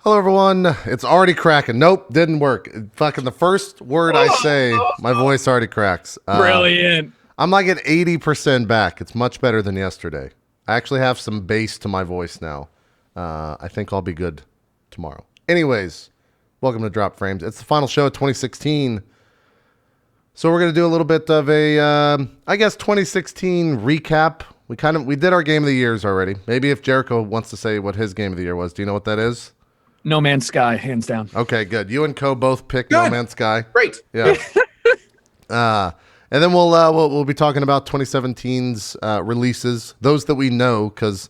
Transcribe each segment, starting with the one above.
Hello, everyone. It's already cracking. Nope, didn't work. Fucking the first word I say, my voice already cracks. Brilliant. I'm like at 80% back. It's much better than yesterday. I actually have some bass to my voice now. I think I'll be good tomorrow. Anyways, welcome to Drop Frames. It's the final show of 2016. So we're going to do a little bit of a, I guess, 2016 recap. We did our Game of the Years already. Maybe if Jericho wants to say what his Game of the Year was. Do you know what that is? No Man's Sky, hands down. Okay, good. You and Co both picked No Man's Sky. Great. Yeah. And then we'll be talking about 2017's releases, those that we know, because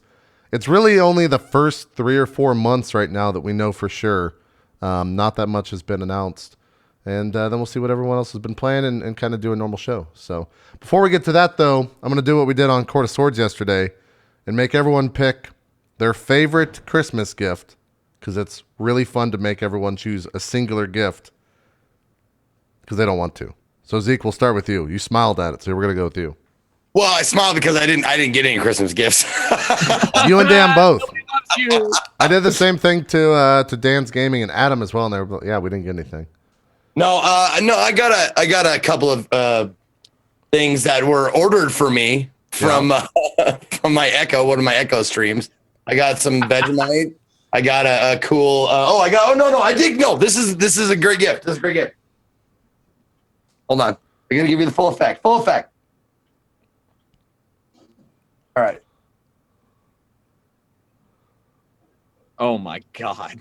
it's really only the first 3 or 4 months right now that we know for sure. Not that much has been announced. And then we'll see what everyone else has been playing and kind of do a normal show. So before we get to that, though, I'm going to do what we did on Court of Swords yesterday and make everyone pick their favorite Christmas gift, because it's really fun to make everyone choose a singular gift because they don't want to. So Zeke, we'll start with you. You smiled at it, so we're gonna go with you. Well, I smiled because I didn't get any Christmas gifts. You and Dan both. I did the same thing to Dan's Gaming and Adam as well, and they were, yeah, we didn't get anything. No, I got a couple of things that were ordered for me from from my Echo, one of my Echo streams. I got some Vegemite. I got a cool. This is a great gift. This is a great gift. Hold on. I'm gonna give you the full effect. Full effect. All right. Oh my God.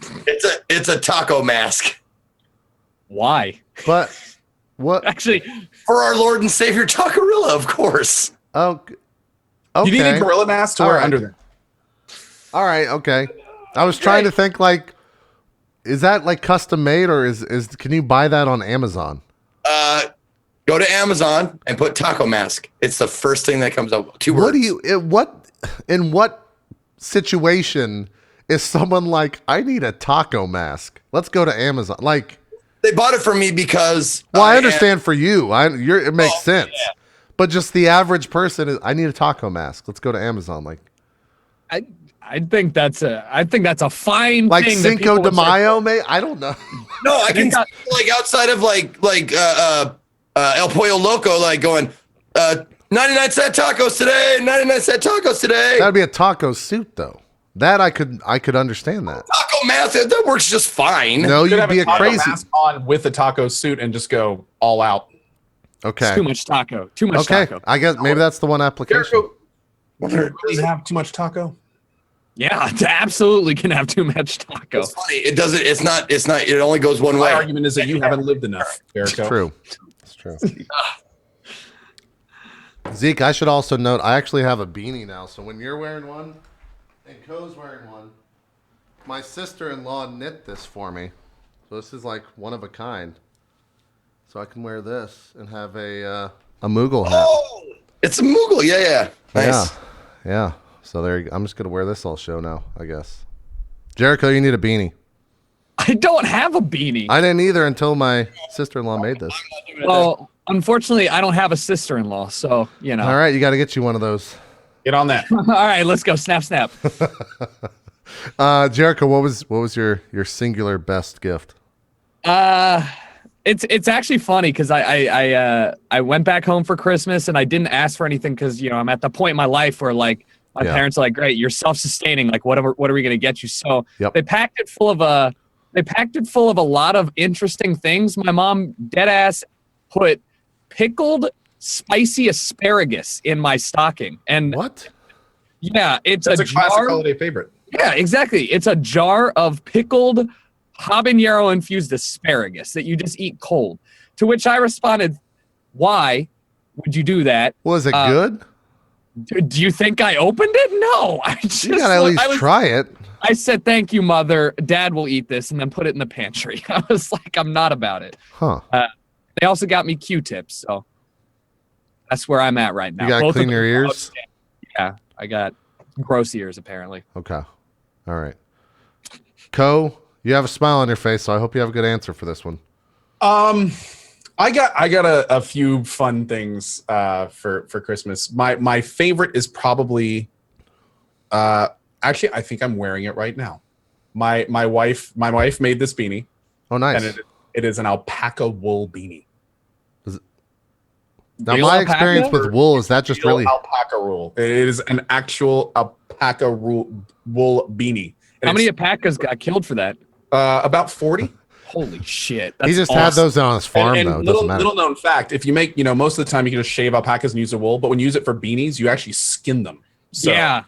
It's a taco mask. Why? But what? Actually, For our Lord and Savior Tacarilla, of course. Oh, okay. You need a gorilla mask to All wear right. under there. All right, okay. I was trying to think, like, is that like custom made, or is can you buy that on Amazon? Go to Amazon and put taco mask. It's the first thing that comes up. 2 words. In what situation is someone like, I need a taco mask? Let's go to Amazon. Like, They bought it for me because. well, I understand for you. It makes sense. Yeah. But just the average person is, I need a taco mask. Let's go to Amazon. Like I think that's a fine like thing. Cinco de Mayo, I don't know. No, I can see, like outside of like El Pollo Loco, like going 99-cent tacos today, 99-cent tacos today. That'd be a taco suit, though. That I could understand that. Taco mask that works just fine. No, You could you'd have be a a taco crazy. mask on with a taco suit and just go all out. Okay. It's too much taco. Too much Okay. taco. I guess maybe that's the one application. Do you really have too much taco? Yeah, it absolutely can have too much taco. It's funny. It doesn't. It's not. It only goes one My way. argument is that you haven't lived enough, It's Jericho. true. It's true. Zeke, I should also note, I actually have a beanie now. So when you're wearing one and Co's wearing one, my sister-in-law knit this for me. So this is like one of a kind. So I can wear this and have a Moogle hat. Oh, it's a Moogle. Yeah. Nice. Yeah. So I'm just gonna wear this all show now, I guess. Jericho, you need a beanie. I don't have a beanie. I didn't either until my sister-in-law made this. Well, unfortunately, I don't have a sister-in-law, so you know. All right, you got to get you one of those. Get on that. All right, let's go. Snap. Jericho, what was your singular best gift? It's actually funny because I went back home for Christmas and I didn't ask for anything because I'm at the point in my life where like my parents are like, great, you're self-sustaining. Like what are we gonna get you? So they packed it full of a lot of interesting things. My mom dead ass put pickled spicy asparagus in my stocking. And What? yeah, it's That's a classic jar. holiday favorite. Yeah, exactly. It's a jar of pickled habanero infused asparagus that you just eat cold. To which I responded, "Why would you do that? Was it good? Do you think I opened it? No. I just You gotta at least try it. I said, "Thank you, Mother. Dad will eat this," and then put it in the pantry. I was like, "I'm not about it." Huh. They also got me Q-tips, so that's where I'm at right now. You gotta Both of clean your them are ears? outstanding. Yeah, I got gross ears apparently. Okay. All right. Co, you have a smile on your face, so I hope you have a good answer for this one. I got a few fun things for Christmas. My favorite is probably actually I think I'm wearing it right now. My wife made this beanie. Oh, nice. And it is an alpaca wool beanie. Now, Real my alpaca? experience with wool is that just Real really alpaca wool. It is an actual alpaca wool beanie. And How many it's, alpacas got killed for that? about 40. Holy shit! he That's just awesome. had those on his farm And though. It doesn't matter. little known fact: if you make, most of the time you can just shave alpacas and use the wool, but when you use it for beanies, you actually skin them. So Yeah.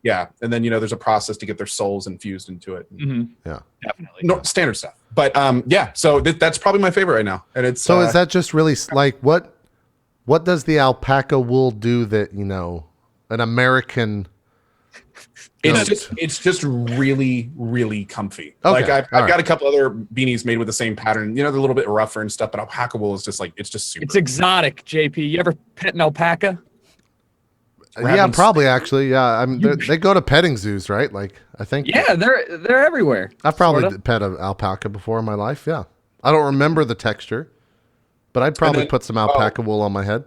yeah. And then there's a process to get their souls infused into it. Mm-hmm. Yeah. Definitely. No, standard stuff. But yeah, so that's probably my favorite right now. And it's So is that just really like what does the alpaca wool do that an American? It's just really, really comfy. Okay, Like I've all got a couple other beanies made with the same pattern. They're a little bit rougher and stuff, but alpaca wool is just it's just super. It's exotic, JP. You ever pet an alpaca? Yeah, probably actually. Yeah, I mean they go to petting zoos, right? Like I think. Yeah, they're everywhere. I've probably sorta. pet an alpaca before in my life. Yeah, I don't remember the texture, but I'd probably put some alpaca wool on my head.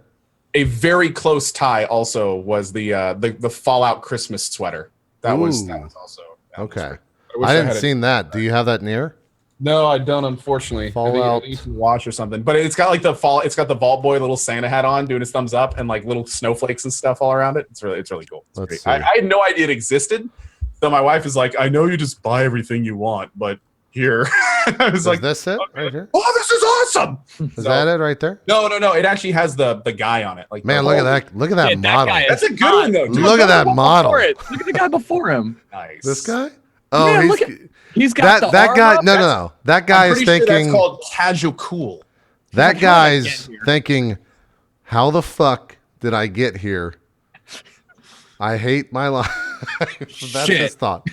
A very close tie also was the Fallout Christmas sweater. That was also Okay. wish I didn't had it. seen that. Do you have that near? No, I don't, unfortunately. Fallout. I need to wash or something. But it's got it's got the Vault Boy little Santa hat on, doing his thumbs up, and like little snowflakes and stuff all around it. It's really cool. It's Let's great. see. I had no idea it existed. So my wife is like, I know you just buy everything you want, but here. I was Is like, this it right here? oh, this is awesome. Is that it right there? No. It actually has the guy on it. Like Man, look at that! Look at that Yeah, that model. guy That's a good one though. dude. Look at that model. Before it. Look at the guy before him. Nice. This guy? Oh, Yeah, he's look at- He's got that the arm guy. up. No. That guy I'm is pretty sure thinking. that's called casual cool. That Like, how did I guy's get here? thinking, how the fuck did I get here? I hate my life. That's Shit. his thought.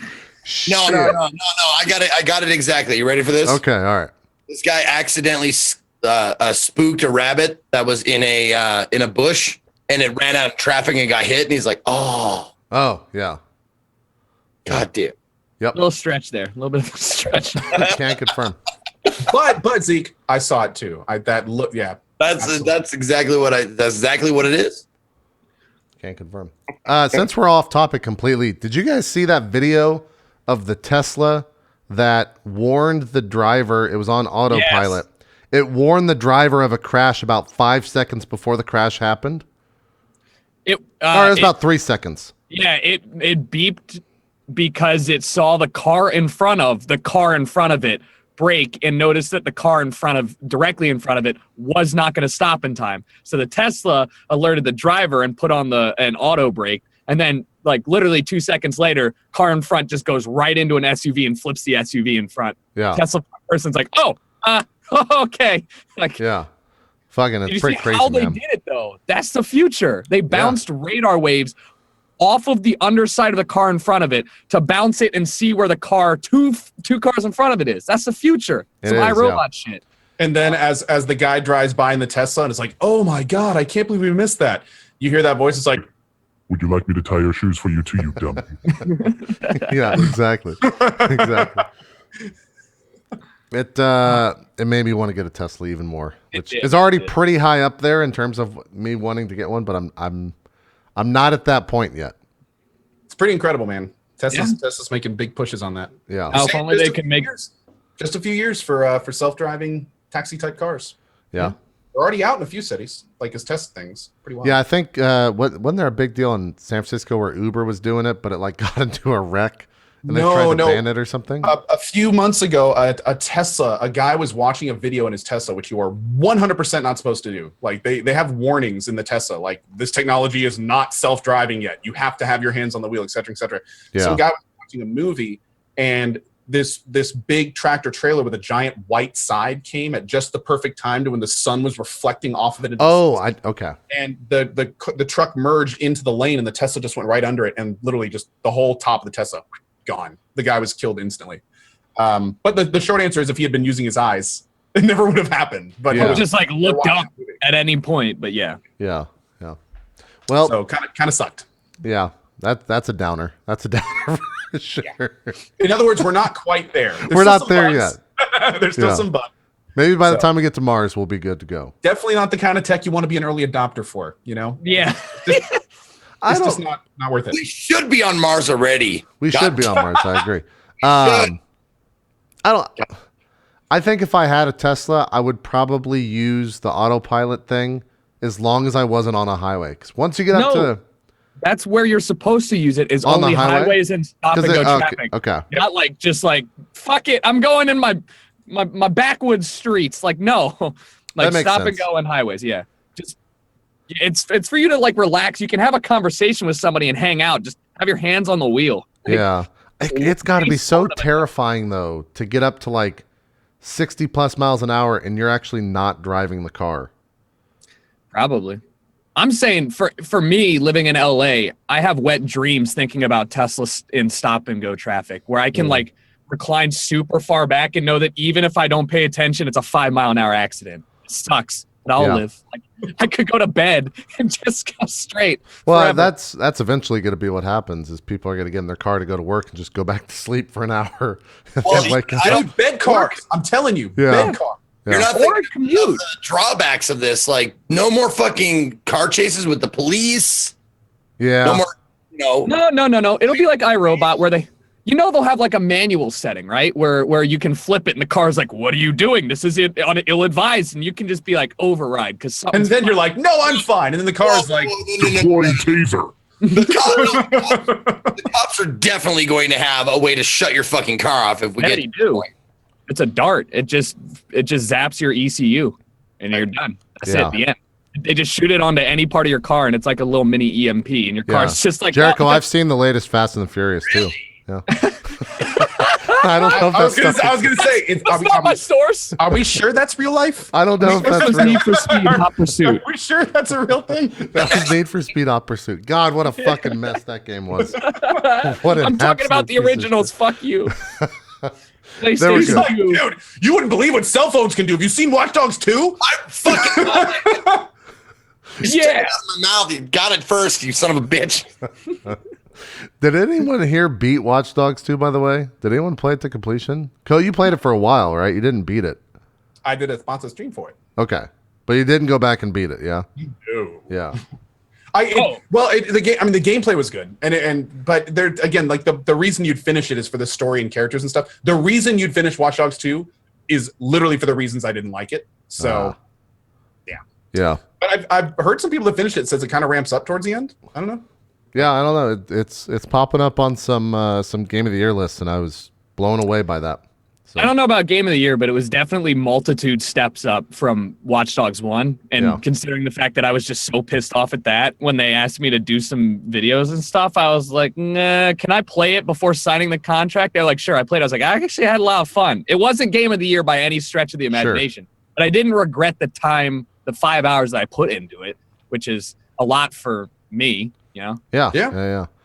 No. I got it exactly. You ready for this? Okay, all right. This guy accidentally spooked a rabbit that was in a bush, and it ran out of traffic and got hit. And he's like, "Oh, Yeah. god damn!" A little stretch there. A little bit of a stretch. Can't confirm. But Zeke, I saw it too. That's exactly what it is. Can't confirm. Since we're off topic completely, did you guys see that video of the Tesla that warned the driver? It was on autopilot. Yes. It warned the driver of a crash about 5 seconds before the crash happened. It Or it was about 3 seconds. Yeah, it beeped because it saw the car in front of it brake and noticed that the car directly in front of it was not going to stop in time. So the Tesla alerted the driver and put on an auto brake, and then like literally 2 seconds later, car in front just goes right into an SUV and flips the SUV in front. Yeah. Tesla person's like, okay. Like, Yeah. Fucking, did you it's see pretty crazy, how they man. did it though? That's the future. They bounced radar waves off of the underside of the car in front of it to bounce it and see where the car two cars in front of it is. That's the future. Some iRobot shit. And then as the guy drives by in the Tesla and it's like, oh my God, I can't believe we missed that. You hear that voice, it's like, would you like me to tie your shoes for you too, you dummy? Yeah, exactly. Exactly. It made me want to get a Tesla even more, which is already pretty high up there in terms of me wanting to get one, but I'm not at that point yet. it's pretty incredible, man. Tesla's making big pushes on that. Yeah. If only they could make. Just a few years for self-driving taxi type cars. Yeah. They're already out in a few cities, like as test things. Pretty well. Yeah, I think wasn't there a big deal in San Francisco where Uber was doing it, but it like got into a wreck and they tried to ban it or something? A few months ago, a Tesla, a guy was watching a video in his Tesla, which you are 100% not supposed to do. Like they have warnings in the Tesla, like this technology is not self-driving yet. You have to have your hands on the wheel, et cetera, et cetera. Yeah. Some guy was watching a movie, and this big tractor trailer with a giant white side came at just the perfect time to when the sun was reflecting off of it. Okay. And the truck merged into the lane, and the Tesla just went right under it, and literally just the whole top of the Tesla gone. The guy was killed instantly. But the short answer is, if he had been using his eyes, it never would have happened. But Yeah. It just like looked up at any point, but yeah. Yeah. Well, so kind of sucked. yeah, that's a downer. That's a downer for sure. In other words, we're not quite there. We're not there yet. There's still Yeah. some bugs. Maybe by the time we get to Mars, we'll be good to go. Definitely not the kind of tech you want to be an early adopter for. Yeah. It's just not worth it. We should be on Mars already. We should be on Mars. I agree. I don't. I think if I had a Tesla, I would probably use the autopilot thing as long as I wasn't on a highway. Because once you get up to that's where you're supposed to use it. Is on the only highway? highways and stop and go traffic. Okay. Not like just like fuck it. I'm going in my backwoods streets. Like no, like stop and go on highways. Yeah, just it's for you to like relax. You can have a conversation with somebody and hang out. Just have your hands on the wheel. Yeah, it's got to be so terrifying though to get up to like 60 plus miles an hour and you're actually not driving the car. Probably. I'm saying for me living in LA, I have wet dreams thinking about Tesla in stop and go traffic where I can like recline super far back and know that even if I don't pay attention, it's a 5 mile an hour accident. It sucks, but I'll live. Like I could go to bed and just go straight. Well, forever. that's eventually going to be what happens is people are going to get in their car to go to work and just go back to sleep for an hour. Bed cars. I'm telling you, bed cars. You're not Or thinking commute. of the drawbacks of this. Like, no more fucking car chases with the police. Yeah. No more. No. It'll be like iRobot where they'll have like a manual setting, right? Where you can flip it and the car's like, what are you doing? This is ill-advised. And you can just be like, override. And then you're like, no, I'm fine. And then the car's like, Deploy taser. The cops are definitely going to have a way to shut your fucking car off if we get to the point. It's a dart. It just zaps your ECU and you're done. That's it. The end. They just shoot it onto any part of your car and it's like a little mini EMP and your car's just like Jericho. I've seen the latest Fast and the Furious too. Yeah. I don't know if I was gonna say that's not my source. Are we sure that's real life? I don't know if that's real. Need for Speed Hot Pursuit. Are we sure that's a real thing? That was Need for Speed Hot Pursuit. God, what a fucking mess that game was. What I'm talking about the originals. Fuck you. There we go. Like, dude, you wouldn't believe what cell phones can do. Have you seen Watch Dogs 2? I fucking love it. Yeah. Out of my mouth. You got it first, you son of a bitch. Did anyone here beat Watch Dogs 2, by the way? Did anyone play it to completion? Co, you played it for a while, right? You didn't beat it. I did a sponsored stream for it. Okay. But you didn't go back and beat it, yeah? No. Yeah. The game. I mean, the gameplay was good, but there again, like the reason you'd finish it is for the story and characters and stuff. The reason you'd finish Watch Dogs 2 is literally for the reasons I didn't like it. So, yeah. But I've heard some people that finished it says it kind of ramps up towards the end. I don't know. Yeah, I don't know. It's popping up on some Game of the Year lists, and I was blown away by that. So. I don't know about Game of the Year, but it was definitely multitude steps up from Watch Dogs 1. And considering the fact that I was just so pissed off at that when they asked me to do some videos and stuff, I was like, nah, can I play it before signing the contract? They're like, sure. I played. I was like, I actually had a lot of fun. It wasn't Game of the Year by any stretch of the imagination, but I didn't regret the time, the 5 hours that I put into it, which is a lot for me, you know? Yeah.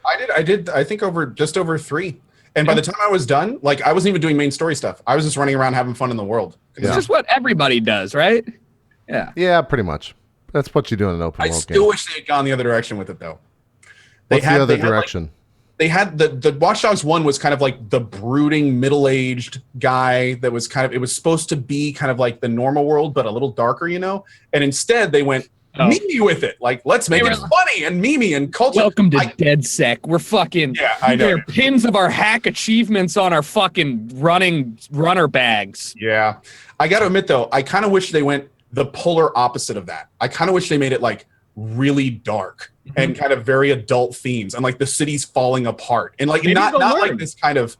I did. I think just over 3. And by the time I was done, like I wasn't even doing main story stuff. I was just running around having fun in the world. It's just what everybody does, right? Yeah. Yeah, pretty much. That's what you do in an open world game. I still wish they had gone the other direction with it, though. What's the other direction? They had the Watch Dogs 1 was kind of like the brooding middle-aged guy that was it was supposed to be kind of like the normal world, but a little darker, you know? And instead they went memey with it. Like, let's make it funny and memey and culture. Welcome to DeadSec. We're fucking I know. There are pins of our hack achievements on our fucking runner bags. Yeah. I gotta admit though, I kind of wish they went the polar opposite of that. I kind of wish they made it like really dark and kind of very adult themes and like the city's falling apart and like not like this kind of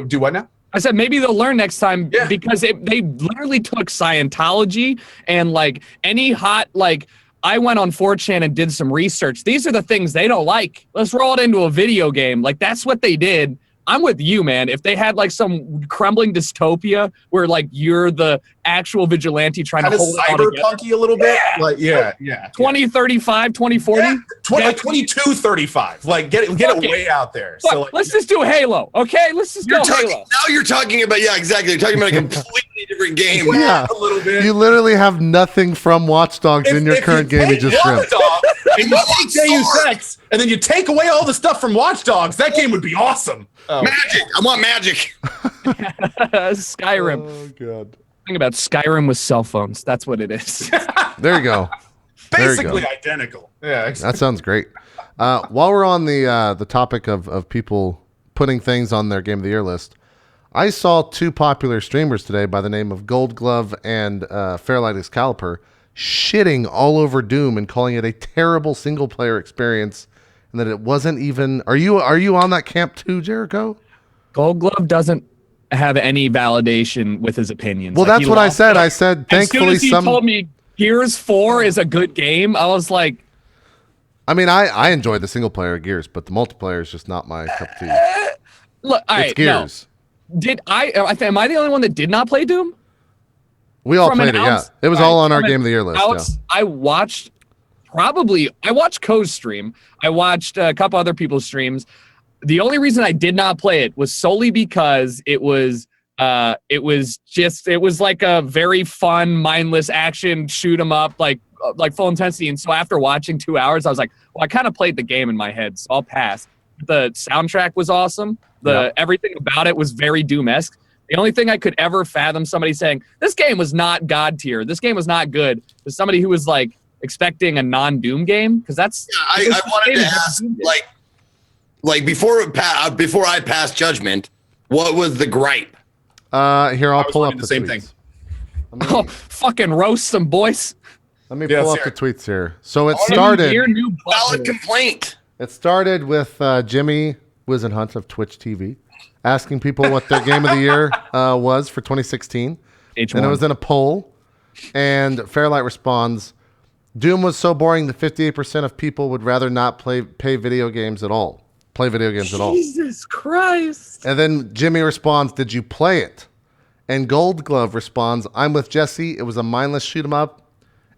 do what now? I said maybe they'll learn next time because they literally took Scientology and like any hot like I went on 4chan and did some research. These are the things they don't like. Let's roll it into a video game. Like that's what they did. I'm with you, man. If they had like some crumbling dystopia where like you're the actual vigilante trying to hold it all together. Cyberpunky a little bit. Like 2035, 2040. 2235. Like get it way out there. Look, so like, let's just do Halo, okay? Let's just go Halo. Now you're talking about exactly. You're talking about a completely different game. Yeah, a little bit. You literally have nothing from Watch Dogs in your current game. You just stripped. And you take Deus Ex, and then you take away all the stuff from Watch Dogs. That game would be awesome. Magic. I want magic. Skyrim. Oh god. Think about Skyrim with cell phones. That's what it is. There you go. Basically identical. Yeah. That sounds great. While we're on the topic of people putting things on their Game of the Year list, I saw two popular streamers today by the name of Gold Glove and Fairlight Excalibur shitting all over Doom and calling it a terrible single player experience, and that it wasn't even. Are you on that camp too, Jericho? Gold Glove doesn't have any validation with his opinions. Well, that's what I said. I said thankfully as soon as he told me Gears 4 is a good game, I was like, I mean, I enjoyed the single player of Gears, but the multiplayer is just not my cup of tea. Look, all right, it's Gears. No. Am I the only one that did not play Doom? We all played it, yeah. It was all on our Game of the Year list. I watched Cohh's stream. I watched a couple other people's streams. The only reason I did not play it was solely because it was like a very fun, mindless action shoot 'em up, like full intensity. And so after watching 2 hours, I was like, well, I kind of played the game in my head, so I'll pass. The soundtrack was awesome. Everything about it was very Doom-esque. The only thing I could ever fathom somebody saying, this game was not God tier, this game was not good, is somebody who was like expecting a non-Doom game, because that's. Yeah, I wanted to ask, like before I pass judgment, what was the gripe? Here, I'll pull up the same tweets. thing. Fucking roast some boys. Let me pull up the tweets here. So it started. Valid complaint. It started with Jimmy Wizenhunt of Twitch TV asking people what their game of the year was for 2016. H1. And it was in a poll. And Fairlight responds, Doom was so boring that 58% of people would rather not play video games at all. Jesus Christ. And then Jimmy responds, did you play it? And Gold Glove responds, I'm with Jesse. It was a mindless shoot 'em up,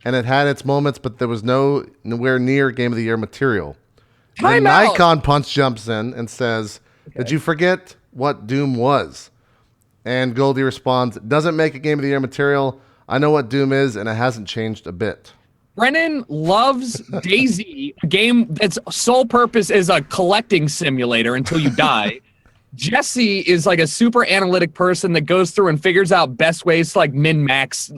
and it had its moments, but there was nowhere near Game of the Year material. Then Nikon Punch jumps in and says, did you forget what Doom was? And Goldie responds, doesn't make a Game of the Year material. I know what Doom is, and it hasn't changed a bit. Brennan loves DayZ, a game that's sole purpose is a collecting simulator until you die. Jesse is like a super analytic person that goes through and figures out best ways to like min-max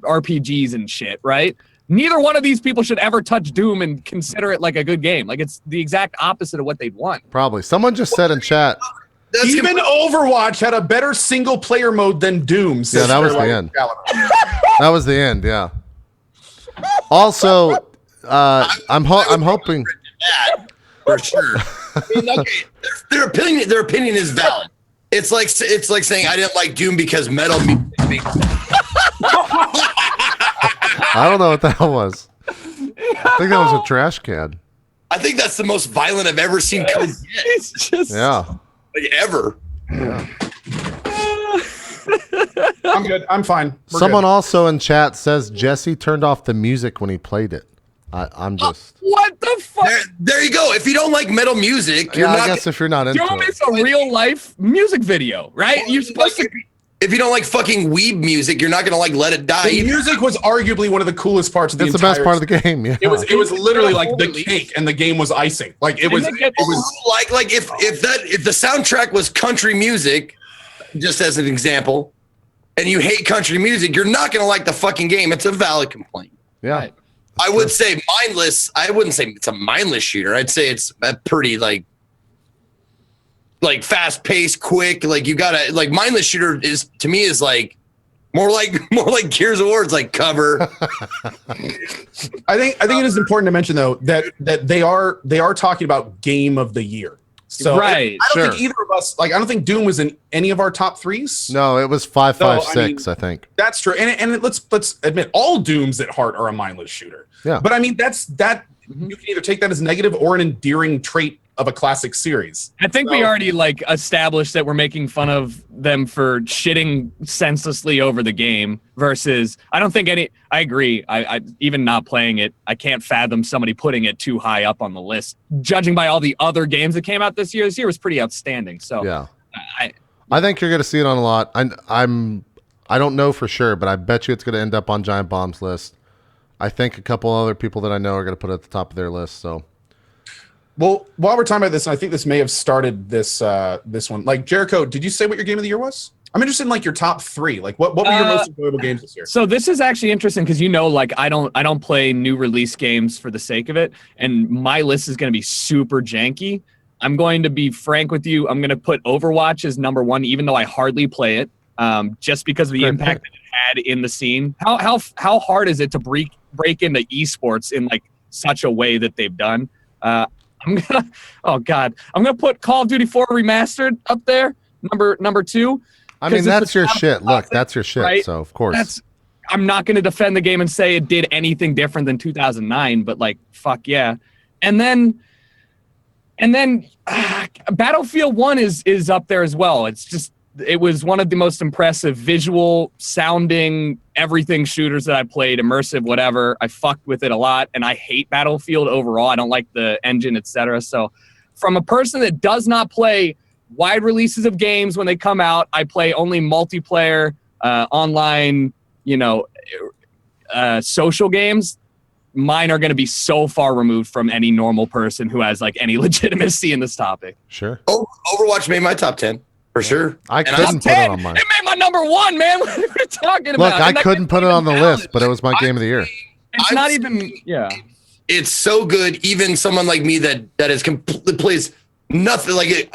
RPGs and shit, right? Neither one of these people should ever touch Doom and consider it like a good game. Like, it's the exact opposite of what they'd want. Probably. Someone just said in chat. Even Overwatch had a better single player mode than Doom. Yeah, that was the end. That was the end, yeah. Also, I'm hoping for sure. I mean, okay, their opinion is valid. It's like saying I didn't like Doom because metal music makes sense. I don't know what that was. I think that was a trash can. I think that's the most violent I've ever seen code get. It's just like ever. Yeah. I'm good. I'm fine. Someone also in chat says Jesse turned off the music when he played it. I'm just. What the fuck? There you go. If you don't like metal music, you're not. I guess if you're not into Doom it. is a real life music video, right? You're supposed to. If you don't like fucking weeb music, you're not gonna like Let It Die. The music was arguably one of the coolest parts of the entire. It's the best part of the game. Yeah. It was literally like the cake, and the game was icing. Like it was like if the soundtrack was country music, just as an example, and you hate country music, you're not gonna like the fucking game. It's a valid complaint. Yeah. Right. I would say mindless. I wouldn't say it's a mindless shooter. I'd say it's a pretty like fast paced, quick. Like you gotta like mindless shooter is to me is like more like Gears of War. It's like cover. I think it is important to mention though that they are talking about game of the year. So right, I don't think either of us I don't think Doom was in any of our top threes. No, it was 556. I think that's true. And let's admit all Dooms at heart are a mindless shooter. Yeah, but I mean you can either take that as negative or an endearing trait of a classic series. I think we already like established that we're making fun of them for shitting senselessly over the game versus I don't think I agree. I even not playing it, I can't fathom somebody putting it too high up on the list. Judging by all the other games that came out this year was pretty outstanding. So yeah, I think you're going to see it on a lot. I don't know for sure, but I bet you it's going to end up on Giant Bomb's list. I think a couple other people that I know are going to put it at the top of their list. So. Well, while we're talking about this, and I think this may have started this one. Like Jericho, did you say what your game of the year was? I'm interested in like your top three. Like what were your most enjoyable games this year? So this is actually interesting because like I don't play new release games for the sake of it, and my list is going to be super janky. I'm going to be frank with you. I'm going to put Overwatch as number one, even though I hardly play it, just because of the impact that it had in the scene. How hard is it to break into esports in like such a way that they've done? I'm gonna put Call of Duty 4 Remastered up there, number two. I mean, that's your shit. Look, that's your shit. Right? So of course, I'm not going to defend the game and say it did anything different than 2009, but like, fuck yeah. And then Battlefield 1 is up there as well. It was one of the most impressive visual sounding everything shooters that I played, immersive, whatever. I fucked with it a lot, and I hate Battlefield overall. I don't like the engine, etc. So from a person that does not play wide releases of games when they come out, I play only multiplayer, online, social games. Mine are going to be so far removed from any normal person who has like any legitimacy in this topic. Sure. Overwatch made my top 10 for sure. I couldn't put it on mine. It made my number one, man. What are you talking about? Look, I couldn't put it on the list, but it was my game of the year. It's not even. Yeah. It's so good. Even someone like me that is completely plays nothing like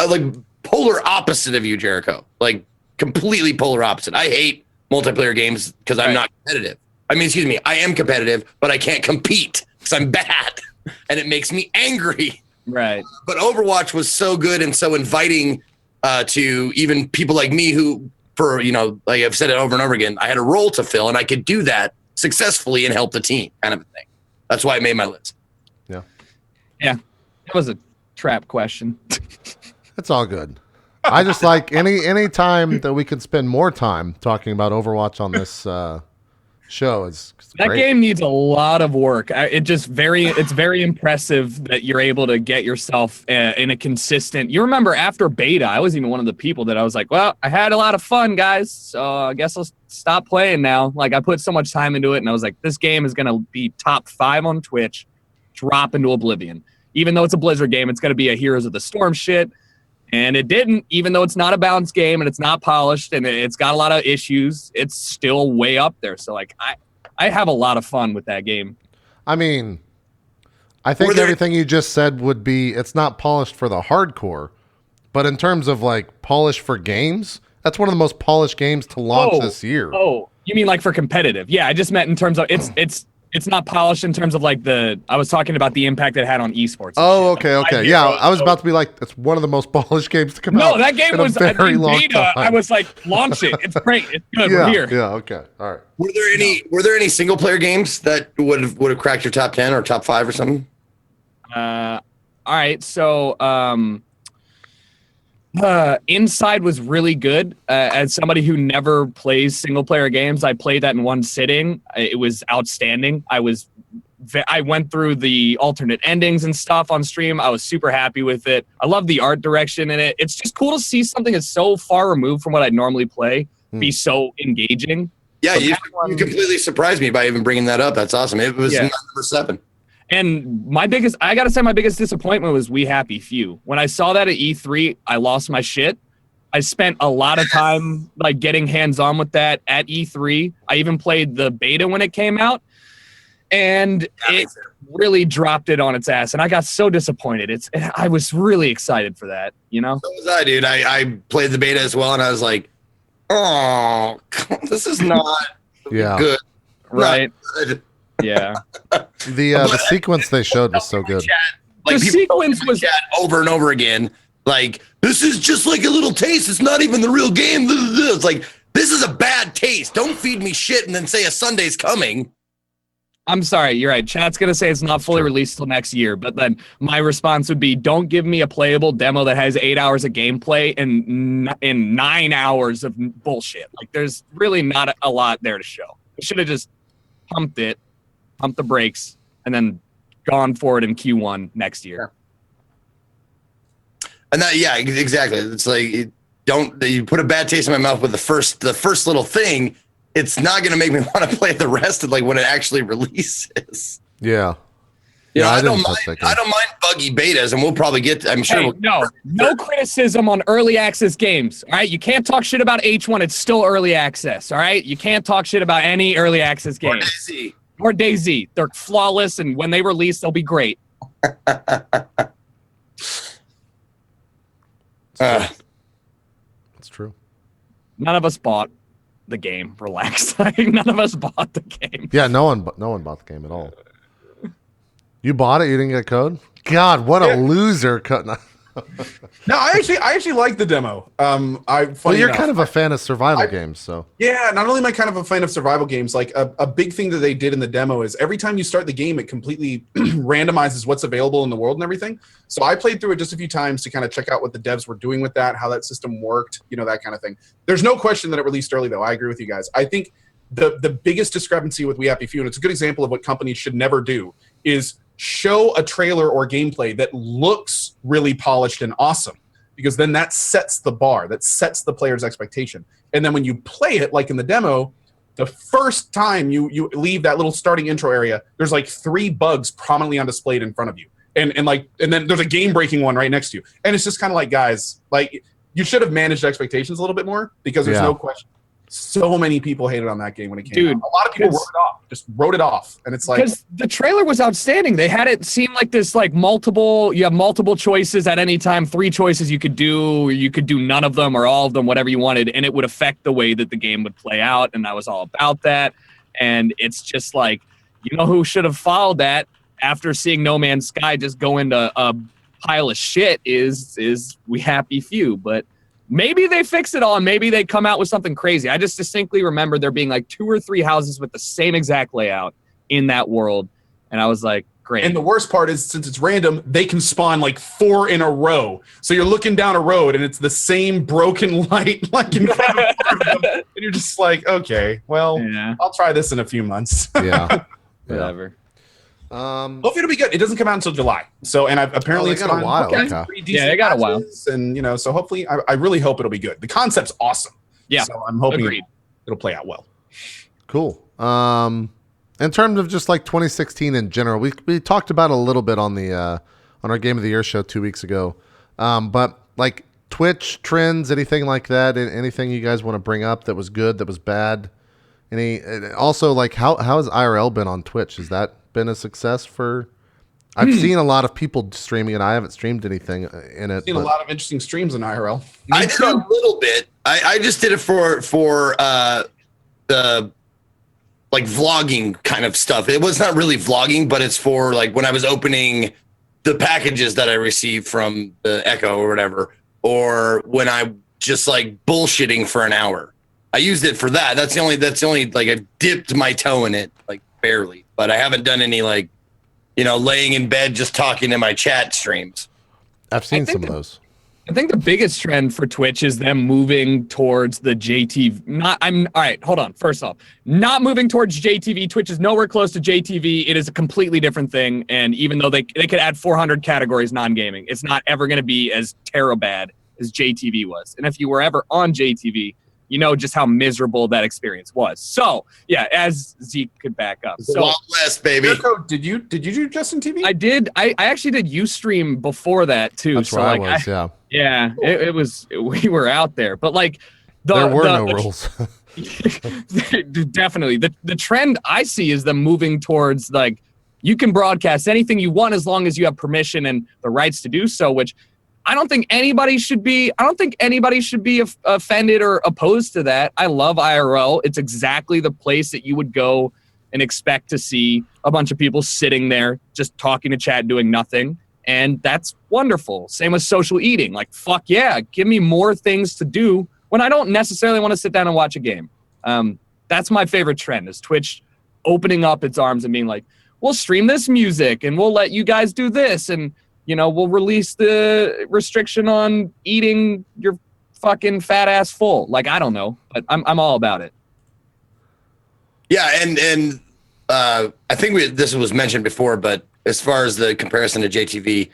polar opposite of you, Jericho. Like completely polar opposite. I hate multiplayer games because I'm not competitive. I mean, excuse me, I am competitive, but I can't compete because I'm bad, and it makes me angry. Right. But Overwatch was so good and so inviting to even people like me who, for like I've said it over and over again, I had a role to fill, and I could do that successfully and help the team, kind of a thing. That's why it made my list. Yeah. Yeah. That was a trap question. It's all good. I just like any time that we can spend more time talking about Overwatch on this show is that great. Game needs a lot of work. It's very impressive that you're able to get yourself in a consistent. You remember after beta, I was even one of the people that I was like, well, I had a lot of fun, guys, so I guess I'll stop playing now. Like I put so much time into it, and I was like, this game is gonna be top 5 on Twitch, drop into oblivion. Even though it's a Blizzard game, it's gonna be a Heroes of the Storm shit. And it didn't, even though it's not a balanced game and it's not polished and it's got a lot of issues, it's still way up there. So, like, I have a lot of fun with that game. I mean, I think everything you just said would be, it's not polished for the hardcore, but in terms of, like, polish for games, that's one of the most polished games to launch this year. Oh, you mean like for competitive? Yeah, I just meant in terms of, it's not polished in terms of like I was talking about the impact it had on esports. Oh, okay. Yeah, I was about to be like, it's one of the most polished games to come out. No, that game was very long beta. I was like, launch it. It's great. It's good. Yeah, we're here. Yeah. Okay. All right. Were there any single player games that would have cracked your top 10 or top 5 or something? All right. So, Inside was really good. As somebody who never plays single player games, I played that in one sitting. It was outstanding. I went through the alternate endings and stuff on stream. I was super happy with it. I love the art direction in it. It's just cool to see something that's so far removed from what I'd normally play be so engaging. Yeah, so you completely surprised me by even bringing that up. That's awesome. It was number 7. And I gotta say, my biggest disappointment was We Happy Few. When I saw that at E3, I lost my shit. I spent a lot of time like getting hands-on with that at E3. I even played the beta when it came out, and it really dropped it on its ass. And I got so disappointed. I was really excited for that, So was I, dude. I played the beta as well, and I was like, oh, this is not good. Right. Not good. Yeah. The sequence they showed was so good. Like the sequence was over and over again. Like, this is just like a little taste. It's not even the real game. It's like, this is a bad taste. Don't feed me shit and then say a Sunday's coming. I'm sorry, you're right. Chat's going to say it's not fully released till next year, but then my response would be, don't give me a playable demo that has 8 hours of gameplay and 9 hours of bullshit. Like, there's really not a lot there to show. I should have just pumped the brakes, and then gone forward in Q1 next year. And that, yeah, exactly. It's like, you put a bad taste in my mouth with the first little thing. It's not going to make me want to play the rest of like when it actually releases. Yeah. I don't mind buggy betas, and we'll probably get. I'm sure. Hey, no criticism on early access games. All right, you can't talk shit about H1. It's still early access. All right, you can't talk shit about any early access game. Or DayZ. They're flawless, and when they release, they'll be great. That's true. None of us bought the game. Relax. Like, none of us bought the game. Yeah, no one bought the game at all. You bought it. You didn't get a code. God, what a loser! No, I actually like the demo. Well, you're kind of a fan of survival games, so yeah. Not only am I kind of a fan of survival games, like a big thing that they did in the demo is every time you start the game, it completely randomizes what's available in the world and everything. So I played through it just a few times to kind of check out what the devs were doing with that, how that system worked, that kind of thing. There's no question that it released early, though. I agree with you guys. I think the biggest discrepancy with We Happy Few, and it's a good example of what companies should never do, is show a trailer or gameplay that looks really polished and awesome, because then that sets the bar, that sets the player's expectation. And then when you play it, like in the demo, the first time you leave that little starting intro area, there's like 3 bugs prominently on display in front of you. And then there's a game breaking one right next to you. And it's just kind of like, guys, like, you should have managed expectations a little bit more, because there's no question. So many people hated on that game when it came out. A lot of people wrote it off. And it's like, because the trailer was outstanding. They had it seem like this, like, you have multiple choices at any time, 3 choices you could do, or you could do none of them or all of them, whatever you wanted, and it would affect the way that the game would play out. And I was all about that. And it's just like, who should have followed that after seeing No Man's Sky just go into a pile of shit is We Happy Few. But maybe they fix it all, and maybe they come out with something crazy. I just distinctly remember there being like 2 or 3 houses with the same exact layout in that world, and I was like, great. And the worst part is, since it's random, they can spawn like 4 in a row. So you're looking down a road, and it's the same broken light, like in front of them, and you're just like, okay, well, I'll try this in a few months. Yeah, whatever. Hopefully it'll be good. It doesn't come out until July. So, and I've apparently they got a while. Okay. They got a while. And so hopefully, I really hope it'll be good. The concept's awesome. Yeah. So I'm hoping it'll play out well. Cool. In terms of just like 2016 in general, we talked about a little bit on the on our Game of the Year show 2 weeks ago. But like Twitch trends, anything like that, anything you guys want to bring up that was good, that was bad? Also, like, how has IRL been on Twitch? Has that been a success for? I've seen a lot of people streaming it. I haven't streamed anything in it. I've seen a lot of interesting streams in IRL. I did a little bit. I just did it for the like vlogging kind of stuff. It was not really vlogging, but it's for like when I was opening the packages that I received from the Echo or whatever, or when I just like bullshitting for an hour. I used it for that. That's the only like I dipped my toe in it, like barely, but I haven't done any like, laying in bed just talking in my chat streams. I've seen some of those. I think the biggest trend for Twitch is them moving towards the JTV. All right, hold on. First off, not moving towards JTV. Twitch is nowhere close to JTV. It is a completely different thing. And even though they could add 400 categories non-gaming, it's not ever going to be as bad as JTV was. And if you were ever on JTV, you know just how miserable that experience was. So, yeah, as Zeke could back up. So, Wild West, baby. Mirko, did you do Justin TV? I did. I actually did Ustream before that too. That's so where like, I was. Yeah. Yeah, it was. We were out there, but like there were no rules. Definitely, the trend I see is them moving towards like you can broadcast anything you want as long as you have permission and the rights to do so, which I don't think anybody should be offended or opposed to that. I love IRL. It's exactly the place that you would go and expect to see a bunch of people sitting there just talking to chat, doing nothing. And that's wonderful. Same with social eating. Like, fuck yeah, give me more things to do when I don't necessarily want to sit down and watch a game. That's my favorite trend, is Twitch opening up its arms and being like, we'll stream this music and we'll let you guys do this. And, we'll release the restriction on eating your fucking fat ass full. Like, I don't know, but I'm all about it. Yeah, and I think this was mentioned before, but as far as the comparison to JTV,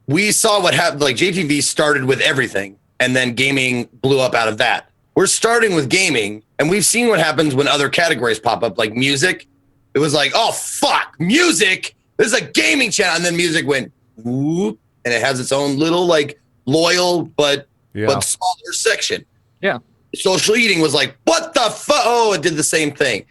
we saw what happened. Like, JTV started with everything, and then gaming blew up out of that. We're starting with gaming, and we've seen what happens when other categories pop up, like music. It was like, oh, fuck, music. This is a gaming channel. And then music went, whoop, and it has its own little, like, loyal but smaller section. Yeah. Social eating was like, what the fuck? Oh, it did the same thing.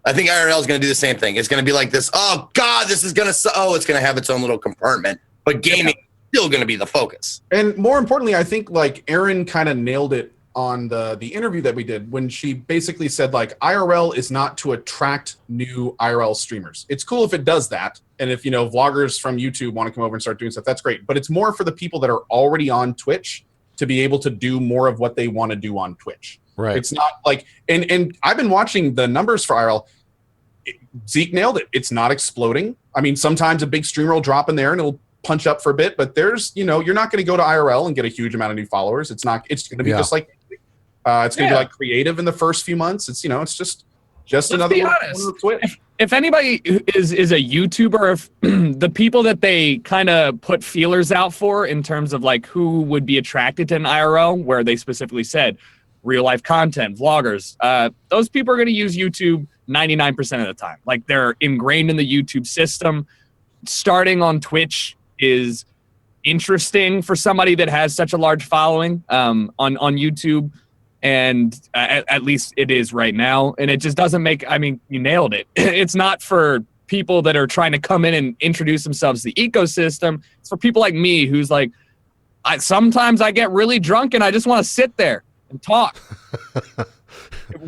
I think IRL is going to do the same thing. It's going to be like this. Oh God, this is going to. Oh, it's going to have its own little compartment. But gaming still going to be the focus. And more importantly, I think like Erin kind of nailed it on the interview that we did when she basically said like IRL is not to attract new IRL streamers. It's cool if it does that. And if, vloggers from YouTube want to come over and start doing stuff, that's great. But it's more for the people that are already on Twitch to be able to do more of what they want to do on Twitch. Right. It's not like, and I've been watching the numbers for IRL. Zeke nailed it. It's not exploding. I mean, sometimes a big streamer will drop in there and it'll punch up for a bit, but there's, you're not going to go to IRL and get a huge amount of new followers. It's going to be just like, it's going to be like creative in the first few months. It's, it's just another one of Twitch. If anybody is a YouTuber, if the people that they kind of put feelers out for in terms of like who would be attracted to an IRL, where they specifically said real life content, vloggers, those people are going to use YouTube 99% of the time. Like they're ingrained in the YouTube system. Starting on Twitch is interesting for somebody that has such a large following on YouTube. And at least it is right now. And it just doesn't make, you nailed it. It's not for people that are trying to come in and introduce themselves to the ecosystem. It's for people like me who's like, sometimes I get really drunk and I just want to sit there and talk.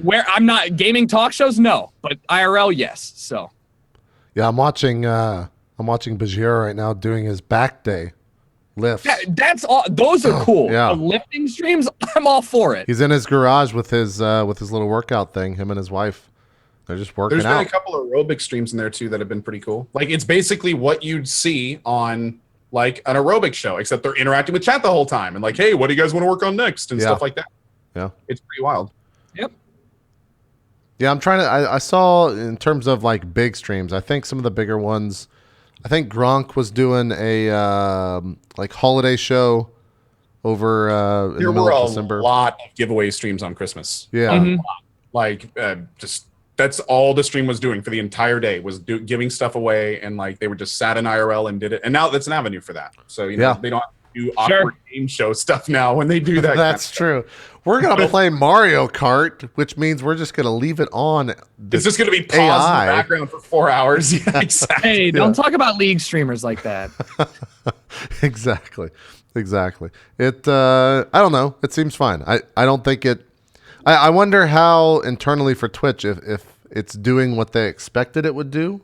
Where I'm not gaming talk shows, no, but IRL, yes. So, yeah, I'm watching Bajir right now doing his back day lifts. That's all. Those are cool. Yeah. The lifting streams, I'm all for it. He's in his garage with his little workout thing. Him and his wife, they're just working out. There's been a couple of aerobic streams in there too that have been pretty cool. Like it's basically what you'd see on like an aerobic show, except they're interacting with chat the whole time and like, hey, what do you guys want to work on next and stuff like that. Yeah, it's pretty wild. Yep. Yeah, I'm trying to. I saw in terms of like big streams. I think some of the bigger ones. I think Gronk was doing a like holiday show over in the middle of December. There were a lot of giveaway streams on Christmas. Yeah, like just that's all the stream was doing for the entire day was giving stuff away, and like they were just sat in IRL and did it. And now that's an avenue for that. So they don't have to do awkward game show stuff now when they do that. That's true. We're gonna play Mario Kart, which means we're just gonna leave it on. It's just gonna be paused in the background for 4 hours. Yeah, exactly. Hey, don't talk about league streamers like that. Exactly. It. I don't know. It seems fine. I don't think it. I wonder how internally for Twitch if it's doing what they expected it would do,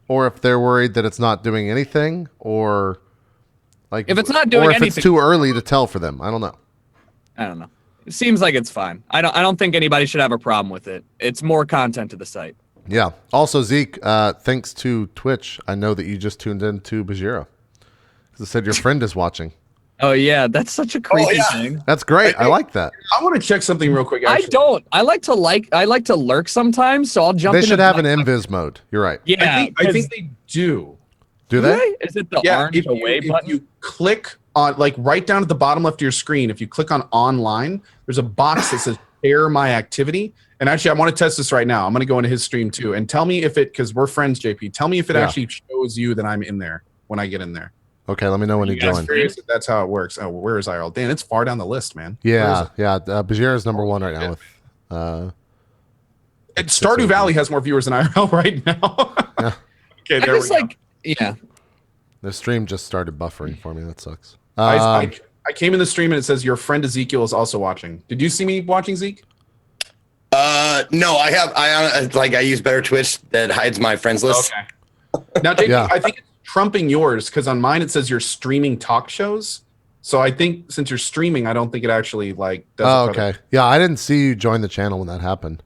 or if they're worried that it's not doing anything, or like if it's not doing anything, it's too early to tell for them. I don't know. It seems like it's fine. I don't think anybody should have a problem with it. It's more content to the site. Yeah. Also, Zeke, thanks to Twitch, I know that you just tuned in to Bajira. Because it said your friend is watching. Oh yeah, that's such a creepy thing. That's great. I like that. I want to check something real quick. Actually. I don't. I like to lurk sometimes, so I'll jump. They should have an invis mode. You're right. Yeah, I think they do. Do they? Is it the orange away button? If you click on, like right down at the bottom left of your screen, if you click on online, there's a box that says share my activity. And actually, I want to test this right now. I'm going to go into his stream too. And tell me if it, because we're friends, JP, tell me if it actually shows you that I'm in there when I get in there. Okay, let me know when you join. If that's how it works. Oh, where is IRL? Dan, it's far down the list, man. Yeah. Bajira is number one right now with. Stardew Valley has more viewers than IRL right now. Yeah. Okay, there we go. Yeah. The stream just started buffering for me. That sucks. I came in the stream and it says your friend Ezekiel is also watching. Did you see me watching, Zeke? No, I have. I use Better Twitch that hides my friends list. Okay. Now, JP, I think it's trumping yours because on mine it says you're streaming talk shows. So I think since you're streaming, I don't think it actually like does. Oh, okay. Yeah, I didn't see you join the channel when that happened.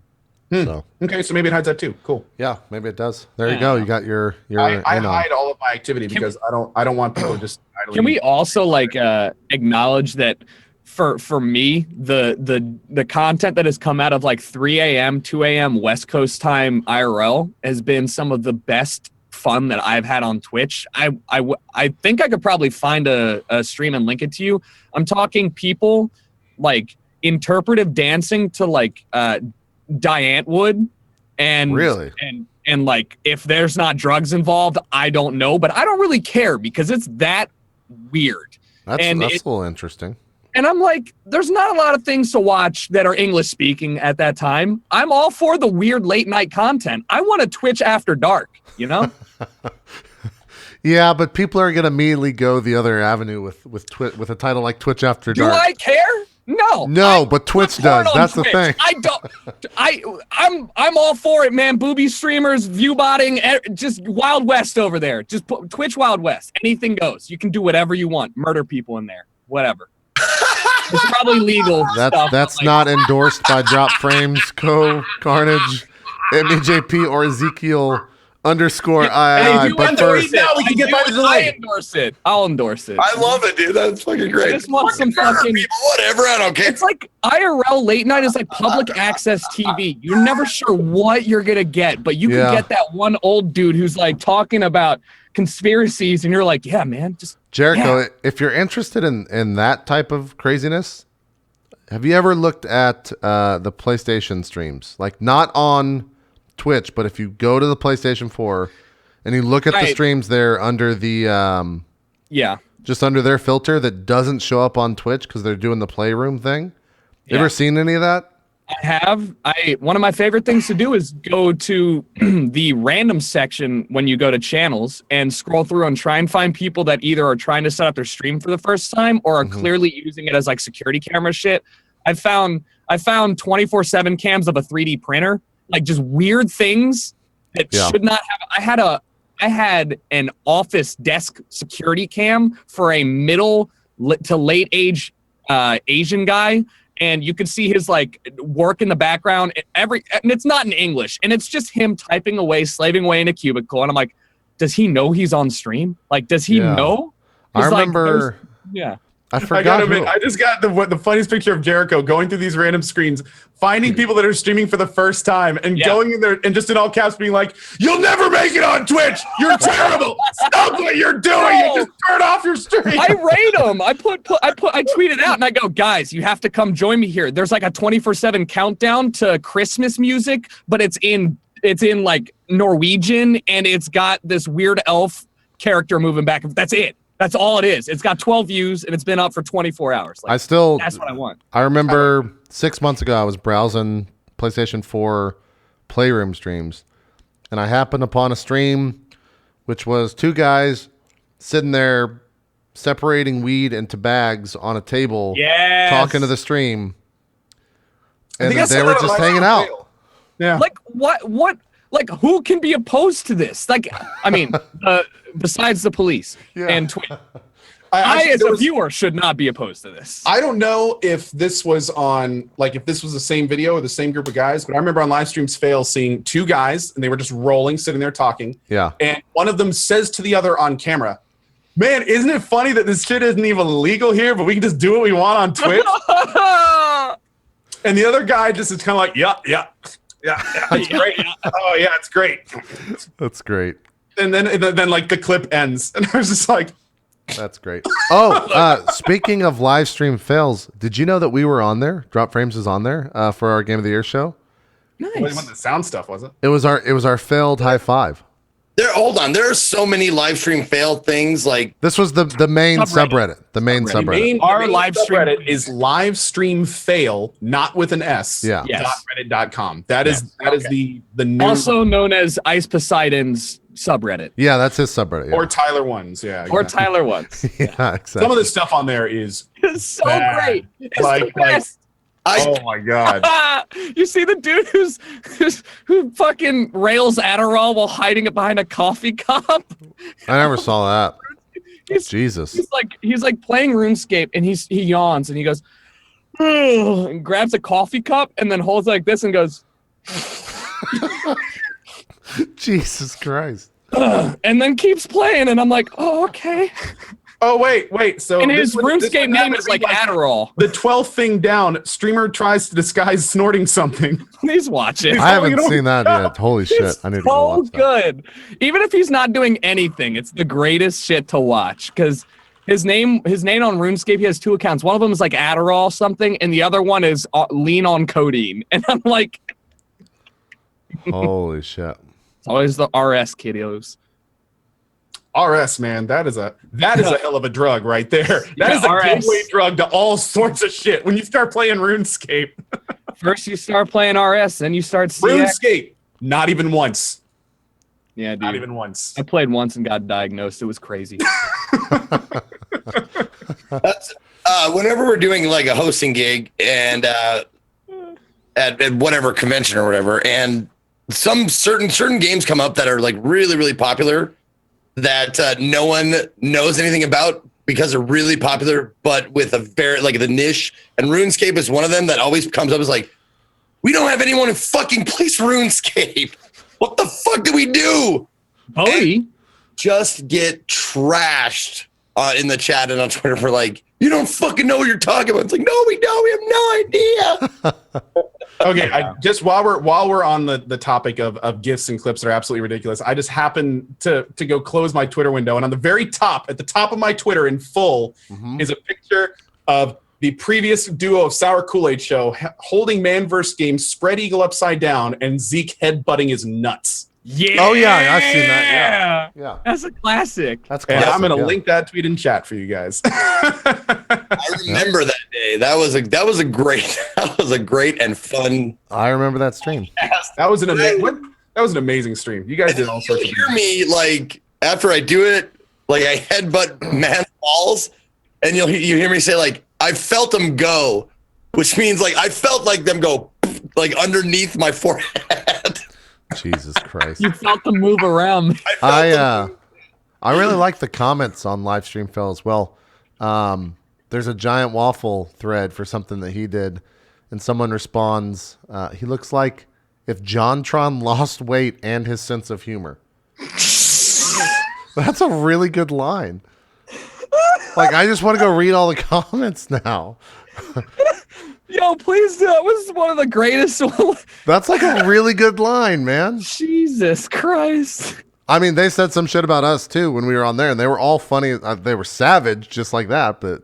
So okay, so maybe it hides that too. Cool. Yeah, maybe it does. There you go. You got your. I hide all of my activity because I don't want people just. Can we also acknowledge that for me the content that has come out of like 3 a.m. 2 a.m. West Coast time IRL has been some of the best fun that I've had on Twitch. I think I could probably find a stream and link it to you. I'm talking people like interpretive dancing to like Diane Wood and really and like if there's not drugs involved, I don't know, but I don't really care because it's that weird. That's a little interesting. And I'm like, there's not a lot of things to watch that are English speaking at that time. I'm all for the weird late night content. I want to Twitch after dark, you know? Yeah, but people are gonna immediately go the other avenue with a title like Twitch After Dark. Do I care? No. No, but Twitch does. That's the thing. I don't. I'm all for it, man. Booby streamers, view botting, just Wild West over there. Just put Twitch Wild West. Anything goes. You can do whatever you want. Murder people in there. Whatever. It's probably legal. That's not endorsed by Drop Frames, CohhCarnage, itmeJP, or Ezekiel _II. But first, now we can get by the delay. I endorse it. I'll endorse it. I love it, dude. That's fucking great. I just want some fucking people, whatever. I don't care. It's like IRL late night is like public access TV. You're never sure what you're gonna get, but you can get that one old dude who's like talking about conspiracies, and you're like, yeah, man, just Jericho, if you're interested in that type of craziness, have you ever looked at the PlayStation streams? Like not on Twitch, but if you go to the PlayStation 4 and you look at the streams there under the just under their filter that doesn't show up on Twitch because they're doing the playroom thing. You ever seen any of that? I have. One of my favorite things to do is go to the random section when you go to channels and scroll through and try and find people that either are trying to set up their stream for the first time or are clearly using it as like security camera shit. I found 24/7 cams of a 3D printer, like just weird things that should not have. I had an office desk security cam for a middle to late age Asian guy. And you could see his like work in the background. And it's not in English, and it's just him typing away, slaving away in a cubicle. And I'm like, does he know he's on stream? Like, does he know? I remember. I forgot. I just got the funniest picture of Jericho going through these random screens, finding people that are streaming for the first time, and going in there and just in all caps being like, "You'll never make it on Twitch. You're terrible. Stop what you're doing. You just turn off your stream." I rate them. I tweeted out and I go, guys, you have to come join me here. There's like a 24/7 countdown to Christmas music, but it's in like Norwegian, and it's got this weird elf character moving back. That's it. That's all it is. It's got 12 views, and it's been up for 24 hours. Like, that's what I want. I remember 6 months ago, I was browsing PlayStation 4 Playroom streams, and I happened upon a stream which was two guys sitting there separating weed into bags on a table, talking to the stream, and they were just hanging out. Yeah. Like, what? Like, who can be opposed to this? Like, I mean, besides the police and Twitch. I as a viewer, should not be opposed to this. I don't know if this was on, like, if this was the same video or the same group of guys, but I remember on live streams fail seeing two guys, and they were just rolling, sitting there talking. Yeah. And one of them says to the other on camera, "Man, isn't it funny that this shit isn't even legal here, but we can just do what we want on Twitch?" And the other guy just is kind of like, yeah, it's great. Oh yeah, it's great. That's great. And then like the clip ends, and I was just like, that's great. Oh, speaking of live stream fails, did you know that we were on there? Drop Frames is on there for our Game of the Year show. Nice. Well, it wasn't the sound stuff, was it? It was our failed high five. Hold on. There are so many live stream failed things. Like this was the main subreddit. The main subreddit. Our live stream is live stream fail, not with an S. Yeah. .reddit.com. That is the new, also known as Ice Poseidon's subreddit. Yeah, that's his subreddit. Yeah. Or Tyler Ones. Yeah. Or Tyler Ones. Yeah, exactly. Some of the stuff on there is it's so great. It's like, the best. Oh my god! You see the dude who fucking rails Adderall while hiding it behind a coffee cup? I never saw that. Jesus. He's like playing RuneScape, and he yawns and he goes, and grabs a coffee cup and then holds like this and goes, Jesus Christ. And then keeps playing, and I'm like, oh, okay. Oh, wait. So and his RuneScape name is like Adderall. The 12th thing down, streamer tries to disguise snorting something. Please watch it. I haven't seen that yet. Holy shit. I need to go watch that. Good. Even if he's not doing anything, it's the greatest shit to watch, because his name on RuneScape, he has two accounts. One of them is like Adderall something, and the other one is lean on codeine. And I'm like, holy shit. It's always the RS kiddos. RS, man, that is a hell of a drug right there. That is a gateway drug to all sorts of shit. When you start playing RuneScape, first you start playing RS, then you start CX. RuneScape, not even once. Yeah, dude. Not even once. I played once and got diagnosed. It was crazy. That's whenever we're doing like a hosting gig and at whatever convention or whatever, and some certain games come up that are like really, really popular that no one knows anything about because they're really popular, but with a very like the niche. And RuneScape is one of them that always comes up as like, we don't have anyone who fucking plays RuneScape. What the fuck do we do? Bodie just get trashed in the chat and on Twitter for like, you don't fucking know what you're talking about. It's like, no, we don't. We have no idea. Okay, just while we're on the topic of gifs and clips that are absolutely ridiculous, I just happened to go close my Twitter window, and on the very top, at the top of my Twitter in full, is a picture of the previous duo of Sour Kool-Aid Show holding Man vs. Game, spread eagle upside down, and Zeke headbutting his nuts. Yeah. Oh yeah, I've seen that. Yeah. That's a classic. That's And classic. I'm gonna yeah. link that tweet in chat for you guys. I remember that day. That was a great and fun. I remember that stream. That was an amazing stream. You guys did all sorts of Hear me like after I do it, like I headbutt man balls, and you hear me say like I felt them go, which means like I felt like them go like underneath my forehead. Jesus Christ. You felt them move around. I really like the comments on live stream Phil as well. There's a giant waffle thread for something that he did, and someone responds, he looks like if JonTron lost weight and his sense of humor. That's a really good line. Like, I just want to go read all the comments now. Yo, please do. That was one of the greatest. That's like a really good line, man. Jesus Christ. I mean, they said some shit about us too when we were on there, and they were all funny. They were savage, just like that, but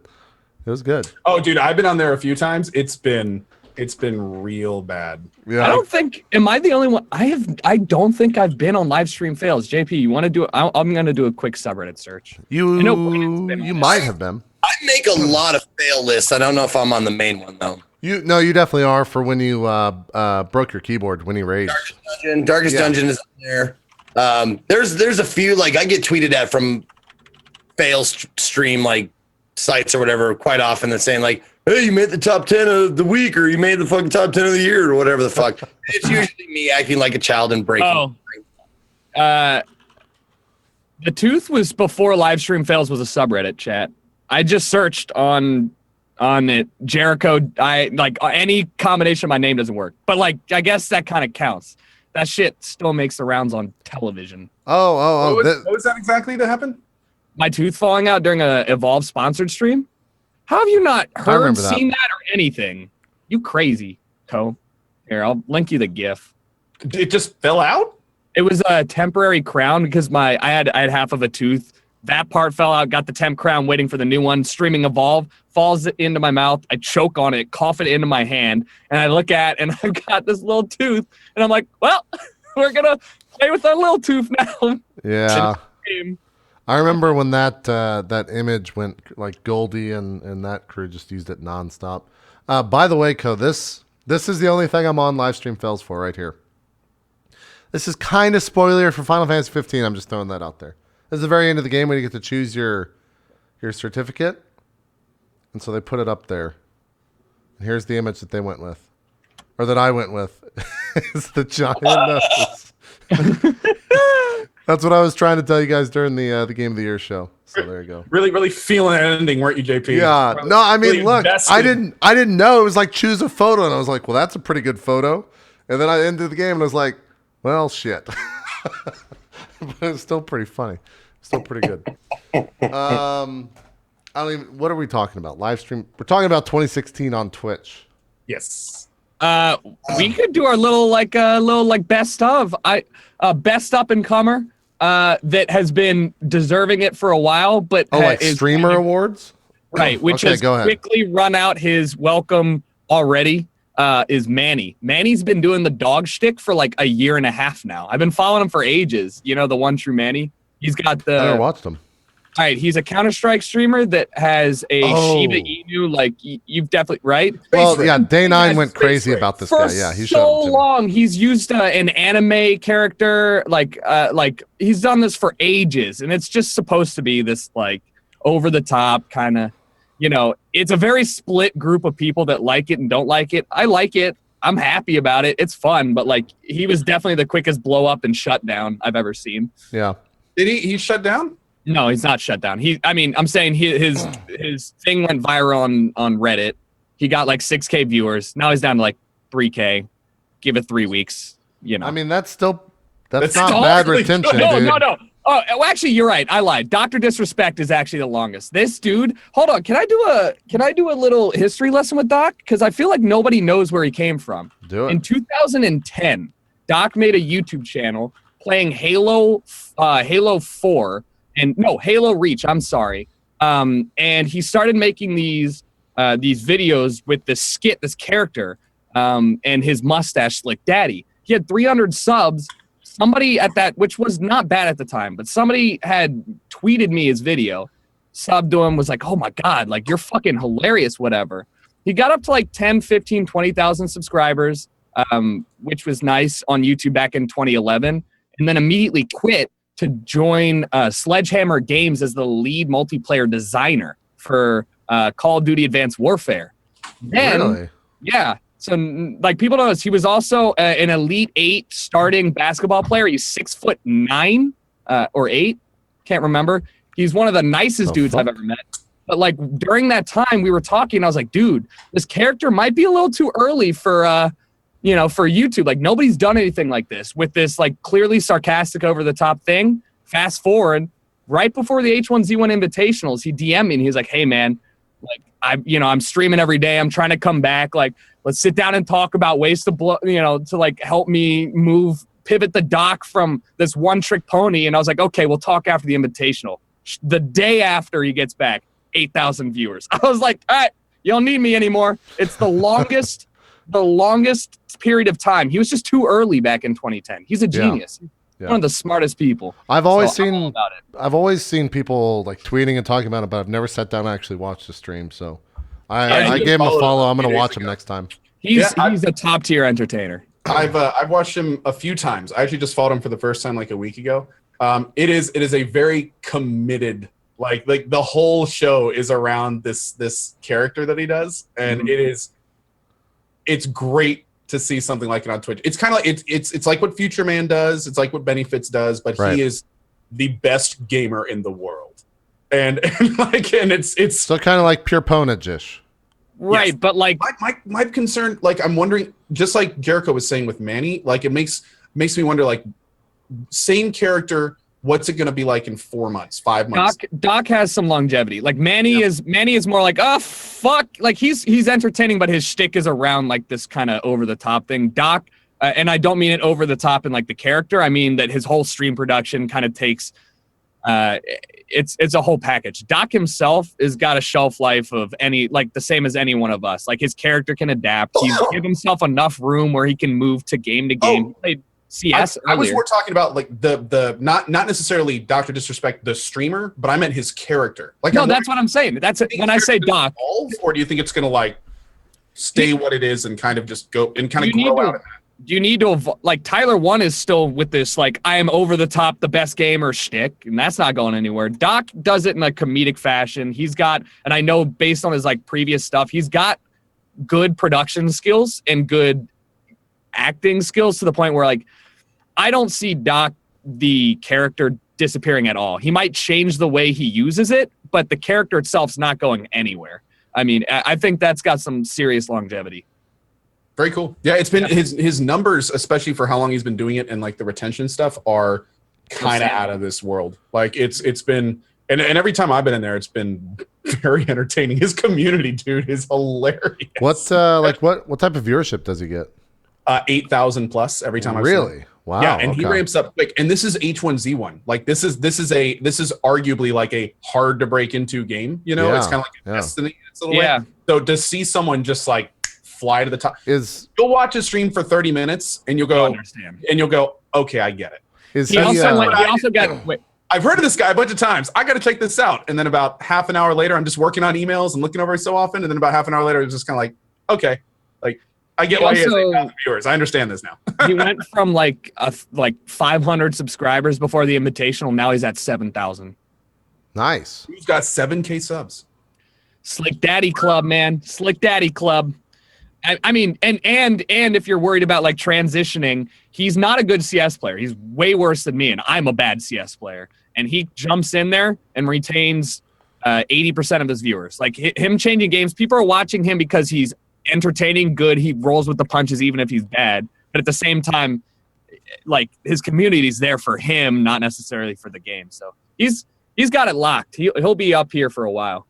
it was good. Oh, dude, I've been on there a few times. It's been real bad. Yeah. I don't think. Am I the only one? I don't think I've been on live stream fails. JP, you want to do it? I'm going to do a quick subreddit search. You I know Brandon's been on you it. might have been. I make a lot of fail lists. I don't know if I'm on the main one though. You definitely are for when you broke your keyboard when you raged. Darkest Dungeon is on there. There's a few like I get tweeted at from fail stream like sites or whatever quite often that's saying like, hey, you made the top 10 of the week or you made the fucking top 10 of the year or whatever the fuck. It's usually me acting like a child and breaking. The tooth was before live stream fails was a subreddit chat. I just searched on it Jericho. I like any combination of my name doesn't work, but like I guess that kind of counts. That shit still makes the rounds on television. Oh. What was that exactly that happened? My tooth falling out during a Evolve sponsored stream. How have you not heard, remember that. seen that, or anything? You crazy, Toe. Here, I'll link you the GIF. It just fell out? It was a temporary crown because I had half of a tooth. That part fell out, got the temp crown, waiting for the new one. Streaming Evolve, falls into my mouth. I choke on it, cough it into my hand, and I look at and I've got this little tooth. And I'm like, well, we're going to play with our little tooth now. Yeah. I remember when that image went like Goldie and that crew just used it nonstop. By the way, Co, this is the only thing I'm on live stream fails for right here. This is kind of spoiler for Final Fantasy 15. I'm just throwing that out there. This is the very end of the game when you get to choose your certificate. And so they put it up there. And here's the image that they went with. Or that I went with. It's the giant nose. That's what I was trying to tell you guys during the Game of the Year show. So there you go. Really, really feeling that ending, weren't you, JP? Yeah. No, I mean, Really look, invested. I didn't know. It was like choose a photo. And I was like, well, that's a pretty good photo. And then I ended the game and I was like, well, shit. But it's still pretty funny. Still pretty good. I don't even. What are we talking about? Live stream. We're talking about 2016 on Twitch. Yes. We could do our little best of. Best up and comer that has been deserving it for a while, but like is streamer kind of- awards. right? Which Okay, has go ahead. quickly run out his welcome already. Is Manny. Manny's been doing the dog shtick for like a year and a half now. I've been following him for ages. You know, the one true Manny. He's got I never the watched them. All right, he's a Counter-Strike streamer that has a Shiba Inu. Like you've definitely right. Well, yeah, Day9 went crazy about this guy. Yeah, he so long. He's used an anime character. Like he's done this for ages, and it's just supposed to be this like over the top kind of. You know, it's a very split group of people that like it and don't like it. I like it. I'm happy about it. It's fun, but like he was definitely the quickest blow up and shut down I've ever seen. Yeah. Did he shut down? No, he's not shut down. I'm saying his thing went viral on Reddit. He got like 6K viewers. Now he's down to like 3K. Give it 3 weeks. You know. I mean, that's not bad retention, no, dude. No. Oh, well, actually, you're right. I lied. Dr. Disrespect is actually the longest. This dude. Hold on. Can I do a little history lesson with Doc? Because I feel like nobody knows where he came from. Do it. In 2010, Doc made a YouTube channel playing Halo 4. And no, Halo Reach, I'm sorry. And he started making these videos with this character, and his mustache Slick Daddy. He had 300 subs. Somebody at that, which was not bad at the time, but somebody had tweeted me his video, subbed to him, was like, oh my God, like you're fucking hilarious, whatever. He got up to like 10, 15, 20,000 subscribers, which was nice on YouTube back in 2011, and then immediately quit to join Sledgehammer Games as the lead multiplayer designer for Call of Duty Advanced Warfare. Then, really? Yeah. So, like, people know this. He was also an Elite 8 starting basketball player. He's 6'9" or 8. Can't remember. He's one of the nicest dudes I've ever met. But, like, during that time, we were talking. I was like, dude, this character might be a little too early for for YouTube. Like, nobody's done anything like this with this, like, clearly sarcastic over-the-top thing. Fast forward, right before the H1Z1 Invitationals, he DM'd me, and he was like, hey, man, like, I'm streaming every day. I'm trying to come back. Like, let's sit down and talk about ways to to like help me pivot the Doc from this one-trick pony. And I was like, okay, we'll talk after the Invitational. The day after he gets back, 8,000 viewers. I was like, all right, you don't need me anymore. It's the longest period of time. He was just too early back in 2010. He's a genius. Yeah. One of the smartest people. I've always seen people like tweeting and talking about it, but I've never sat down and actually watched the stream. So I gave him a follow. I'm going to watch him next time. He's a top tier entertainer. I've watched him a few times. I actually just followed him for the first time like a week ago. It is a very committed, like the whole show is around this character that he does, and it's great to see something like it on Twitch. It's kind of like it's like what Future Man does. It's like what Benny Fitz does, but he is the best gamer in the world, and it's so kind of like pure ponage-ish. Right, yes. But like my concern, like I'm wondering, just like Jericho was saying with Manny, like it makes me wonder, like same character, what's it going to be like in 4 months, 5 months? Doc has some longevity. Like Manny is more like, oh fuck, like he's entertaining, but his shtick is around like this kind of over the top thing. Doc, and I don't mean it over the top in like the character. I mean that his whole stream production kind of takes. It's a whole package. Doc himself has got a shelf life of the same as any one of us. Like his character can adapt. He's give himself enough room where he can move to game to game. He played CS. I was more talking about like the not necessarily Dr. Disrespect the streamer, but I meant his character. Like no, that's what I'm saying. That's it. When I say Doc, or do you think it's gonna like stay what it is and kind of just go and kind of grow out of that? You need to like Tyler 1 is still with this like I am over the top the best gamer shtick, and that's not going anywhere. Doc does it in a comedic fashion. He's got, and I know based on his like previous stuff, he's got good production skills and good acting skills to the point where like I don't see Doc the character disappearing at all. He might change the way he uses it, but the character itself's not going anywhere. I mean, I think that's got some serious longevity. Very cool. Yeah, it's been his numbers, especially for how long he's been doing it, and like the retention stuff are kind of out of this world. Like it's been, and every time I've been in there, it's been very entertaining. His community, dude, is hilarious. What type of viewership does he get? 8,000 plus every time. Really? Wow. Yeah, and he ramps up quick. And this is H1Z1. Like this is arguably like a hard to break into game. You know, it's kind of like a Destiny. It's a little way. So to see someone just like fly to the top, you'll watch a stream for 30 minutes and you'll go, okay, I get it. I've heard of this guy a bunch of times. I got to check this out. And then about half an hour later, I'm just working on emails and looking over it so often. And then about half an hour later, it's just kind of like, okay, like I get why he has 8,000 viewers. I understand this now. He went from like 500 subscribers before the Invitational. Now he's at 7,000. Nice. He's got 7K subs. Slick Daddy Club, man. Slick Daddy Club. I mean, and if you're worried about like transitioning, he's not a good CS player. He's way worse than me, and I'm a bad CS player. And he jumps in there and retains 80% of his viewers. Like him changing games, people are watching him because he's entertaining, good. He rolls with the punches even if he's bad. But at the same time, like his community's there for him, not necessarily for the game. So he's got it locked. He'll be up here for a while.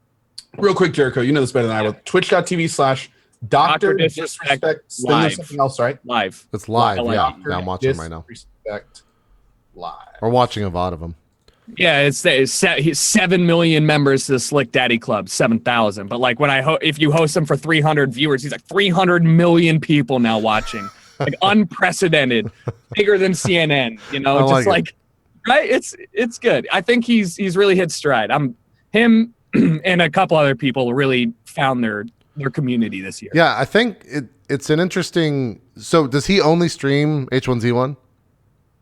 Real quick, Jericho, you know this better than I will. Twitch.tv/Dr. Disrespect. Live. Something else, right? Live. It's live. Yeah, Dr. yeah, I'm watching him right now. Disrespect live. We're watching a VOD of him. Yeah, he's 7 million members to the Slick Daddy Club, 7,000. But like when if you host him for 300 viewers, he's like 300 million people now watching, like unprecedented, bigger than CNN. You know, just like right. It's good. I think he's really hit stride. Him and a couple other people really found their community this year. Yeah, I think it's an interesting. So does he only stream H1Z1?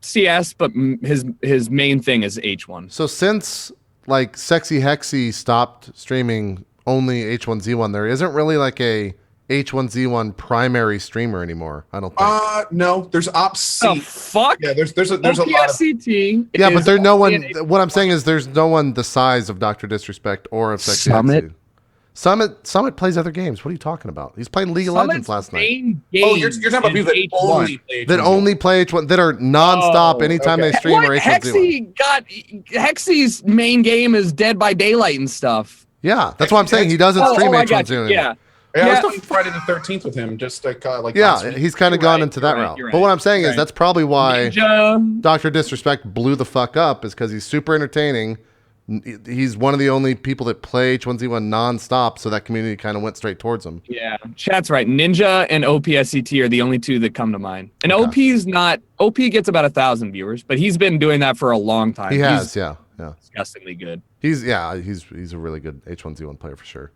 CS, but his main thing is H1. So since like Sexy Hexy stopped streaming only H1Z1, there isn't really like a H1Z1 primary streamer anymore. I don't think. No, there's Ops. Oh fuck. Yeah, there's a lot of. Yeah, but there's no one. What I'm saying is there's no one the size of Dr. Disrespect or of Sexy Hexy. Summit plays other games. What are you talking about? He's playing League of Legends last night. Oh, you're talking about people that only play H1. That only play H1, that are nonstop anytime they stream or H1Z1. Hexy's main game is Dead by Daylight and stuff. Yeah, that's what I'm saying. He doesn't stream H1Z1. Yeah, I was playing Friday the 13th with him. Just like he's kind of gone into that route. But what I'm saying is that's probably why Dr. Disrespect blew the fuck up, is because he's super entertaining. He's one of the only people that play H1Z1 nonstop, so that community kind of went straight towards him. Yeah, chat's right. Ninja and OPSCT are the only two that come to mind. And OP gets about 1,000 viewers, but he's been doing that for a long time. He has, yeah. Disgustingly good. He's a really good H1Z1 player for sure.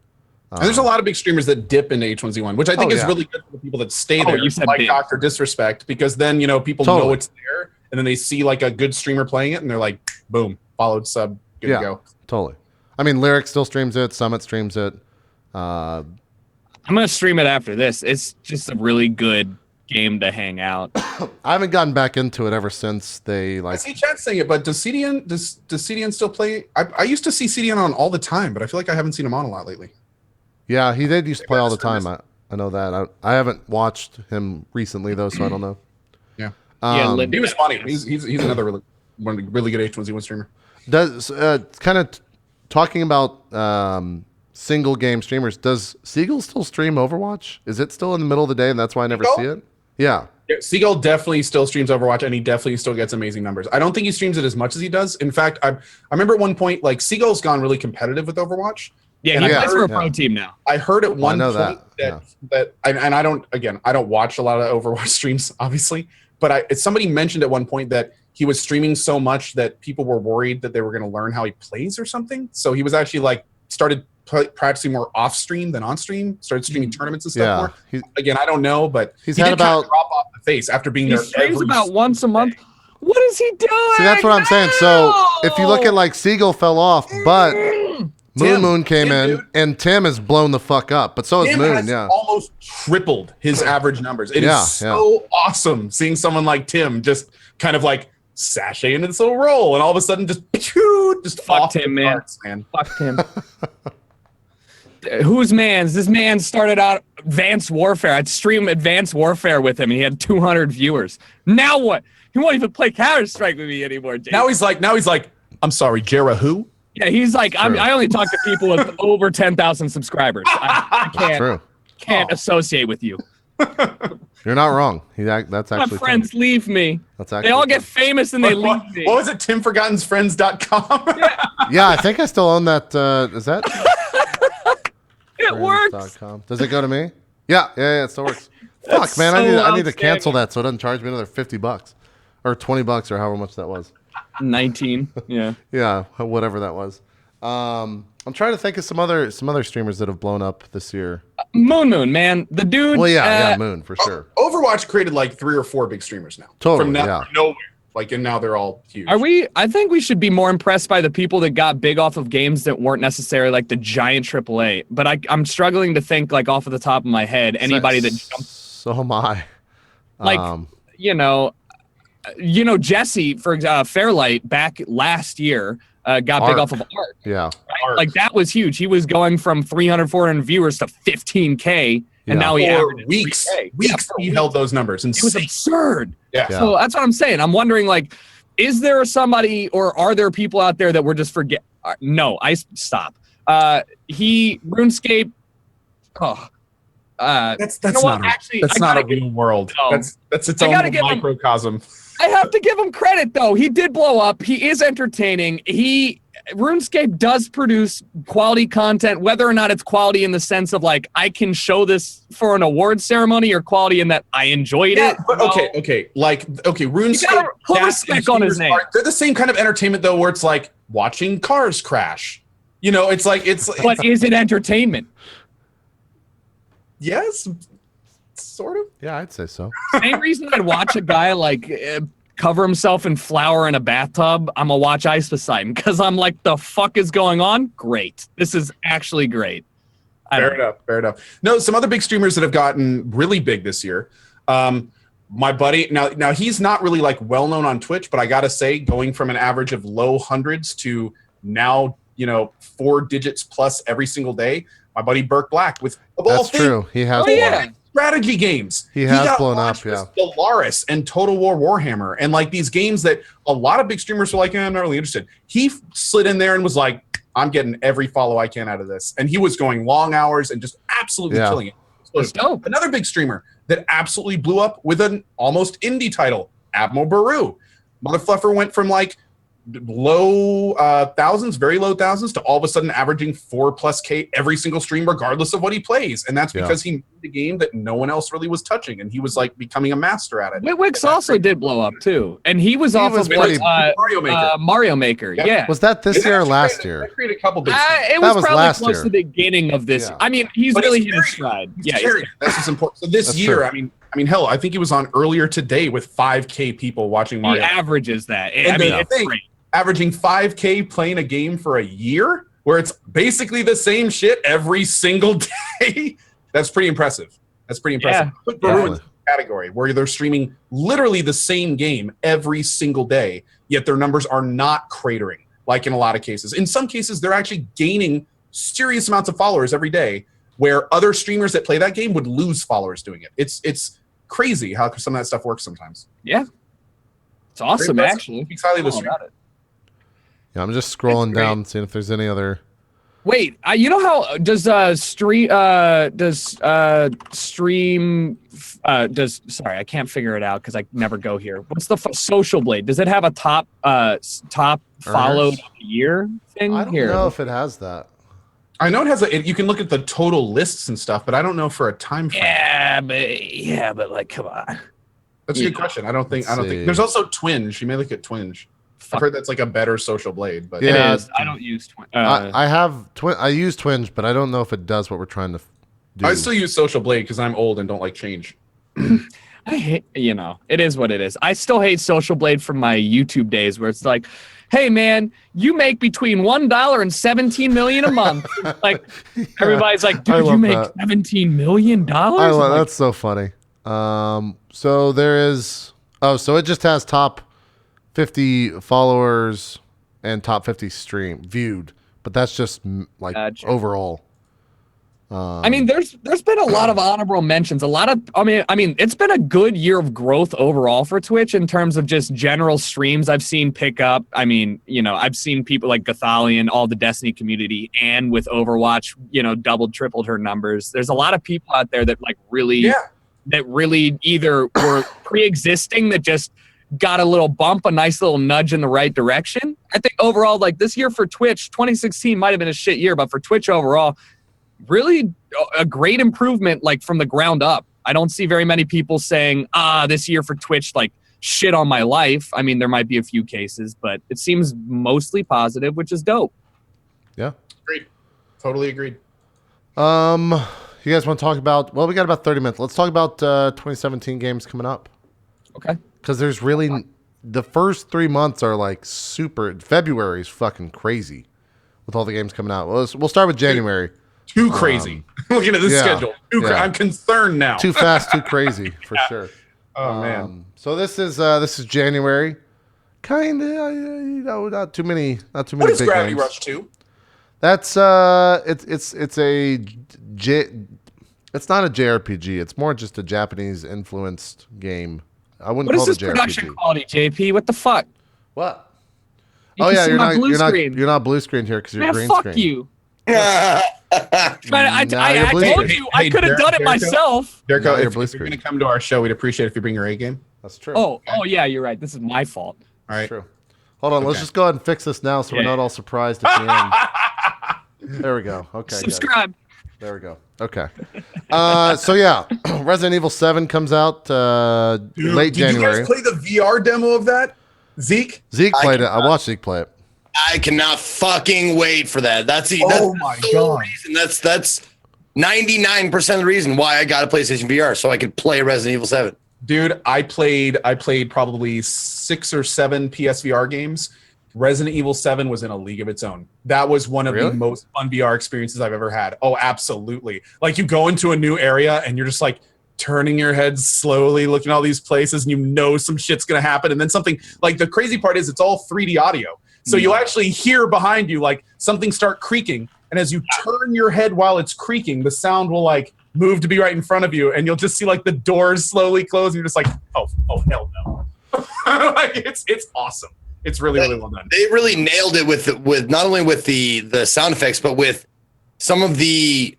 And there's a lot of big streamers that dip into H1Z1, which I think is really good for the people that stay there, like Dr. Disrespect, because then people know it's there, and then they see like a good streamer playing it, and they're like, boom, followed, sub. Good to go. Totally. I mean, Lyric still streams it. Summit streams it. I'm gonna stream it after this. It's just a really good game to hang out. I haven't gotten back into it ever since they like. I see chat saying it, but does CDN still play? I used to see CDN on all the time, but I feel like I haven't seen him on a lot lately. Yeah, he did used to play all the time. I know that. I haven't watched him recently though, so I don't know. Yeah. He was funny. He's another really good H1Z1 streamer. Does kind of talking about single game streamers, does Seagull still stream Overwatch? Is it still in the middle of the day and that's why I never see it? Yeah, Seagull definitely still streams Overwatch, and he definitely still gets amazing numbers. I don't think he streams it as much as he does. In fact, I remember at one point, like, Seagull's gone really competitive with Overwatch. Yeah, he plays for a pro team now. I heard at one point that I don't watch a lot of Overwatch streams, obviously, but somebody mentioned at one point that he was streaming so much that people were worried that they were going to learn how he plays or something. So he was actually like started practicing more off stream than on stream. Started streaming tournaments and stuff more. Again, I don't know, but he had about drop off the face after being there. He streams about once a month. What is he doing? See, that's what I'm saying. So if you look at like Seagull fell off, but Moon came in, and Tim has blown the fuck up. But so has Moon. Yeah, almost tripled his average numbers. It is so awesome seeing someone like Tim just kind of like sashay into this little role, and all of a sudden just fuck Tim, man. Fuck Tim. Whose man's? This man started out Advanced Warfare. I'd stream Advanced Warfare with him, and he had 200 viewers. Now what? He won't even play Counter-Strike with me anymore. Jason. Now he's like, I'm sorry, Jera who? Yeah, he's like, I only talk to people with over 10,000 subscribers. I can't associate with you. You're not wrong. That's actually my friends funny. leave me. That's actually they all get famous and they leave me. What was it? TimForgottensFriends.com? Yeah, I think I still own that. Is that? It works. Does it go to me? Yeah, it still works. Fuck, man, I need to cancel that so it doesn't charge me another $50 or $20 or however much that was. 19. Yeah. Yeah, whatever that was. I'm trying to think of some other streamers that have blown up this year. Moon, man, the dude. Well, yeah, Moon for sure. Overwatch created like 3 or 4 big streamers now. Totally, From yeah. nowhere. Like, and now they're all huge. I think we should be more impressed by the people that got big off of games that weren't necessarily like the giant AAA. But I'm struggling to think like off of the top of my head anybody that jumped. So am I. Like, Jesse, for example, Fairlight back last year got big off of Arc. Yeah. Right? Like that was huge. He was going from 300, 400 viewers to 15K. And now he averaged weeks. 3K. He held those numbers. It was absurd. Yeah. So that's what I'm saying. I'm wondering, like, is there somebody or are there people out there that we're just forget? No, stop. RuneScape. Oh, that's not actually. That's not a real world. No. That's its own microcosm. I have to give him credit though. He did blow up. He is entertaining. RuneScape does produce quality content, whether or not it's quality in the sense of like I can show this for an award ceremony, or quality in that I enjoyed it. But okay, RuneScape. Put respect on his name. They're the same kind of entertainment though, where it's like watching cars crash. It's like. But is it entertainment? Yes, sort of. Yeah, I'd say so. Same reason I'd watch a guy like cover himself in flour in a bathtub. I'm gonna watch Ice Poseidon because I'm like, the fuck is going on? Great. This is actually great. Fair enough. No, some other big streamers that have gotten really big this year. My buddy, now he's not really like well known on Twitch, but I gotta say, going from an average of low hundreds to now, 4 digits plus every single day. My buddy Burke Black with That's true. He has. Strategy games. He has blown up, yeah. Stellaris and Total War Warhammer and like these games that a lot of big streamers were like, I'm not really interested. He slid in there and was like, I'm getting every follow I can out of this. And he was going long hours and just absolutely killing it. That's dope. Another big streamer that absolutely blew up with an almost indie title, Admiral Baru. Motherfluffer went from like low thousands, very low thousands, to all of a sudden averaging 4+ K every single stream, regardless of what he plays. And that's because he made a game that no one else really was touching, and he was like becoming a master at it. Wix also did blow up too, and he was off of Mario Maker. Mario Maker. Yeah. Was that this year or last year? I created a couple big it was probably close to the beginning of this. I mean, he's really hit his stride. That's what's important. So this year, true. I mean, hell, I think he was on earlier today with 5K people watching Mario. He averages that. It's great. Averaging 5K playing a game for a year where it's basically the same shit every single day. That's pretty impressive. Yeah, Put Baru in the category where they're streaming literally the same game every single day, yet their numbers are not cratering, like in a lot of cases. In some cases, they're actually gaining serious amounts of followers every day, where other streamers that play that game would lose followers doing it. It's crazy how some of that stuff works sometimes. Yeah. It's awesome, actually. Speaks highly of the stream. Yeah, I'm just scrolling down, seeing if there's any other. Wait, you know how does sorry, I can't figure it out because I never go here. What's the Social Blade? Does it have a top followed year thing? I don't know if it has that. I know it has you can look at the total lists and stuff, but I don't know for a time frame. Yeah, but like, come on. That's a good question. I don't think there's also Twinge. You may look at Twinge. I've heard that's like a better Social Blade, but it is. I don't use Twinge. I use Twinge, but I don't know if it does what we're trying to do. I still use Social Blade because I'm old and don't like change. I hate, it is what it is. I still hate Social Blade from my YouTube days where it's like, hey man, you make between $1 and $17 million a month. Like everybody's like, dude, you make $17 million? That's so funny. So there is. So it just has top 50 followers and top 50 viewed, but that's just like overall. I mean, there's been a lot of honorable mentions. It's been a good year of growth overall for Twitch in terms of just general streams I've seen pick up. I mean, I've seen people like Gothalion, all the Destiny community, and with Overwatch, doubled, tripled her numbers. There's a lot of people out there that like really either were pre-existing that just got a little bump, a nice little nudge in the right direction. I think overall, like this year for Twitch, 2016 might have been a shit year, but for Twitch overall, really a great improvement, like from the ground up. I don't see very many people saying, this year for Twitch, like shit on my life. I mean, there might be a few cases, but it seems mostly positive, which is dope. Yeah. Agreed. Totally agreed. You guys want to talk about? Well, we got about 30 minutes. Let's talk about 2017 games coming up. Okay. Because there's really the first 3 months are like super. February is fucking crazy with all the games coming out. We'll start with January. Too crazy. Looking at this schedule. I'm concerned now. Too fast, too crazy for sure. Oh man. So this is January. Kind of not too many What big is Gravity games. Rush 2? That's it's not a JRPG. It's more just a Japanese influenced game. I wouldn't What call is it this a JRPG. production quality, JP? What the fuck? What? You can see my blue screen. You're not blue screen here because you're Man, green fuck screen. you. Now I you're blue told screen. you I could have done it myself. Derek, No, you're if blue you're screen. going to come to our show, we'd appreciate if you bring your A game. That's true. Oh yeah, you're right. This is my fault. All right. True. Hold on. Let's Okay. just go ahead and fix this now so we're not all surprised at the end. There we go. Okay. good. Subscribe. There we go. Okay. So yeah, Resident Evil 7 comes out Dude, late January. Did you guys play the VR demo of that? Zeke? Zeke played it. I watched Zeke play it. I cannot fucking wait for that. That's the my sole God. reason. That's 99% of the reason why I got a PlayStation VR, so I could play Resident Evil 7. Dude, I played probably 6 or 7 PSVR games. Resident Evil 7 was in a league of its own. That was one of Really? the most fun VR experiences I've ever had. Oh, absolutely. Like you go into a new area and you're just like turning your head slowly, looking at all these places, and you know some shit's gonna happen. And then something like the crazy part is it's all 3D audio. So you'll actually hear behind you like something start creaking. And as you turn your head while it's creaking, the sound will like move to be right in front of you, and you'll just see like the doors slowly close, and you're just like, oh hell no. Like it's awesome. It's really well done. They really nailed it with not only with the sound effects, but with some of the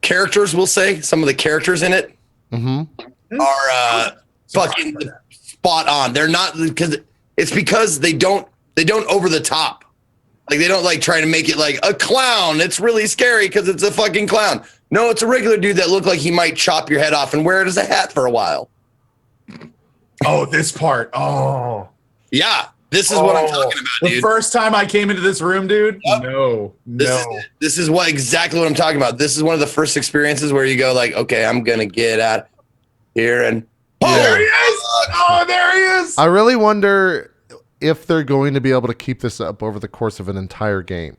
characters. We'll say some of the characters in it are fucking spot on. They're not because they don't over the top. Like they don't like try to make it like a clown. It's really scary because it's a fucking clown. No, it's a regular dude that looked like he might chop your head off and wear it as a hat for a while. Oh, this part. Oh. Yeah, this is what I'm talking about, The dude. first time I came into this room, dude. Yep. No. This is exactly what I'm talking about. This is one of the first experiences where you go like, okay, I'm gonna get out here and There he is. Oh, there he is. I really wonder if they're going to be able to keep this up over the course of an entire game.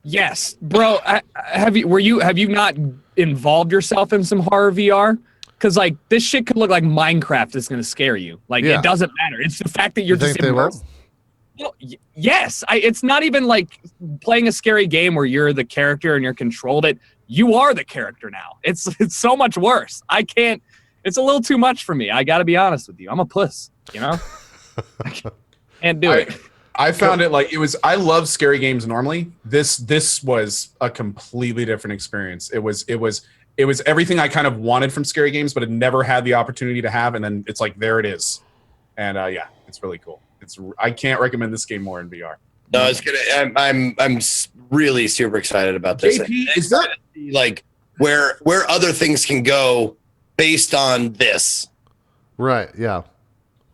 Yes, bro. Have you not involved yourself in some horror VR? Because like this shit could look like Minecraft is gonna scare you. Like Yeah. it doesn't matter. It's the fact that you're You just think they will? immersed. Well, yes. It's not even like playing a scary game where you're the character and you're controlled. You are the character now. It's so much worse. I can't. It's a little too much for me. I got to be honest with you. I'm a puss. You know. Can't do it. I found it like it was. I love scary games normally. This was a completely different experience. It was everything I kind of wanted from scary games, but had never had the opportunity to have. And then it's like there it is, and yeah, it's really cool. I can't recommend this game more in VR. no, it's gonna. I'm really super excited about this. JP, is that like where other things can go based on this? Right. Yeah.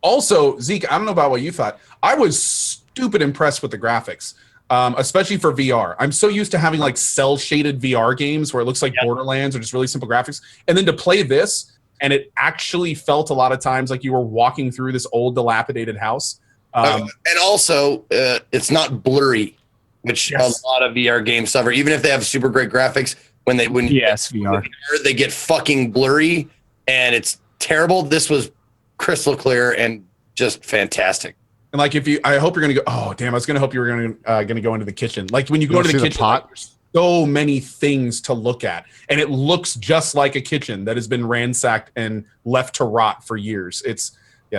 also Zeke? I don't know about what you thought. I was stupid impressed with the graphics. Especially for VR. I'm so used to having like cell shaded VR games where it looks like Borderlands or just really simple graphics. And then to play this, and it actually felt a lot of times like you were walking through this old dilapidated house. And also, it's not blurry, which a lot of VR games suffer. Even if they have super great graphics, when VR. they get fucking blurry, and it's terrible. This was crystal clear and just fantastic. And like I hope you're gonna go. Oh damn! I was gonna hope you were gonna go into the kitchen. Like when you go wanna into the see the kitchen, pot? like, there's so many things to look at, and it looks just like a kitchen that has been ransacked and left to rot for years. They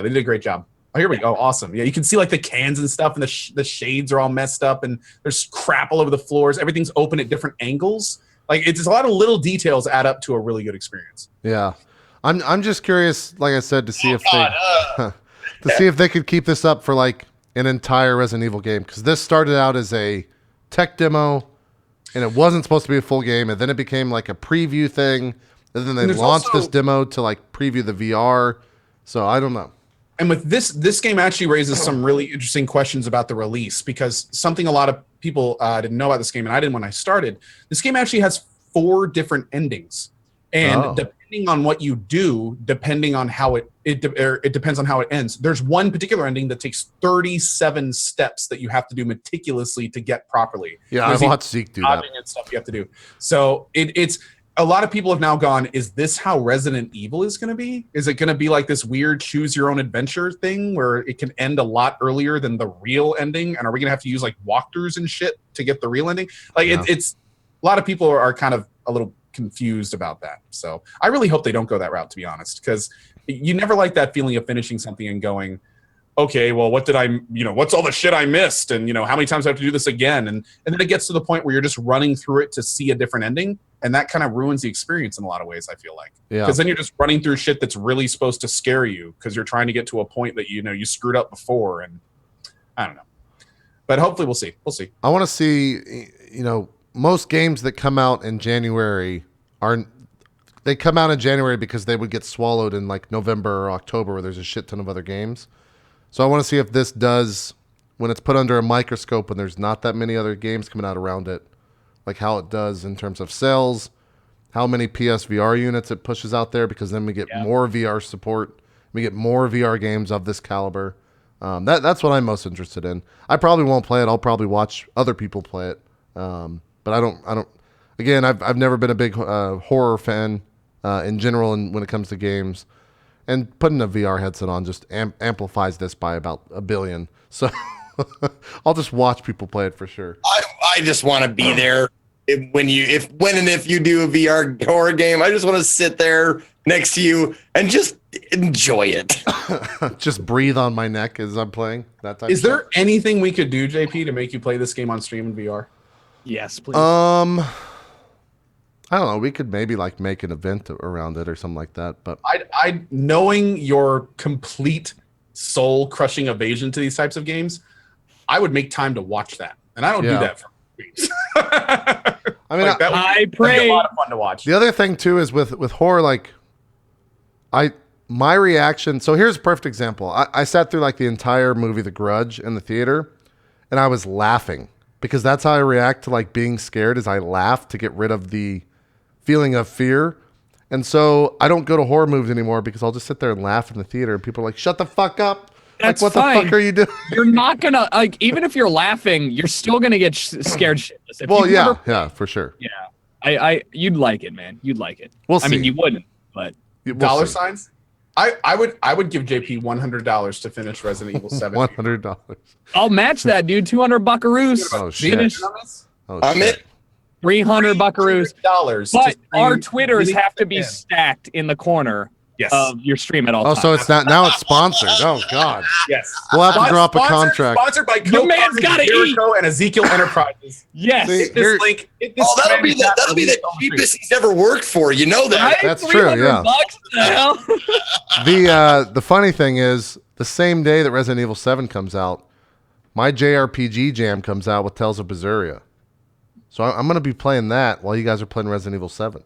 did a great job. Oh, here we go. Awesome. Yeah, you can see like the cans and stuff, and the shades are all messed up, and there's crap all over the floors. Everything's open at different angles. Like it's a lot of little details add up to a really good experience. Yeah. I'm just curious, like I said, to see if they could keep this up for like an entire Resident Evil game, because this started out as a tech demo and it wasn't supposed to be a full game, and then it became like a preview thing, And then they launched this demo to like preview the VR. So I don't know. And with this game actually raises some really interesting questions about the release, because something a lot of people didn't know about this game, and I didn't when I started. This game actually has 4 different endings, and depending on what you do, depending on how it depends on how it ends. There's one particular ending that takes 37 steps that you have to do meticulously to get properly. Yeah, I watched Zeke do that. And stuff you have to do. So it's. A lot of people have now gone, is this how Resident Evil is going to be? Is it going to be like this weird choose your own adventure thing where it can end a lot earlier than the real ending? And are we going to have to use like walkthroughs and shit to get the real ending? Like it's a lot of people are kind of a little confused about that. So I really hope they don't go that route, to be honest, because you never like that feeling of finishing something and going, okay, well, what did what's all the shit I missed? And, how many times I have to do this again? And then it gets to the point where you're just running through it to see a different ending. And that kind of ruins the experience in a lot of ways, I feel like. Yeah. Because then you're just running through shit that's really supposed to scare you because you're trying to get to a point that, you screwed up before. And I don't know. But hopefully we'll see. We'll see. I want to see, most games that come out in January they come out in January because they would get swallowed in like November or October where there's a shit ton of other games. So I want to see if this does, when it's put under a microscope and there's not that many other games coming out around it, like how it does in terms of sales, how many PSVR units it pushes out there, because then we get more VR support. We get more VR games of this caliber. That's what I'm most interested in. I probably won't play it. I'll probably watch other people play it. But I don't. Again, I've never been a big horror fan in general, and when it comes to games. And putting a VR headset on just amplifies this by about 1 billion. So I'll just watch people play it for sure. I just want to be there when and if you do a VR horror game. I just want to sit there next to you and just enjoy it. Just breathe on my neck as I'm playing. That type. Is there anything we could do, JP, to make you play this game on stream in VR? Yes, please. I don't know. We could maybe like make an event around it or something like that. But I knowing your complete soul crushing evasion to these types of games, I would make time to watch that, and I don't do that for weeks. I mean, like, that'd be a lot of fun to watch. The other thing too is with horror, like my reaction. So here's a perfect example. I sat through like the entire movie The Grudge in the theater, and I was laughing because that's how I react to like being scared. Is I laugh to get rid of the feeling of fear. And so I don't go to horror movies anymore because I'll just sit there and laugh in the theater, and people are like, shut the fuck up. That's like, what fine. the fuck are you doing? You're not gonna even if you're laughing, you're still gonna get scared shitless. Well, yeah, for sure. Yeah, you'd like it, man. You'd like it. We'll see. I mean, you wouldn't, but dollar signs. I would give JP $100 to finish Resident Evil 7. $100. I'll match that, dude. 200 buckaroos. Oh shit. Finish. I'm it. 300 buckaroos. $300. But our Twitters have to be stacked in the corner of your stream at all times. Oh, so it's not now. It's sponsored. Oh God. Yes. We'll have to drop a contract. Sponsored by Your man's gotta eat. and Ezekiel Enterprises. Yes. See, Hit this link. Hit this That'll be the cheapest he's ever worked for. You know that. Right? That's true, yeah. $300, the hell? The funny thing is, the same day that Resident Evil 7 comes out, my JRPG jam comes out with Tales of Berseria. So I'm going to be playing that while you guys are playing Resident Evil 7.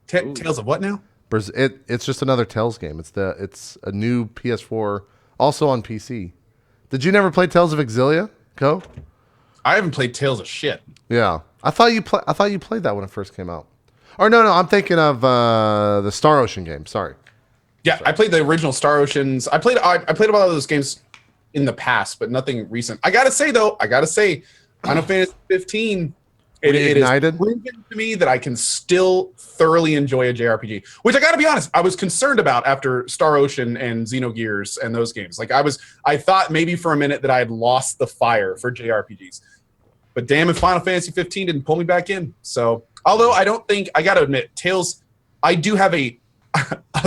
Tales of what now? It's just another Tales game. It's a new PS4, also on PC. Did you never play Tales of Exilia, Co? I haven't played Tales of shit. Yeah, I thought you played that when it first came out. Or no, I'm thinking of the Star Ocean game. Sorry. Yeah, I played the original Star Oceans. I played a lot of those games in the past, but nothing recent. I gotta say, Final Fantasy 15. It is proven to me that I can still thoroughly enjoy a JRPG, which I got to be honest, I was concerned about after Star Ocean and Xenogears and those games. Like I thought maybe for a minute that I had lost the fire for JRPGs, but damn if Final Fantasy 15 didn't pull me back in. So, although I got to admit, Tales, I do have a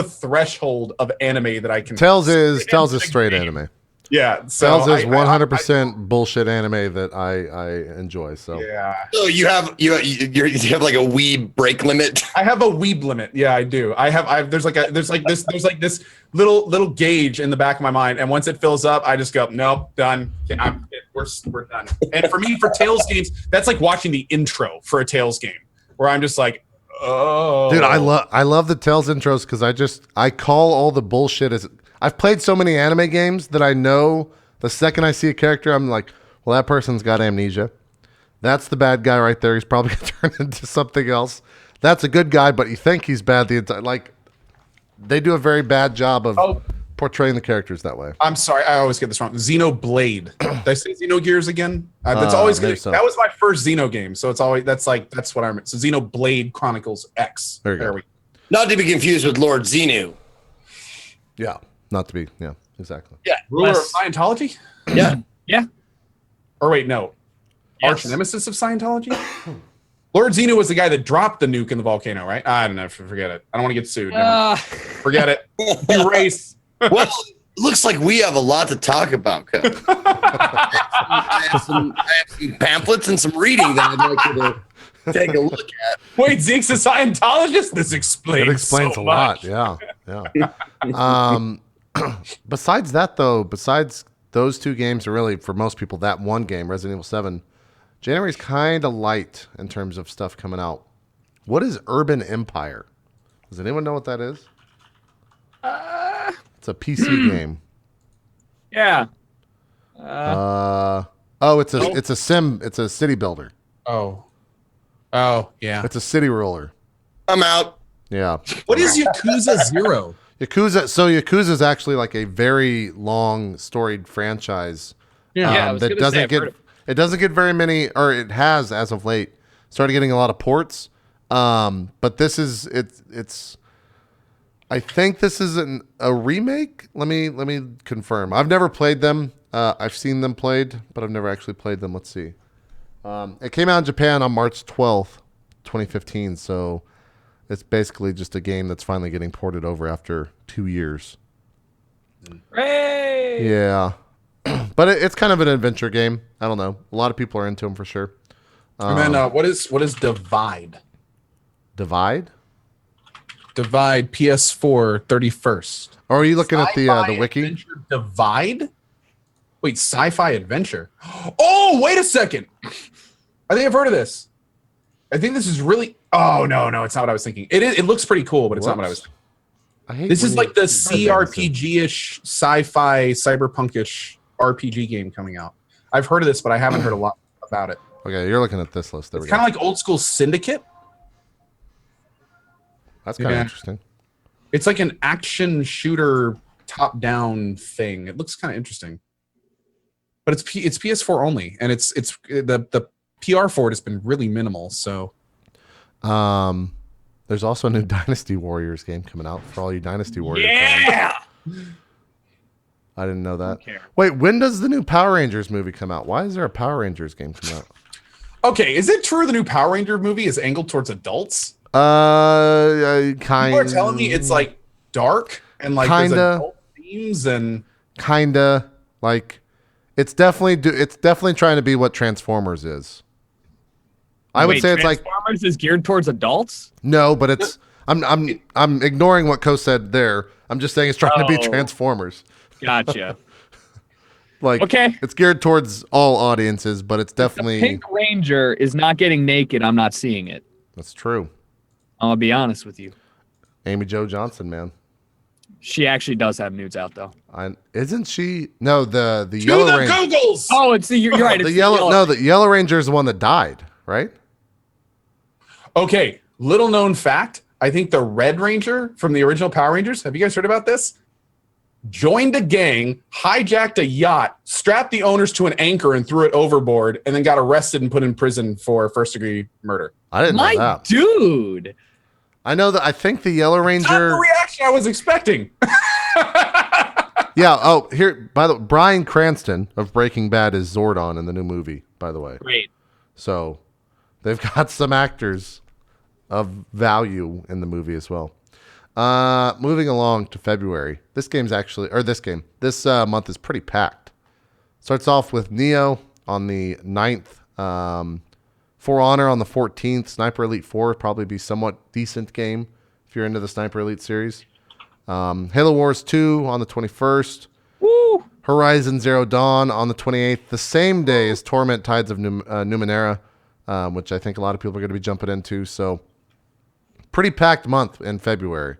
threshold of anime that I can. Tales is straight anime. Yeah, so Tales is 100% bullshit anime that I enjoy. So yeah. So you have like a weeb break limit. I have a weeb limit. Yeah, I do. There's like this little gauge in the back of my mind, and once it fills up, I just go, nope, done. We're done. And for me, for Tales games, that's like watching the intro for a Tales game, where I'm just like, Oh, Dude, I love the Tales intros because I call all the bullshit as I've played so many anime games that I know the second I see a character, I'm like, well, that person's got amnesia. That's the bad guy right there. He's probably gonna turn into something else. That's a good guy, but you think he's bad the entire like. They do a very bad job of portraying the characters that way. I'm sorry, I always get this wrong. Xenoblade. Did I say Xenogears again? That's always good. So. That was my first Xeno game, so it's always that's what I remember. So Xenoblade Chronicles X. There we go. Not to be confused with Lord Xenu. Yeah, not to be. Yeah, exactly. Yeah, Ruler of Scientology. Yeah, Yeah. Or wait, no. Yes. Arch nemesis of Scientology. Lord Xenu was the guy that dropped the nuke in the volcano, right? I don't know. Forget it. I don't want to get sued. Forget it. Erase. Well, it looks like we have a lot to talk about. I have some pamphlets and some reading that I'd like you to take a look at. Wait, Zeke's a Scientologist? This explains. It explains so a much. lot. Yeah. Besides that, though, besides those two games, are really for most people that one game, Resident Evil 7. January's kind of light in terms of stuff coming out. What is Urban Empire? Does anyone know what that is? It's a PC game. Yeah. It's a sim. It's a city builder. Oh, yeah. It's a city ruler. I'm out. Yeah. What is Yakuza 0? Yakuza. So Yakuza is actually like a very long, storied franchise. I was that gonna say, doesn't I've get heard of- it doesn't get very many, or it has as of late started getting a lot of ports. But this is it's. I think this is a remake. Let me confirm. I've never played them. I've seen them played, but I've never actually played them. Let's see. It came out in Japan on March 12th, 2015. So it's basically just a game that's finally getting ported over after 2 years. Hooray! Yeah. But it's kind of an adventure game. I don't know. A lot of people are into them for sure. And then what is Divide? Divide? Divide PS4 31st. Or are you looking at the Sci-Fi wiki? Adventure Divide? Wait, sci-fi adventure. Oh, wait a second. I think I've heard of this. I think this is really. Oh no, it's not what I was thinking. It looks pretty cool, but it's not what I was thinking. I hate This when is you- like the CRPG-ish, sci-fi, cyberpunk-ish RPG game coming out. I've heard of this, but I haven't heard a lot about it. Okay, you're looking at this list. There It's we go. kind of like old school Syndicate. That's kind of Yeah. interesting. It's like an action shooter top-down thing. It looks kind of interesting, but it's PS4 only, and it's the PR for it has been really minimal. So There's also a new Dynasty Warriors game coming out for all you Dynasty Warriors fans. Yeah. I didn't know that. care. Wait, when does the new Power Rangers movie come out? Why is there a Power Rangers game coming out? okay, is it true the new Power Ranger movie is angled towards adults? Kind. People are telling me it's like dark and like there's Kinda. adult themes and Kinda like it's definitely trying to be what Transformers is. I would say it's like Transformers is geared towards adults. no, but it's I'm ignoring what Co said there. I'm just saying it's trying to be Oh. Transformers. Gotcha. Like Okay. it's geared towards all audiences, but it's The definitely Pink Ranger is not getting naked. I'm not seeing it. that's true. I'll be honest with you. Amy Jo Johnson, man. She actually does have nudes out though. Isn't she? No, the to Yellow the Ranger. Googles. Oh, it's you're right. It's The Yellow Ranger is the one that died, right? Okay, little known fact. I think the Red Ranger from the original Power Rangers, have you guys heard about this? Joined a gang, hijacked a yacht, strapped the owners to an anchor and threw it overboard, and then got arrested and put in prison for first-degree murder. I didn't My know that. dude. I know that. I think the Yellow Not Ranger. the reaction I was expecting. Yeah. Oh, here. By the way, Bryan Cranston of Breaking Bad is Zordon in the new movie. By the way, Great. so they've got some actors of value in the movie as well. Moving along to February. This month is pretty packed. Starts off with Neo on the 9th. For Honor on the 14th. Sniper Elite 4 would probably be somewhat decent game if you're into the Sniper Elite series. Halo Wars 2 on the 21st. Woo. Horizon Zero Dawn on the 28th. The same day as Torment Tides of Numenera, which I think a lot of people are going to be jumping into. So pretty packed month in February.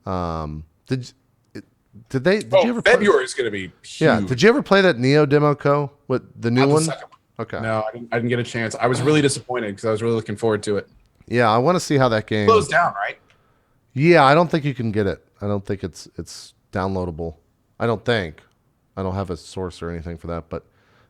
Did you ever February is going to be huge. Yeah. Did you ever play that Neo demo, Co? With the new Not the one? second one. Okay. No, I didn't get a chance. I was really disappointed because I was really looking forward to it. Yeah, I want to see how that game Closed down, right? Yeah, I don't think you can get it. I don't think it's downloadable. I don't think. I don't have a source or anything for that, but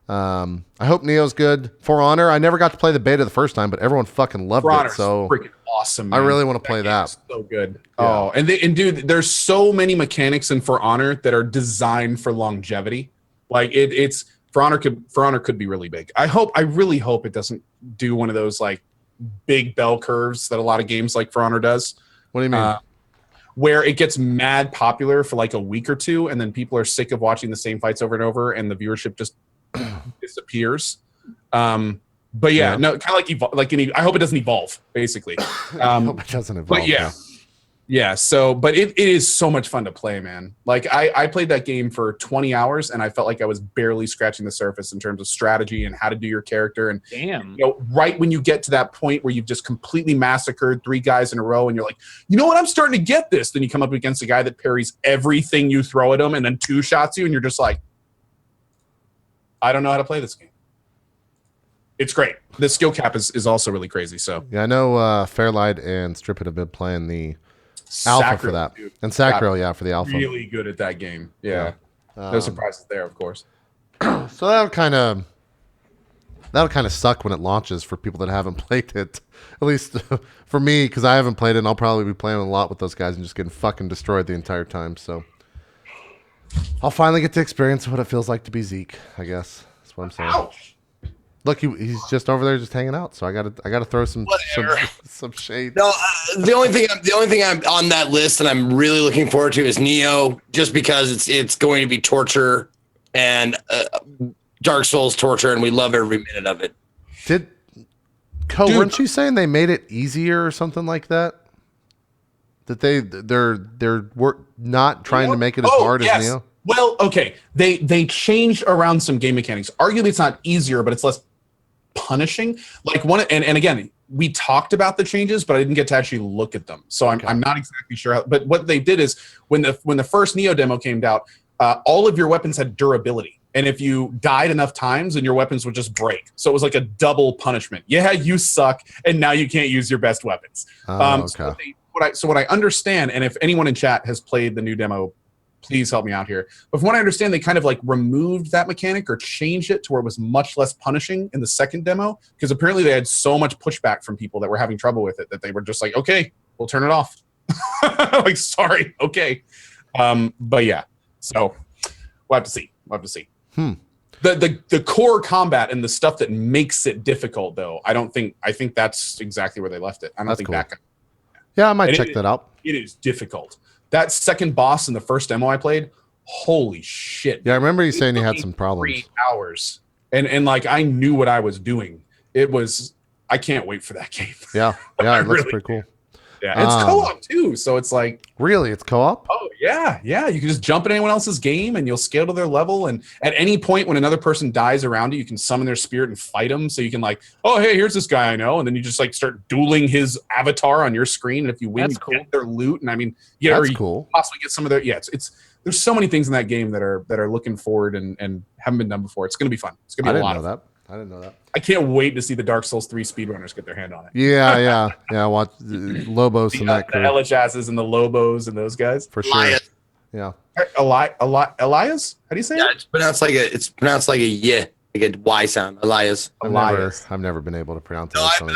I hope Neo's good. For Honor, I never got to play the beta the first time, but everyone fucking loved it. So freaking awesome. Man. I really want to play game that. is so good. Yeah. Oh, and dude, there's so many mechanics in For Honor that are designed for longevity. Like it's For Honor could be really big. I really hope it doesn't do one of those like big bell curves that a lot of games like For Honor does. What do you mean? Where it gets mad popular for like a week or two, and then people are sick of watching the same fights over and over, and the viewership just disappears. But yeah, no, kind of like I hope it doesn't evolve, basically. I hope it doesn't evolve. But yeah. So, but it is so much fun to play, man. Like I played that game for 20 hours, and I felt like I was barely scratching the surface in terms of strategy and how to do your character. And damn, right when you get to that point where you've just completely massacred 3 guys in a row, and you're like, you know what, I'm starting to get this. Then you come up against a guy that parries everything you throw at him, and then 2 shots you, and you're just like, I don't know how to play this game. It's great. The skill cap is also really crazy. So yeah, I know Fairlight and Stripit have been playing the alpha for that, dude. and Sacro, for the alpha. Really good at that game. Yeah, no surprises there, of course. So that'll kind of suck when it launches for people that haven't played it. At least for me, because I haven't played it, and I'll probably be playing a lot with those guys and just getting fucking destroyed the entire time. So I'll finally get to experience what it feels like to be Zeke. I guess that's what I'm saying. Ouch. Look, he's just over there, just hanging out. So I gotta throw some shade. No, the only thing I'm on that list and I'm really looking forward to is Neo, just because it's going to be torture and Dark Souls torture, and we love every minute of it. Weren't you saying they made it easier or something like that? That they're not trying to make it as hard as Neo. Well, okay, they changed around some game mechanics. Arguably, it's not easier, but it's less punishing. Like and again, we talked about the changes, but I didn't get to actually look at them, so I'm not exactly sure. But what they did is when the first Neo demo came out, all of your weapons had durability, and if you died enough times, then your weapons would just break. So it was like a double punishment. Yeah, you suck, and now you can't use your best weapons. So what I understand, and if anyone in chat has played the new demo, please help me out here. But from what I understand, they kind of like removed that mechanic or changed it to where it was much less punishing in the second demo, because apparently they had so much pushback from people that were having trouble with it that they were just like, okay, we'll turn it off. Like, sorry, okay. But yeah, so we'll have to see. The core combat and the stuff that makes it difficult, though, I think that's exactly where they left it. I don't think that. Yeah, I might check that out. It is difficult. That second boss in the first demo I played, holy shit. Yeah, I remember you saying you had some problems. 3 hours. And like I knew what I was doing. I can't wait for that game. Yeah, it looks pretty cool. Yeah, it's co-op too, so it's like really, it's co-op. Oh yeah. You can just jump in anyone else's game, and you'll scale to their level. And at any point when another person dies around you, you can summon their spirit and fight them. So you can like, oh hey, here's this guy I know, and then you just like start dueling his avatar on your screen. And if you win, you get their loot. And I mean, that's cool. Possibly get some of their it's. There's so many things in that game that are looking forward and haven't been done before. It's gonna be fun. It's gonna be a lot of fun. I didn't know that. I can't wait to see the Dark Souls 3 speedrunners get their hand on it. Yeah. Watch Lobos and that crew. The Elias's and the Lobos and those guys. For sure. Elias. Yeah. Elias? How do you say it? It's pronounced like a yeah, like a Y sound. Elias. I've never been able to pronounce it. No, I called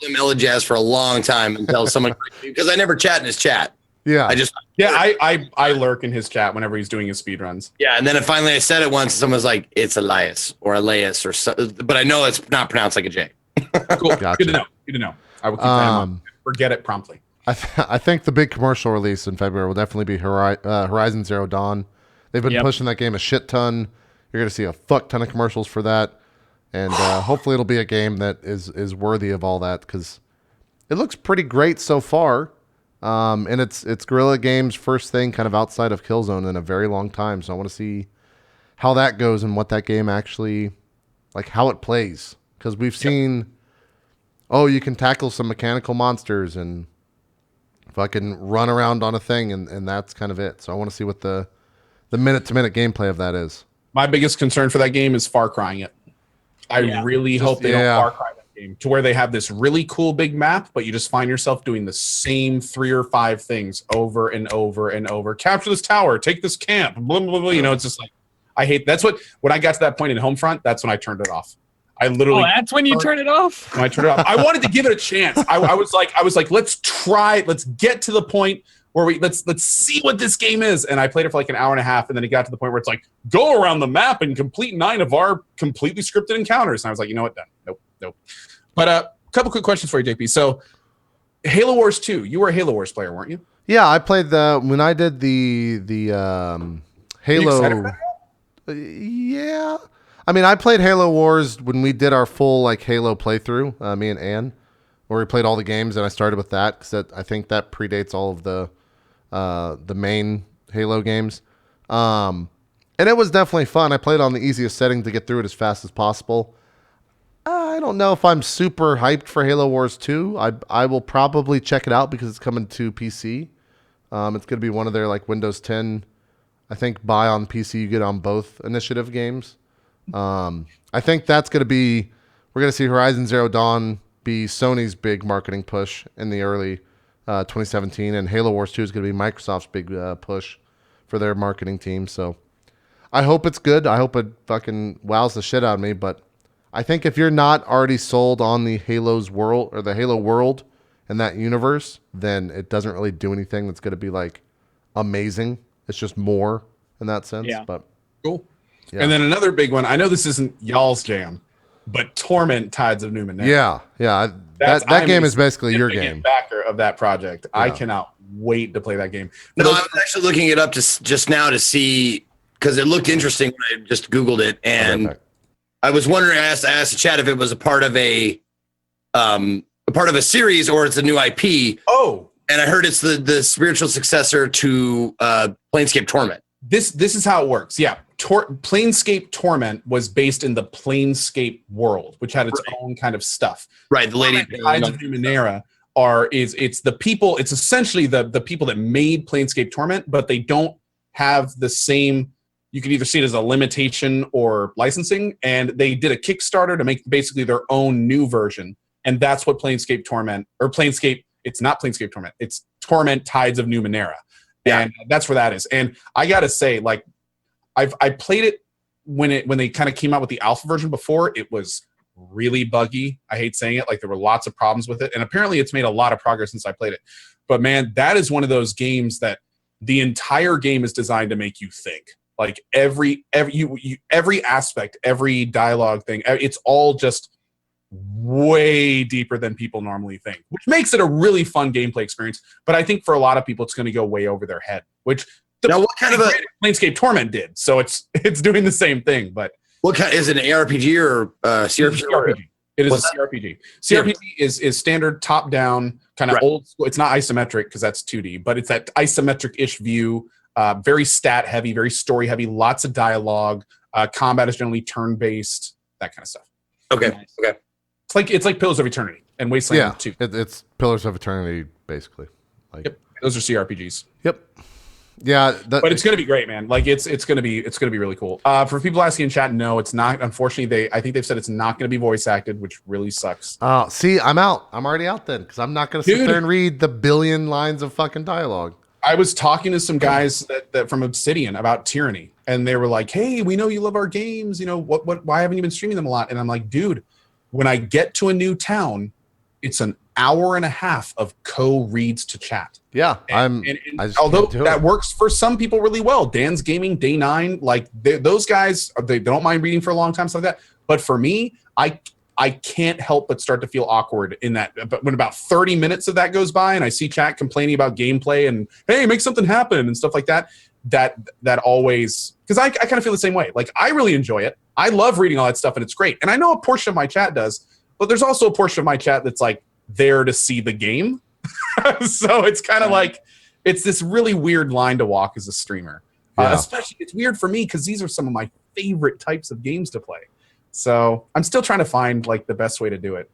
him Elijaz for a long time until someone because I never chat in his chat. Yeah. I lurk in his chat whenever he's doing his speed runs. Yeah, and then finally I said it once, and someone was like, "It's Elias or Elias or so," but I know it's not pronounced like a J. Cool. Gotcha. Good to know. I will keep that in mind. Forget it promptly. I think the big commercial release in February will definitely be Horizon Zero Dawn. They've been pushing that game a shit ton. You're going to see a fuck ton of commercials for that, and hopefully it'll be a game that is worthy of all that, because it looks pretty great so far. And it's Guerrilla Games' first thing kind of outside of Killzone in a very long time. So I want to see how that goes and what that game actually, like how it plays. Because we've seen, you can tackle some mechanical monsters and fucking run around on a thing, and that's kind of it. So I want to see what the minute-to-minute gameplay of that is. My biggest concern for that game is Far Crying it. I really hope they don't Far Cry that game to where they have this really cool big map, but you just find yourself doing the same 3 or 5 things over and over and over. Capture this tower, take this camp, blah, blah, blah. You know, it's just like, I hate, that's what, when I got to that point in Homefront, that's when I turned it off. I literally. Oh, that's when you turn it off? When I turned it off. I wanted to give it a chance. I was like, let's try, let's get to the point where let's see what this game is. And I played it for like an hour and a half, and then it got to the point where it's like, go around the map and complete 9 of our completely scripted encounters. And I was like, you know what, then nope. But a couple quick questions for you, JP. So Halo Wars 2, you were a Halo Wars player, weren't you? Yeah, I played when I did the Halo. Yeah. I mean, I played Halo Wars when we did our full like Halo playthrough, me and Ann, where we played all the games, and I started with that because I think that predates all of the main Halo games. And it was definitely fun. I played on the easiest setting to get through it as fast as possible. I don't know if I'm super hyped for Halo Wars 2. I will probably check it out because it's coming to PC. It's going to be one of their like Windows 10, I think, buy on PC. You get on both initiative games. I think that's going to be, we're going to see Horizon Zero Dawn be Sony's big marketing push in the early 2017, and Halo Wars 2 is going to be Microsoft's big push for their marketing team. So I hope it's good. I hope it fucking wows the shit out of me, but I think if you're not already sold on the Halo's world or the Halo world and that universe, then it doesn't really do anything that's going to be like amazing. It's just more in that sense. Yeah. But cool. Yeah. And then another big one. I know this isn't y'all's jam, but Torment Tides of Numenera. Yeah. That game is basically your game. Backer of that project. Yeah. I cannot wait to play that game. No, I was actually looking it up just now to see, because it looked interesting when I just Googled it, and I was wondering. I asked the chat if it was a part of a series or it's a new IP. Oh, and I heard it's the spiritual successor to Planescape Torment. This is how it works. Yeah. Planescape Torment was based in the Planescape world, which had its own kind of stuff. Right. The lady Tides of Numenera it's the people, it's essentially the people that made Planescape Torment, but they don't have the same, you can either see it as a limitation or licensing, and they did a Kickstarter to make basically their own new version. And that's what Planescape Torment, or Planescape, it's not Planescape Torment, it's Torment Tides of Numenera. Yeah. And that's where that is. And I gotta say, like, I played it when they kind of came out with the alpha version before. It was really buggy. I hate saying it. Like, there were lots of problems with it. And apparently it's made a lot of progress since I played it. But man, that is one of those games that the entire game is designed to make you think. Like every aspect, every dialogue thing, it's all just way deeper than people normally think, which makes it a really fun gameplay experience. But I think for a lot of people, it's going to go way over their head, which now what kind of a Planescape Torment did. So it's doing the same thing. But what kind, is it an ARPG or CRPG? It is a CRPG. CRPG is standard top down, kind of old school. It's not isometric because that's 2D, but it's that isometric-ish view. Very stat heavy, very story heavy, lots of dialogue. Combat is generally turn based, that kind of stuff. Okay. It's like Pillars of Eternity and Wasteland 2. It's Pillars of Eternity basically. Like, yep, those are CRPGs. Yep. Yeah, but it's gonna be great, man. Like it's gonna be really cool. For people asking in chat, no, it's not. Unfortunately, I think they've said it's not gonna be voice acted, which really sucks. Oh, see, I'm out. I'm already out then because I'm not gonna sit there and read the billion lines of fucking dialogue. I was talking to some guys that from Obsidian about Tyranny, and they were like, "Hey, we know you love our games. You know why haven't you been streaming them a lot?" And I'm like, "Dude, when I get to a new town, it's an hour and a half of reads to chat." Yeah, and although that works for some people really well, Dan's Gaming, Day 9, like those guys, they don't mind reading for a long time, stuff like that. But for me, I can't help but start to feel awkward in that. But when about 30 minutes of that goes by, and I see chat complaining about gameplay and hey, make something happen and stuff like that, that always, because I kind of feel the same way. Like, I really enjoy it. I love reading all that stuff, and it's great. And I know a portion of my chat does, but there's also a portion of my chat that's like there to see the game. So it's kind of like, it's this really weird line to walk as a streamer. Especially, it's weird for me because these are some of my favorite types of games to play. So I'm still trying to find like the best way to do it.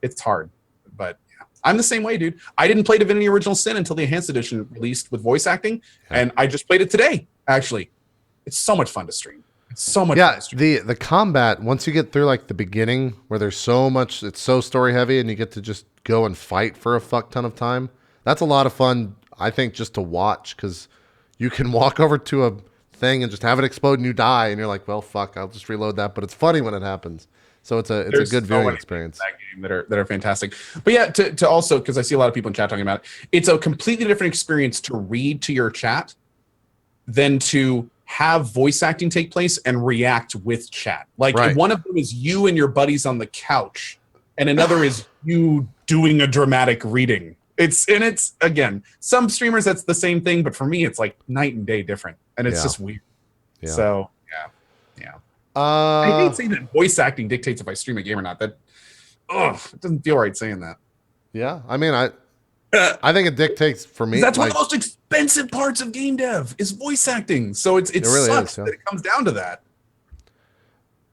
It's hard, but I'm the same way, dude. I didn't play Divinity Original Sin until the Enhanced Edition released with voice acting, and I just played it today. Actually, it's so much fun to stream. It's so much. Yeah, the combat, once you get through like the beginning where there's so much, it's so story heavy, and you get to just go and fight for a fuck ton of time. That's a lot of fun, I think, just to watch, because you can walk over to a thing and just have it explode and you die, and you're like, well, fuck, I'll just reload that. But it's funny when it happens. So it's a good viewing experience. That game that are fantastic. But yeah, to also, because I see a lot of people in chat talking about it, it's a completely different experience to read to your chat than to have voice acting take place and react with chat. Like one of them is you and your buddies on the couch, and another is you doing a dramatic reading. It's again, some streamers that's the same thing, but for me it's like night and day different, and it's just weird. Yeah. So yeah. I hate saying that voice acting dictates if I stream a game or not. That it doesn't feel right saying that. Yeah, I mean, I think it dictates for me. That's one of the most expensive parts of game dev is voice acting. So it really sucks that it comes down to that.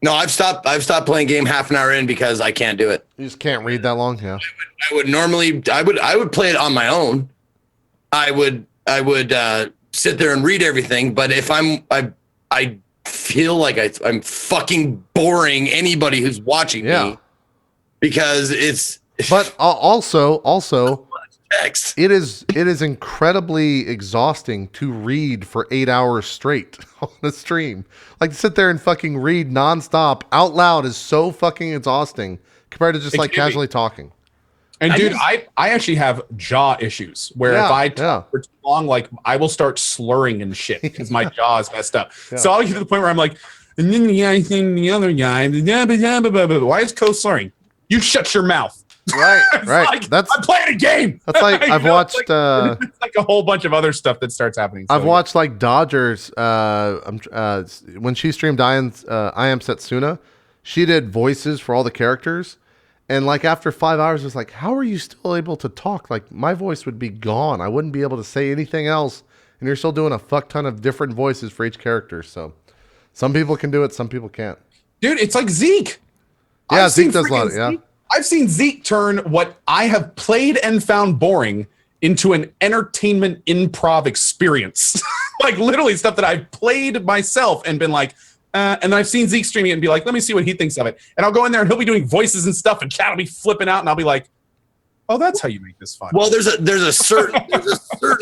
No, I've stopped playing game half an hour in because I can't do it. You just can't read that long. Yeah. I would play it on my own. I would sit there and read everything. But if I feel like I'm fucking boring anybody who's watching me because it's. But also. Text. It is incredibly exhausting to read for 8 hours straight on a stream. Like to sit there and fucking read nonstop out loud is so fucking exhausting compared to just like casually talking. And dude, I actually have jaw issues where if I talk for too long, like I will start slurring and shit because my jaw is messed up. So I'll get to the point where I'm like, and then the other guy, why is Co slurring? You shut your mouth. Right. Like, I'm playing a game. That's like I've watched it's like a whole bunch of other stuff that starts happening. I've watched like Dodgers when she streamed I Am Setsuna, she did voices for all the characters, and like after 5 hours it's like, how are you still able to talk? Like my voice would be gone. I wouldn't be able to say anything else, and you're still doing a fuck ton of different voices for each character. So some people can do it, some people can't. Dude, it's like Zeke. Yeah, Zeke does a lot. Yeah. I've seen Zeke turn what I have played and found boring into an entertainment improv experience. Like literally stuff that I've played myself and been like, and then I've seen Zeke streaming it and be like, let me see what he thinks of it. And I'll go in there and he'll be doing voices and stuff and chat will be flipping out and I'll be like, oh, that's how you make this fun. Well, there's a certain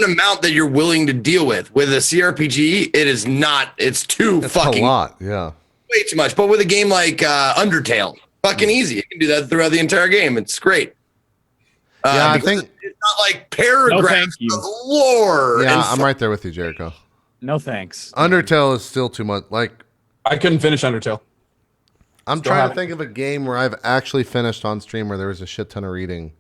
amount that you're willing to deal with. With a CRPG, it is not. It's That's fucking a lot. Yeah. Way too much. But with a game like Undertale, fucking easy. You can do that throughout the entire game. It's great. I think it's not like paragraphs of lore. Yeah, I'm right there with you, Jericho. No thanks. Undertale is still too much. Like I couldn't finish Undertale. I'm trying to think of a game where I've actually finished on stream where there was a shit ton of reading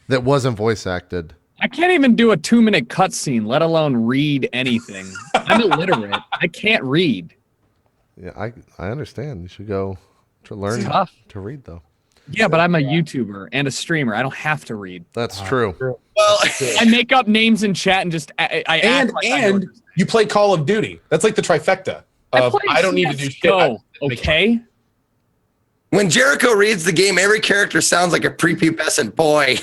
that wasn't voice acted. I can't even do a 2-minute cutscene, let alone read anything. I'm illiterate. I can't read. Yeah, I understand. You should go to learn to read, though. Yeah, but I'm a YouTuber and a streamer. I don't have to read. That's true. Well, I make up names in chat and just and you play Call of Duty. That's like the trifecta of I don't need to do shit. Okay. When Jericho reads the game, every character sounds like a prepubescent boy.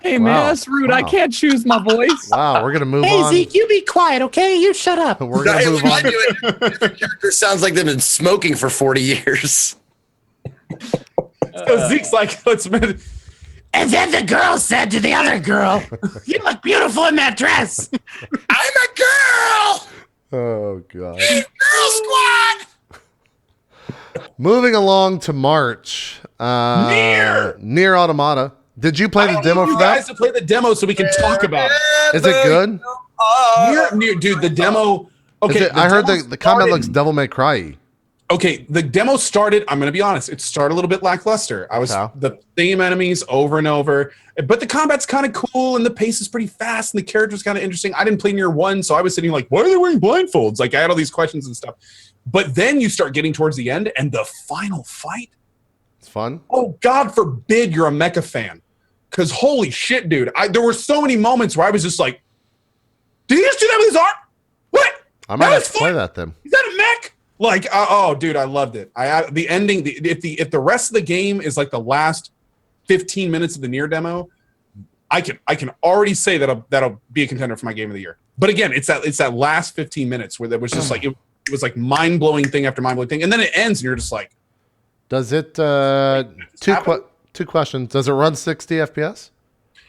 Hey man, that's rude. I can't choose my voice. Wow, we're gonna move on. Hey Zeke, you be quiet, okay? You shut up. We're gonna move on. Every character sounds like they've been smoking for 40 years. So Zeke's like, and then the girl said to the other girl, "You look beautiful in that dress." I'm a girl. Oh god. Girl squad. Moving along to March. Near Automata. Did you play the demo for that? You guys to play the demo so we can talk about it. Is it good? Near, dude, the demo. Okay, I heard the combat looks Devil May Cry. Okay, the demo started. I'm gonna be honest. It started a little bit lackluster. I was the same enemies over and over, but the combat's kind of cool and the pace is pretty fast and the character's kind of interesting. I didn't play Near 1, so I was sitting like, why are they wearing blindfolds? Like I had all these questions and stuff. But then you start getting towards the end and the final fight. It's fun. Oh, God forbid you're a mecha fan. Because holy shit, dude. There were so many moments where I was just like, did he just do that with his arm? What? I might have to play that then. Is that a mech? Like, oh, dude, I loved it. The ending, if the rest of the game is like the last 15 minutes of the Nier demo, I can already say that'll be a contender for my game of the year. But again, it's that last 15 minutes where that was just like it was like mind blowing thing after mind blowing thing, and then it ends, and you're just like, does it? Two questions. Does it run 60 FPS?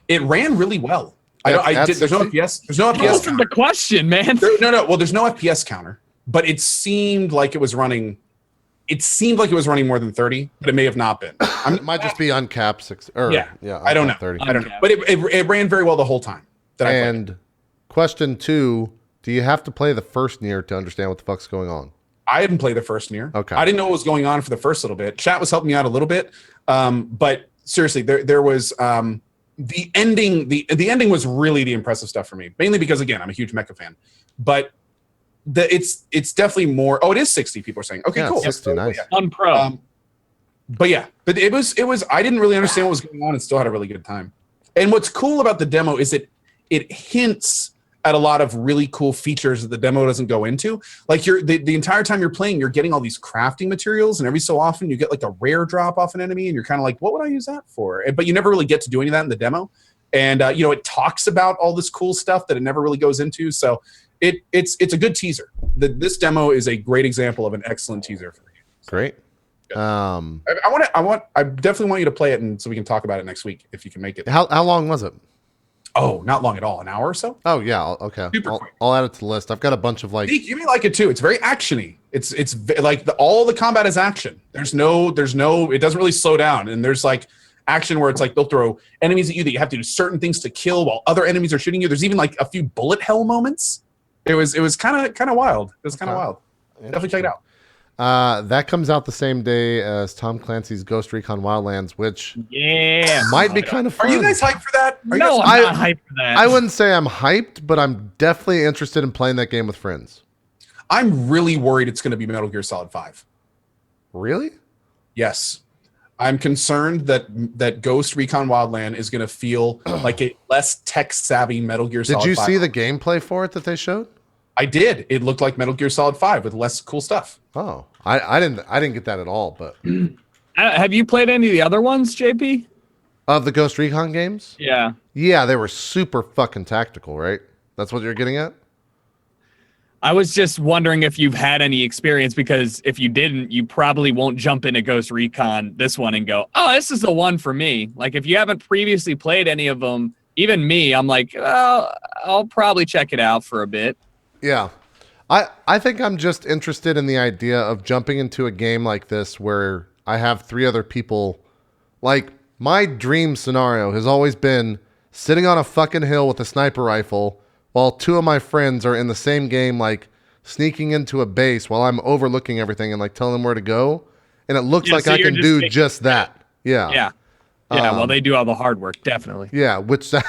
It ran really well. There's no FPS. There's no FPS. That's the question, man. No. Well, there's no FPS counter, but it seemed like it was running. It seemed like it was running more than 30, but it may have not been. It might just be uncapped 6. I don't know. 30. I don't know. But it ran very well the whole time. And question 2: do you have to play the first Nier to understand what the fuck's going on? I didn't play the first Nier. Okay. I didn't know what was going on for the first little bit. Chat was helping me out a little bit, but seriously, there was the ending. The ending was really the impressive stuff for me, mainly because again, I'm a huge mecha fan, but. It's definitely more. Oh, it is 60. People are saying. Okay, cool. 60, nice. On Pro. But it was. I didn't really understand what was going on, and still had a really good time. And what's cool about the demo is it hints at a lot of really cool features that the demo doesn't go into. Like the entire time you're playing, you're getting all these crafting materials, and every so often you get like a rare drop off an enemy, and you're kind of like, what would I use that for? But you never really get to do any of that in the demo. And it talks about all this cool stuff that it never really goes into. So. It's a good teaser. This demo is a great example of an excellent teaser for the game. So, great. I definitely want you to play it, and so we can talk about it next week if you can make it. How long was it? Oh, not long at all. An hour or so. Oh yeah. Okay. Super quick. I'll add it to the list. I've got a bunch of like. You may like it too. It's very actiony. It's like all the combat is action. There's no. It doesn't really slow down, and there's like action where it's like they'll throw enemies at you that you have to do certain things to kill while other enemies are shooting you. There's even like a few bullet hell moments. It was kind of wild. It was kind of wild. Definitely check it out. That comes out the same day as Tom Clancy's Ghost Recon Wildlands, which might be kind of fun. Are you guys hyped for that? I'm not hyped for that. I wouldn't say I'm hyped, but I'm definitely interested in playing that game with friends. I'm really worried it's going to be Metal Gear Solid 5. Really? Yes. I'm concerned that Ghost Recon Wildland is going to feel like a less tech-savvy Metal Gear Solid 5. Did you see the gameplay for it that they showed? I did. It looked like Metal Gear Solid 5 with less cool stuff. Oh, I didn't get that at all. But have you played any of the other ones, JP? Of the Ghost Recon games? Yeah. Yeah, they were super fucking tactical, right? That's what you're getting at? I was just wondering if you've had any experience, because if you didn't, you probably won't jump into Ghost Recon this one and go, oh, this is the one for me. Like if you haven't previously played any of them, even me, I'm like, oh, I'll probably check it out for a bit. Yeah. I think I'm just interested in the idea of jumping into a game like this where I have 3 other people. Like my dream scenario has always been sitting on a fucking hill with a sniper rifle while 2 of my friends are in the same game, like sneaking into a base while I'm overlooking everything and like telling them where to go. And it looks like so I can do just that. Yeah. Yeah. Yeah. Well, they do all the hard work. Definitely. Yeah. Which sounds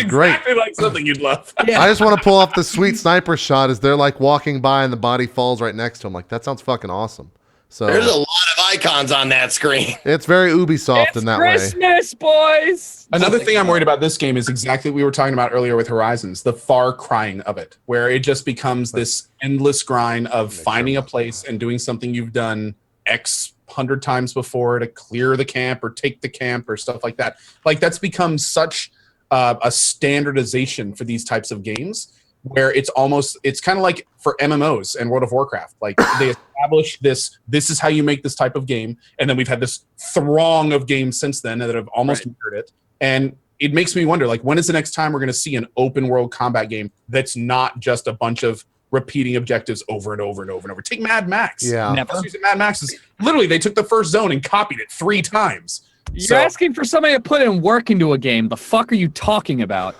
great. Exactly like something you'd love. Yeah. I just want to pull off the sweet sniper shot as they're like walking by and the body falls right next to them. Like that sounds fucking awesome. So there's a lot of icons on that screen. It's very Ubisoft in that Christmas, boys. Another thing I'm worried about this game is exactly what we were talking about earlier with Horizons, the far crying of it, where it just becomes this endless grind of finding a place and doing something you've done X 100 times before to clear the camp or take the camp or stuff like that. Like that's become such a standardization for these types of games, where it's kind of like for MMOs and World of Warcraft. Like they established this is how you make this type of game. And then we've had this throng of games since then that have almost mirrored it. And it makes me wonder, like, when is the next time we're going to see an open world combat game that's not just a bunch of repeating objectives over and over and over and over? Take Mad Max. Yeah. Never. Mad Max is literally, they took the first zone and copied it 3 times. You're asking for somebody to put in work into a game. The fuck are you talking about?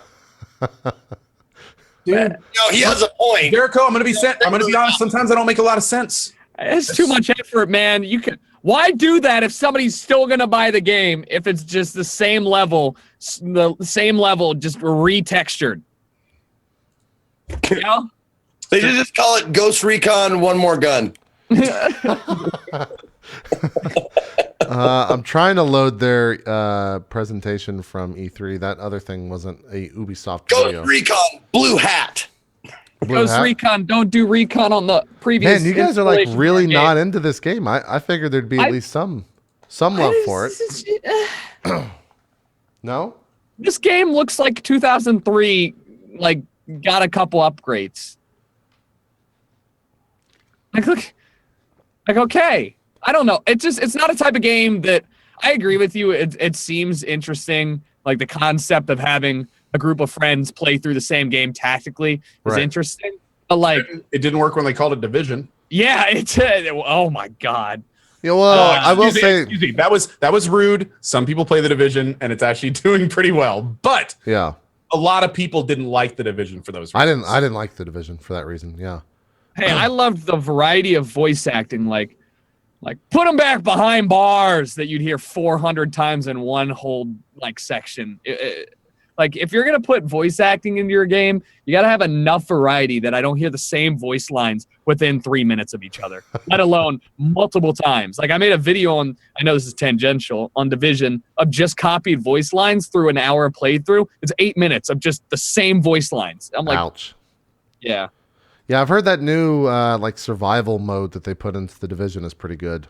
Dude, No, he has a point. Jericho, I'm gonna be honest. Sometimes I don't make a lot of sense. It's too much effort, man. Why do that if somebody's still gonna buy the game if it's just the same level, just retextured? You know? They should just call it Ghost Recon One More Gun. I'm trying to load their presentation from E3. That other thing wasn't a Ubisoft video. Ghost Recon Blue Hat. Ghost Recon, don't do recon on the previous. Man, you guys are like installation really game. not into this game. I figured there'd be at least some. Some love for it. No? This game looks like 2003, like, got a couple upgrades. Like, look, like, okay. I don't know. It's not a type of game that I agree with you. It seems interesting. Like, the concept of having a group of friends play through the same game tactically is interesting. But, like, it didn't work when they called it Division. Yeah, oh my God. Yeah, well, I will say, excuse me, that was rude. Some people play the Division, and it's actually doing pretty well. But yeah, a lot of people didn't like the Division for those reasons. I didn't like the Division for that reason. Yeah. Hey, I loved the variety of voice acting, like put them back behind bars that you'd hear 400 times in one whole like section. Like, if you're gonna put voice acting into your game, you gotta have enough variety that I don't hear the same voice lines within 3 minutes of each other, let alone multiple times. Like, I made a video on, I know this is tangential, on Division of just copied voice lines through an hour playthrough. It's 8 minutes of just the same voice lines. I'm like, ouch. Yeah. Yeah, I've heard that new like survival mode that they put into the Division is pretty good.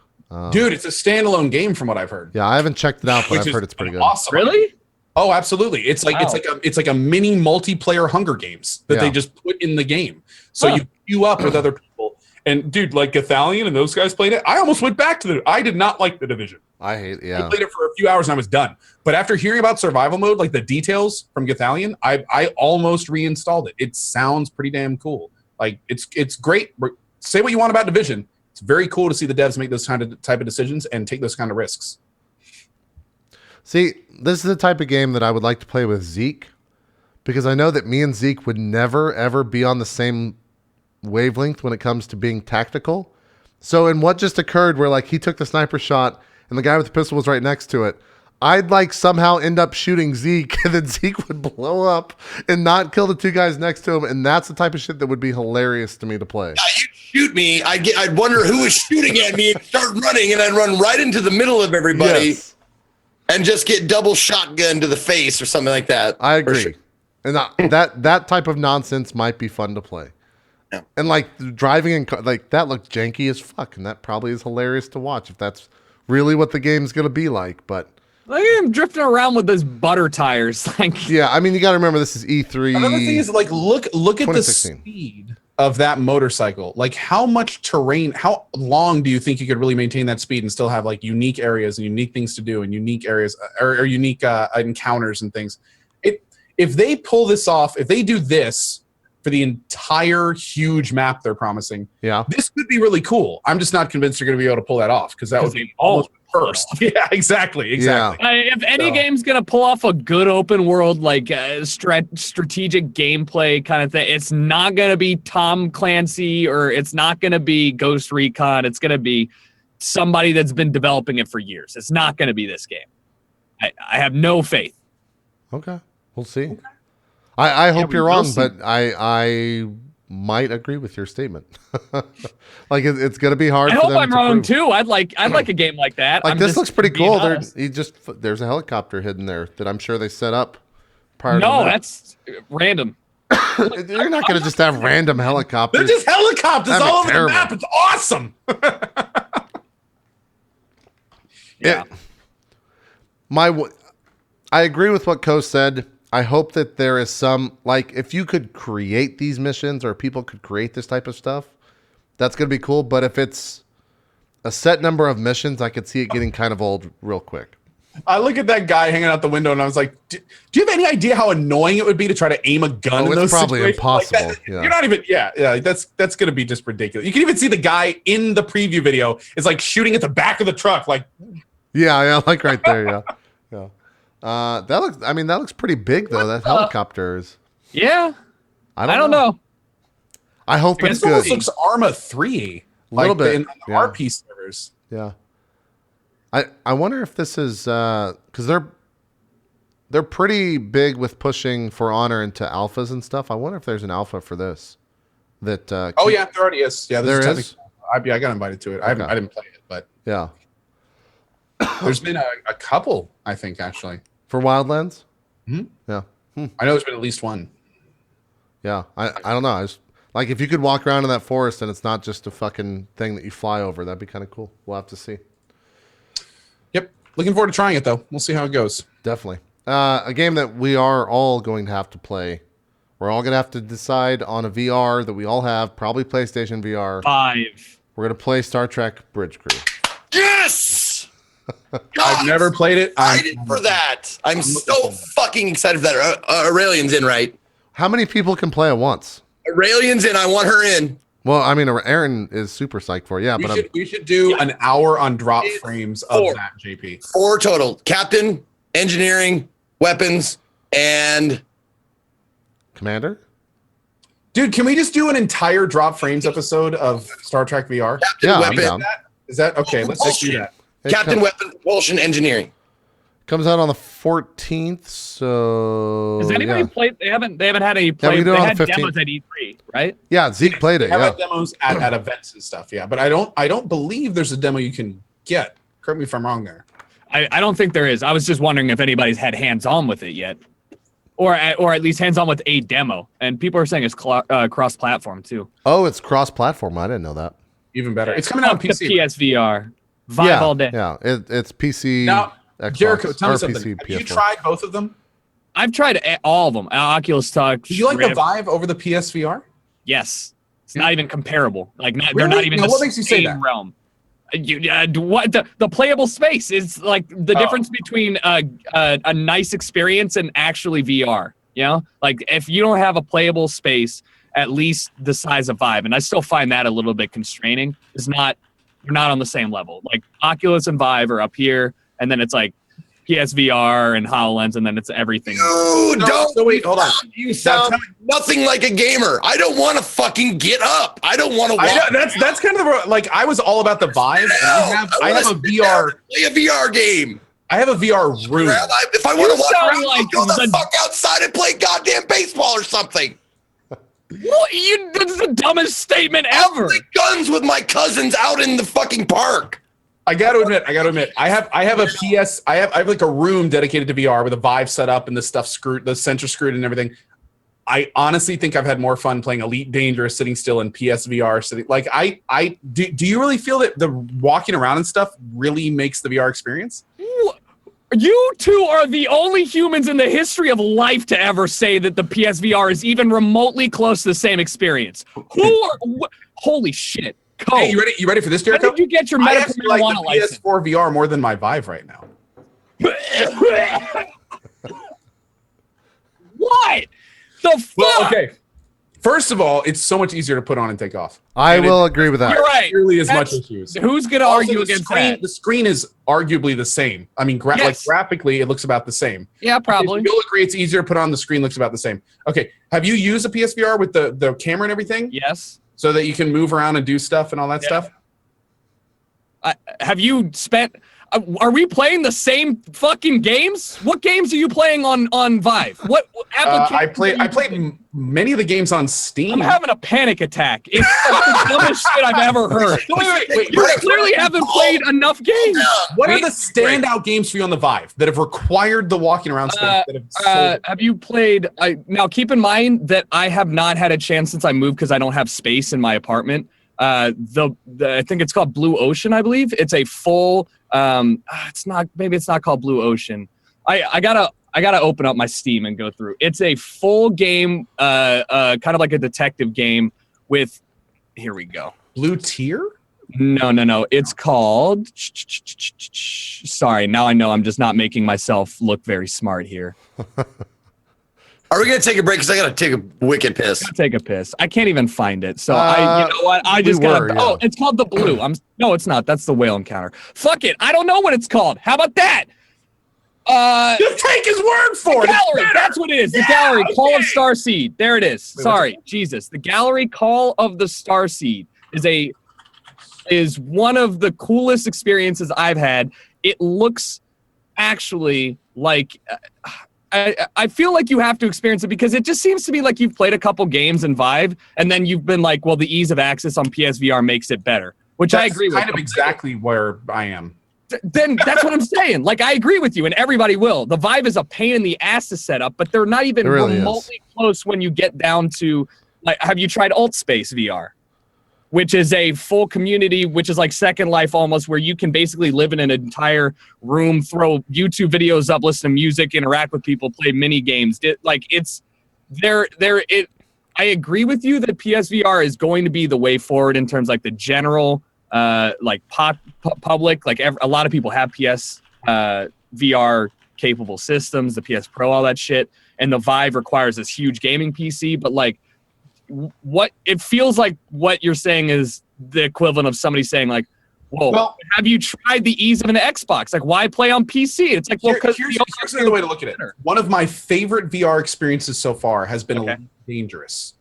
Dude, it's a standalone game from what I've heard. Yeah, I haven't checked it out, but I've heard it's pretty good. Awesome. Really? Oh, absolutely. It's like it's like a mini multiplayer Hunger Games that they just put in the game. So you queue up with other people. And dude, like Gathalion and those guys played it. I almost went back to I did not like the Division. I played it for a few hours and I was done. But after hearing about survival mode, like the details from Gathalion, I almost reinstalled it. It sounds pretty damn cool. Like it's great. Say what you want about Division. It's very cool to see the devs make those type of decisions and take those kind of risks. See, this is the type of game that I would like to play with Zeke, because I know that me and Zeke would never, ever be on the same wavelength when it comes to being tactical. So in what just occurred where like he took the sniper shot and the guy with the pistol was right next to it, I'd like somehow end up shooting Zeke and then Zeke would blow up and not kill the two guys next to him. And that's the type of shit that would be hilarious to me to play. Yeah, you'd shoot me. I'd wonder who was shooting at me and start running, and I'd run right into the middle of everybody. Yes. And just get double shotgun to the face or something like that. I agree. Sure. And that type of nonsense might be fun to play. Yeah. And like driving in like that looked janky as fuck, and that probably is hilarious to watch if that's really what the game's gonna be like. But look at him drifting around with those butter tires. Like, yeah, I mean you got to remember this is E3. Another thing is like look at the 2016. speed of that motorcycle. Like, how much terrain, how long do you think you could really maintain that speed and still have like unique areas and unique things to do and unique areas or unique encounters and things? If they pull this off, if they do this for the entire huge map they're promising, this could be really cool. I'm just not convinced you're going to be able to pull that off because that would be almost first. Yeah, exactly. If any game's gonna pull off a good open world like strategic gameplay kind of thing, it's not gonna be Tom Clancy or it's not gonna be Ghost Recon. It's gonna be somebody that's been developing it for years. It's not gonna be this game. I have no faith. Okay, we'll see. I hope you're wrong, but I might agree with your statement. Like it's gonna be hard. I for hope them I'm to wrong prove. too. I'd like a game like that. Like this looks pretty cool. There's a helicopter hidden there that I'm sure they set up prior. No, to that. that's random. You're not gonna just have random helicopters. They're just helicopters That'd be all over terrible. the map. It's awesome. Yeah. I agree with what Ko said. I hope that there is some, like, if you could create these missions or people could create this type of stuff, that's going to be cool. But if it's a set number of missions, I could see it getting kind of old real quick. I look at that guy hanging out the window and I was like, do you have any idea how annoying it would be to try to aim a gun in those probably situations? impossible. Like yeah. You're not even, that's going to be just ridiculous. You can even see the guy in the preview video is like shooting at the back of the truck. Like, yeah, like right there. Yeah. That looks pretty big though. That helicopter is. Yeah. I don't know. I hope it's this almost good. looks Arma 3. A little bit. In the RP servers. Yeah. I wonder if this is because they're pretty big with pushing For Honor into alphas and stuff. I wonder if there's an alpha for this. That there already is. Yeah, there is. I got invited to it. I didn't play it, but yeah. There's been a couple, I think, actually. For Wildlands? Mm-hmm. Yeah. I know there's been at least one. Yeah. I don't know. Like, if you could walk around in that forest and it's not just a fucking thing that you fly over, that'd be kind of cool. We'll have to see. Yep. Looking forward to trying it though. We'll see how it goes. Definitely. A game that we are all going to have to play. We're all going to have to decide on a VR that we all have, probably PlayStation VR. 5. We're going to play Star Trek Bridge Crew. Yes! I've never played it. I'm excited for that. I'm so fucking excited for that. Aurelian's in, right? How many people can play at once? Aurelian's in. I want her in. Well, I mean, Aaron is super psyched for it. Yeah, We should do an hour on drop frames of that, JP. 4 total. Captain, engineering, weapons, and... Commander? Dude, can we just do an entire drop frames episode of Star Trek VR? Captain, Yeah, weapon. I'm down. Is that okay? Let's do that. Captain, weapon, propulsion, engineering. Comes out on the 14th, so Has anybody played? They haven't had any play. we do it They on had the 15th. demos at E3, right? Yeah, Zeke played it. I Yeah. have demos at events and stuff, yeah. But I don't believe there's a demo you can get. Correct me if I'm wrong there. I don't think there is. I was just wondering if anybody's had hands-on with it yet. Or at least hands-on with a demo. And people are saying it's cross-platform, too. Oh, it's cross-platform. I didn't know that. Even better. It's coming out on Fuck PC. the PSVR. Vive all day. Yeah, it's PC. Now, Xbox, Jericho, tell me or something. PC, Have you PS4. tried both of them? I've tried all of them. Oculus Touch. Do you like the Rift. Vive over the PSVR? Yes. It's not even comparable. Like they're Really? not even Now, the what makes you say same that? realm. What the playable space is like the difference between a nice experience and actually VR. You know, like if you don't have a playable space, at least the size of Vive, and I still find that a little bit constraining. You're not on the same level. Like Oculus and Vive are up here, and then it's like PSVR and HoloLens, and then it's everything. Dude, So wait, hold on. You sound nothing like a gamer. I don't want to fucking get up. I don't want to walk. I know, that's kind of the like I was all about the Vive. And I have a VR. Play a VR game. I have a VR room. If I want to walk sound around, like I'll go the the- fuck outside and play goddamn baseball or something. What? That's the dumbest statement ever. Play guns with my cousins out in the fucking park. I got to admit, I have a PS. I have like a room dedicated to VR with a Vive set up and the stuff screwed, the sensor screwed and everything. I honestly think I've had more fun playing Elite Dangerous sitting still in PSVR. Sitting like do you really feel that the walking around and stuff really makes the VR experience? You two are the only humans in the history of life to ever say that the PSVR is even remotely close to the same experience. Holy shit. Cole, Hey, you ready for this, when Jericho? did you get your I medical actually like marijuana the license? PS4 VR more than my Vive right now. What? The fuck? Well, okay. First of all, it's so much easier to put on and take off. I And will agree with that. You're right. Nearly as much That's- issues. Who's going to Also, argue the against screen, that? The screen is arguably the same. I mean, Yes. graphically, it looks about the same. Yeah, probably. You'll agree it's easier to put on. The screen looks about the same. Okay. Have you used a PSVR with the camera and everything Yes. so that you can move around and do stuff and all that stuff? Have you spent... are we playing the same fucking games? What games are you playing on Vive? What application? I played many of the games on Steam. I'm having a panic attack. It's the dumbest shit I've ever heard. Wait, You clearly haven't played enough games. What are the standout games for you on the Vive that have required the walking around space? Have you played? Now, keep in mind that I have not had a chance since I moved because I don't have space in my apartment. I think it's called Blue Ocean, I believe. It's a full. It's not. Maybe it's not called Blue Ocean. I gotta open up my Steam and go through. It's a full game, kind of like a detective game with. Here we go. Blue Tier? No. It's called. Sorry, now I know I'm just not making myself look very smart here. Are we gonna take a break? Because I gotta take a wicked piss. Take a piss. I can't even find it. So you know what? I just gotta. yeah. Oh, it's called the Blue. No, it's not. That's the whale encounter. Fuck it. I don't know what it's called. How about that? Just take his word for The it. It's gallery. better. That's what it is. The Yeah, gallery. Call of okay. Starseed. There it is. Wait, Sorry, Jesus. The gallery. Call of the Starseed is one of the coolest experiences I've had. It looks actually like. I feel like you have to experience it because it just seems to me like you've played a couple games in Vive and then you've been like, well, the ease of access on PSVR makes it better, which I agree with. Kind of exactly where I am. Then that's what I'm saying. Like, I agree with you, and everybody will. The Vive is a pain in the ass to set up, but they're not even It really remotely close when you get down to, like, have you tried AltSpace VR? which is a full community, which is like Second Life almost, where you can basically live in an entire room, throw YouTube videos up, listen to music, interact with people, play mini games. I agree with you that PSVR is going to be the way forward in terms like the general public. Like a lot of people have PS VR capable systems, the PS Pro, all that shit, and the Vive requires this huge gaming PC. But like, what it feels like what you're saying is the equivalent of somebody saying like, whoa, well, have you tried the ease of an Xbox? Like, why play on PC? It's like, well, because here's another way to look at it. One of my favorite VR experiences so far has been a little dangerous.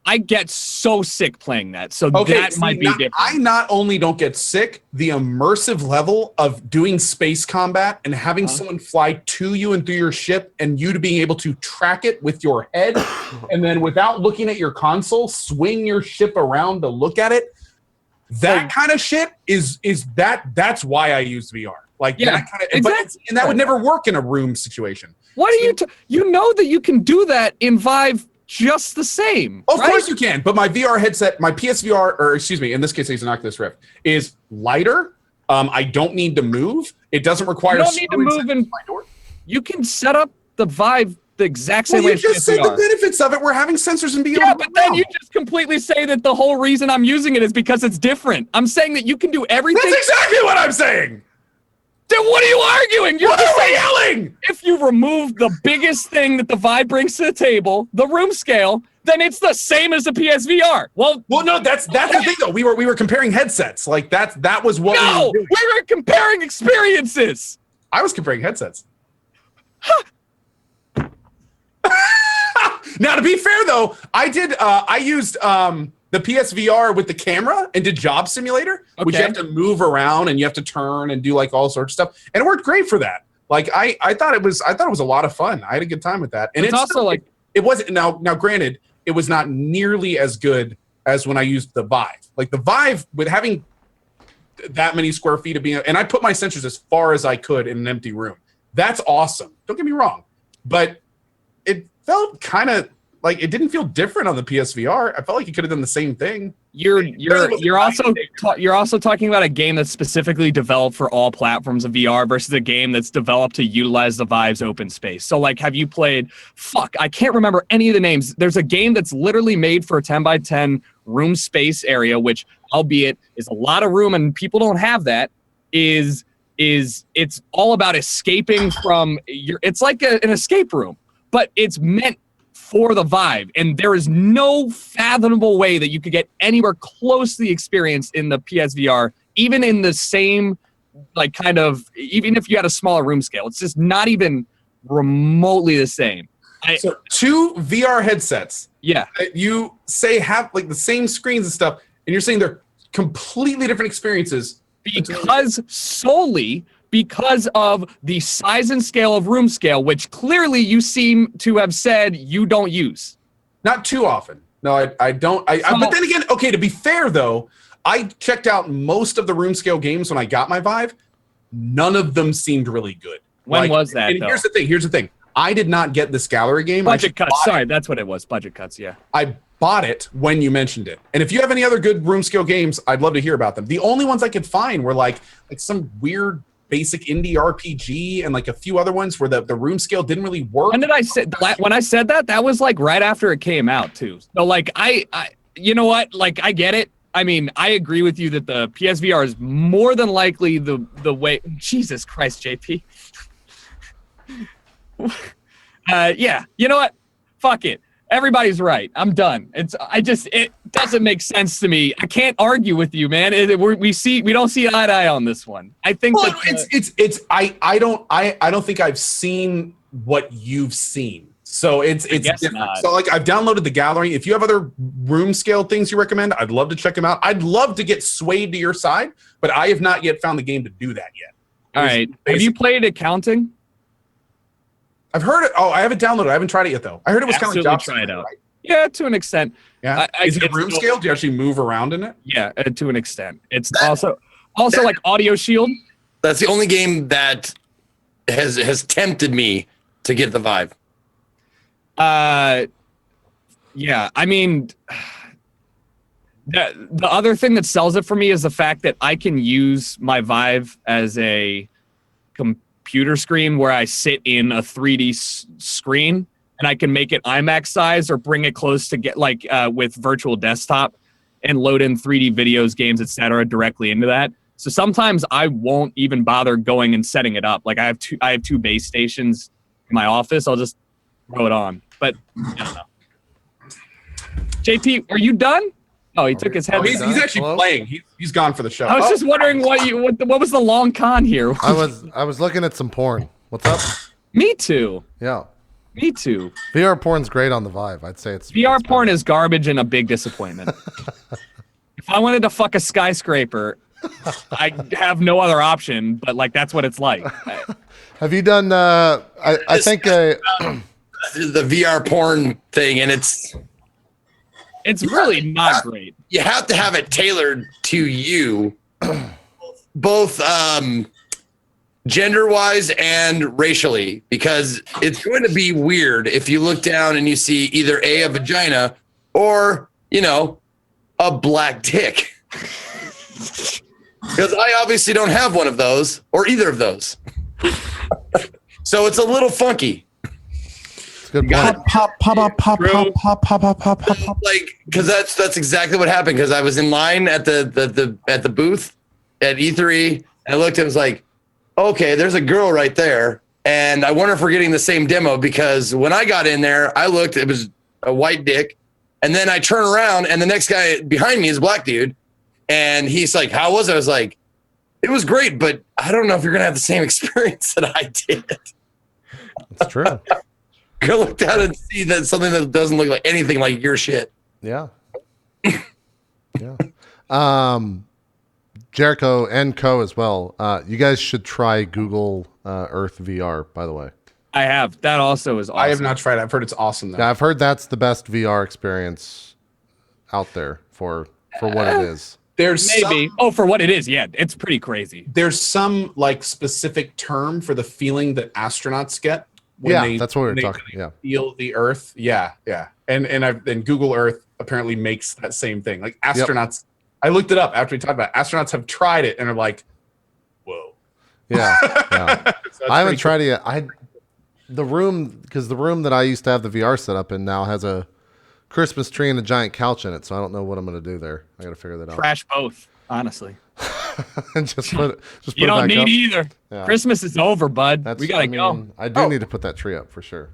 I get so sick playing that. So that might be different. I not only don't get sick, the immersive level of doing space combat and having someone fly to you and through your ship and you to being able to track it with your head and then without looking at your console, swing your ship around to look at it. That kind of shit that's why I use VR. Like that kind of, exactly. And that would never work in a room situation. Why do you know that you can do that in Vive just the same? Of course you can, but my VR headset, my PSVR, or excuse me, in this case, it's an Oculus Rift, is lighter. I don't need to move. It doesn't require. You don't need to move, and you can set up the Vive the exact same way. You just said the benefits of it. We're having sensors and VR. Yeah, but then you just completely say that the whole reason I'm using it is because it's different. I'm saying that you can do everything. That's exactly what I'm saying. Then what are you arguing? What are we yelling? If you remove the biggest thing that the Vive brings to the table, the room scale, then it's the same as the PSVR. Well, no, that's the thing though. We were comparing headsets. Like that was what we were doing. We were comparing experiences. I was comparing headsets. Now, to be fair though, I used the PSVR with the camera and did Job Simulator, which you have to move around and you have to turn and do like all sorts of stuff, and it worked great for that. Like I thought it was a lot of fun. I had a good time with that, and it's also like it wasn't now. Granted, it was not nearly as good as when I used the Vive. Like the Vive with having that many square feet of being, and I put my sensors as far as I could in an empty room. That's awesome. Don't get me wrong, but it felt kind of like it didn't feel different on the PSVR. I felt like you could have done the same thing. You're also talking about a game that's specifically developed for all platforms of VR versus a game that's developed to utilize the Vive's open space. So like, have you played? I can't remember any of the names. There's a game that's literally made for a 10x10 room space area, which, albeit, is a lot of room and people don't have that. It's all about escaping from it's like an escape room, but it's meant for the Vive, and there is no fathomable way that you could get anywhere close to the experience in the PSVR, even in the same, like, kind of, even if you had a smaller room scale. It's just not even remotely the same. So 2 VR headsets. Yeah. That you say have like the same screens and stuff, and you're saying they're completely different experiences. Because of the size and scale of room scale, which clearly you seem to have said you don't use. Not too often. No, I don't. But then again, okay, to be fair though, I checked out most of the room scale games when I got my Vive. None of them seemed really good. When was that, and though? Here's the thing. I did not get this gallery game. Budget cuts. Sorry, that's what it was. Budget cuts, yeah. I bought it when you mentioned it. And if you have any other good room scale games, I'd love to hear about them. The only ones I could find were like some weird basic indie RPG and like a few other ones where the room scale didn't really work. When I said that was like right after it came out too. So like I you know what? Like I get it. I mean, I agree with you that the PSVR is more than likely the way. Jesus Christ, JP. Yeah, you know what? Fuck it. Everybody's right. I'm done. It doesn't make sense to me. I can't argue with you, man. We don't see eye to eye on this one. I think I don't think I've seen what you've seen. So it's different. Not. So like I've downloaded the gallery. If you have other room scale things you recommend, I'd love to check them out. I'd love to get swayed to your side, but I have not yet found the game to do that yet. All right. Have you played Accounting? I've heard it. Oh, I haven't downloaded it. I haven't tried it yet, though. I heard it was kind of like Job Simulator, try it out. Right? Yeah, to an extent. Yeah. Is it room scale? Do you actually move around in it? Yeah, to an extent. It's also like Audio Shield. That's the only game that has tempted me to get the Vive. Yeah. I mean, The other thing that sells it for me is the fact that I can use my Vive as a computer screen where I sit in a 3D screen, and I can make it IMAX size or bring it close to get with virtual desktop and load in 3D videos, games, etc. directly into that. So sometimes I won't even bother going and setting it up. Like I have two base stations in my office. I'll just throw it on. But I don't know. JP, are you done? Oh, he took his head. Oh, he's actually playing. He's gone for the show. I was just wondering what was the long con here? I was looking at some porn. What's up? Me too. Yeah. Me too. VR porn's great on the Vive. I'd say it's VR porn is garbage and a big disappointment. If I wanted to fuck a skyscraper, I have no other option, but like that's what it's like. Have you done I think the VR porn thing, and it's really not great. You have to have it tailored to you, both gender-wise and racially, because it's going to be weird if you look down and you see either a vagina or, a black dick. Because I obviously don't have one of those or either of those. So it's a little funky. Good pop. Like, because that's exactly what happened. Because I was in line at the booth at E3, and I looked and was like, okay, there's a girl right there, and I wonder if we're getting the same demo, because when I got in there, I looked, it was a white dick, and then I turn around, and the next guy behind me is a black dude, and he's like, how was it? I was like, it was great, but I don't know if you're gonna have the same experience that I did. It's true. Go look down and see that something that doesn't look like anything like your shit. Yeah. Yeah. Jericho and Co as well. You guys should try Google Earth VR, by the way. I have. That also is awesome. I have not tried it. I've heard it's awesome though. Yeah, I've heard that's the best VR experience out there for what it is. There's maybe. For what it is, yeah, it's pretty crazy. There's some like specific term for the feeling that astronauts get. That's what we were talking. Yeah, feel the Earth. Yeah. And Google Earth apparently makes that same thing. Like astronauts, I looked it up after we talked about it. Astronauts have tried it and are like, whoa. Yeah. So I haven't tried it yet. The room that I used to have the VR set up in now has a Christmas tree and a giant couch in it. So I don't know what I'm going to do there. I got to figure that out. Trash both, honestly. And just put you don't need up. either. Yeah. Christmas is over, bud. We gotta go. I do need to put that tree up for sure.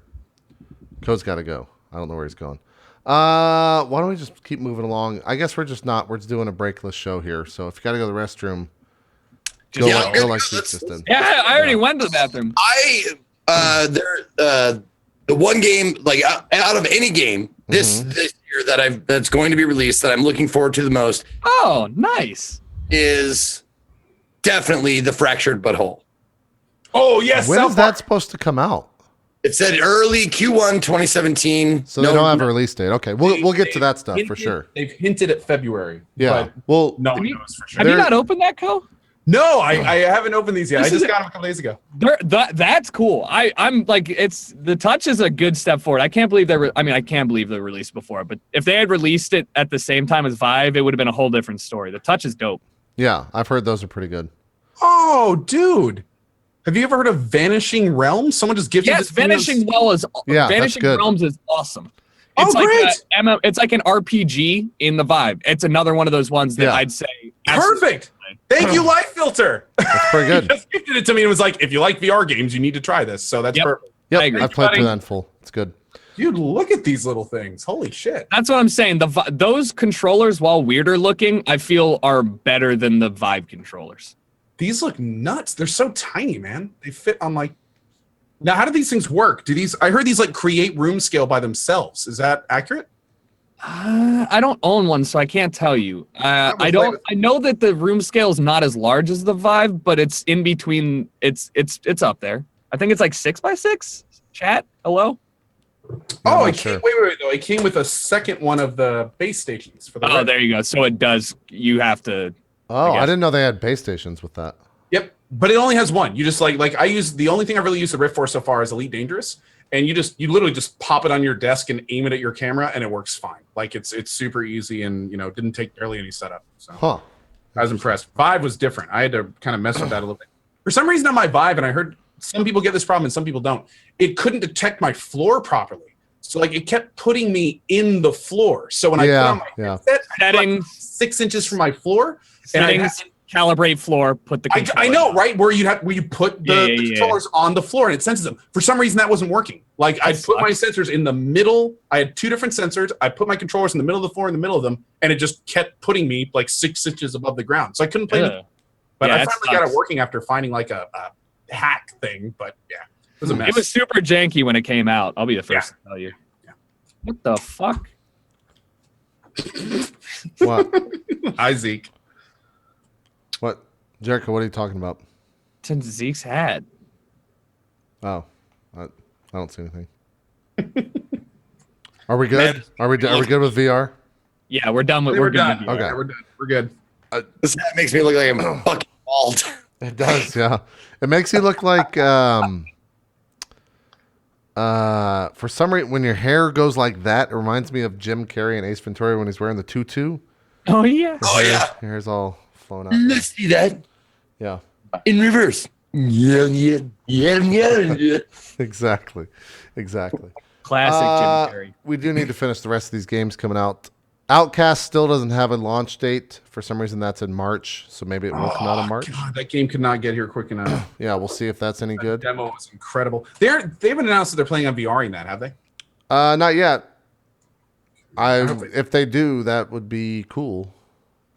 Code's got to go. I don't know where he's going. Why don't we just keep moving along? I guess we're just doing a breakless show here. So if you got to go to the restroom, go like Keith just did. Yeah, I already went to the bathroom. The one game, like out of any game this year that's going to be released that I'm looking forward to the most. Oh, nice. Is definitely the Fractured Butthole. Oh yes. When is that supposed to come out? It said early Q1 2017. So they don't have a release date. Okay, we'll get to that stuff for sure. They've hinted at February. Yeah. Well, no one knows for sure. Have you not opened that, Co? No, I haven't opened these yet. I just got them a couple days ago. That's cool. I'm like, the touch is a good step forward. I can't believe I can't believe they released before, but if they had released it at the same time as Vive, it would have been a whole different story. The touch is dope. Yeah, I've heard those are pretty good. Oh, dude. Have you ever heard of Vanishing Realms? Someone just gifted this. Vanishing Realms is awesome. It's great. It's like an RPG in the Vive. It's another one of those ones that I'd say perfect. Thank you, Life Filter. That's pretty good. He just gifted it to me and was like, if you like VR games, you need to try this. So that's perfect. Yep, I've played through that in full. It's good. Dude, look at these little things. Holy shit. That's what I'm saying. Those controllers, while weirder looking, I feel are better than the Vive controllers. These look nuts. They're so tiny, man. They fit on like... Now, how do these things work? I heard these like create room scale by themselves. Is that accurate? I don't own one, so I can't tell you. I know that the room scale is not as large as the Vive, but it's in between. It's up there. I think it's like 6x6. Chat, hello. Oh, it came, wait, though. It came with a second one of the base stations for the. Oh, there you go. So it does. You have to. Oh, I didn't know they had base stations with that. Yep, but it only has one. You just like I use the only thing I've really used the Rift for so far is Elite Dangerous, and you literally just pop it on your desk and aim it at your camera, and it works fine. Like it's super easy, and didn't take barely any setup. So I was impressed. Vive was different. I had to kind of mess with that a little bit. For some reason on my Vive, and I heard some people get this problem and some people don't, it couldn't detect my floor properly. So like it kept putting me in the floor. So when I put on my headset, settings, 6 inches from my floor, settings, calibrate floor, put the controller. I know, right? Where you put the controllers on the floor and it senses them. For some reason that wasn't working. Like I'd put my sensors in the middle. I had 2 different sensors. I put my controllers in the middle of the floor, in the middle of them, and it just kept putting me like 6 inches above the ground. So I couldn't play anything. But I finally got it working after finding like a hack thing. But yeah, it was a mess. It was super janky when it came out. I'll be the first to tell you. Yeah. What the fuck? What? Hi, Zeke. What? Jericho, what are you talking about? Since Zeke's hat. Oh, I don't see anything. Are we good? Are we good with VR? Yeah, we're done with. We're done. With Okay, Yeah, we're done. We're good. This hat makes me look like I'm fucking bald. it does. Yeah, it makes you look like for some reason when your hair goes like that, it reminds me of Jim Carrey and Ace Ventura when he's wearing the tutu. Oh yeah. Yeah. Your hair's all flown out. Let's see that Yeah. in reverse. Yeah. Exactly. Classic Jim Carrey. We do need to finish the rest of these games coming out. Outcast still doesn't have a launch date. For some reason, that's in March, so maybe it will come out in March. God, that game could not get here quick enough. Yeah, we'll see if that's any The good. demo was incredible. They haven't announced that they're playing on VR that, have they? Not yet. If they do, that would be cool,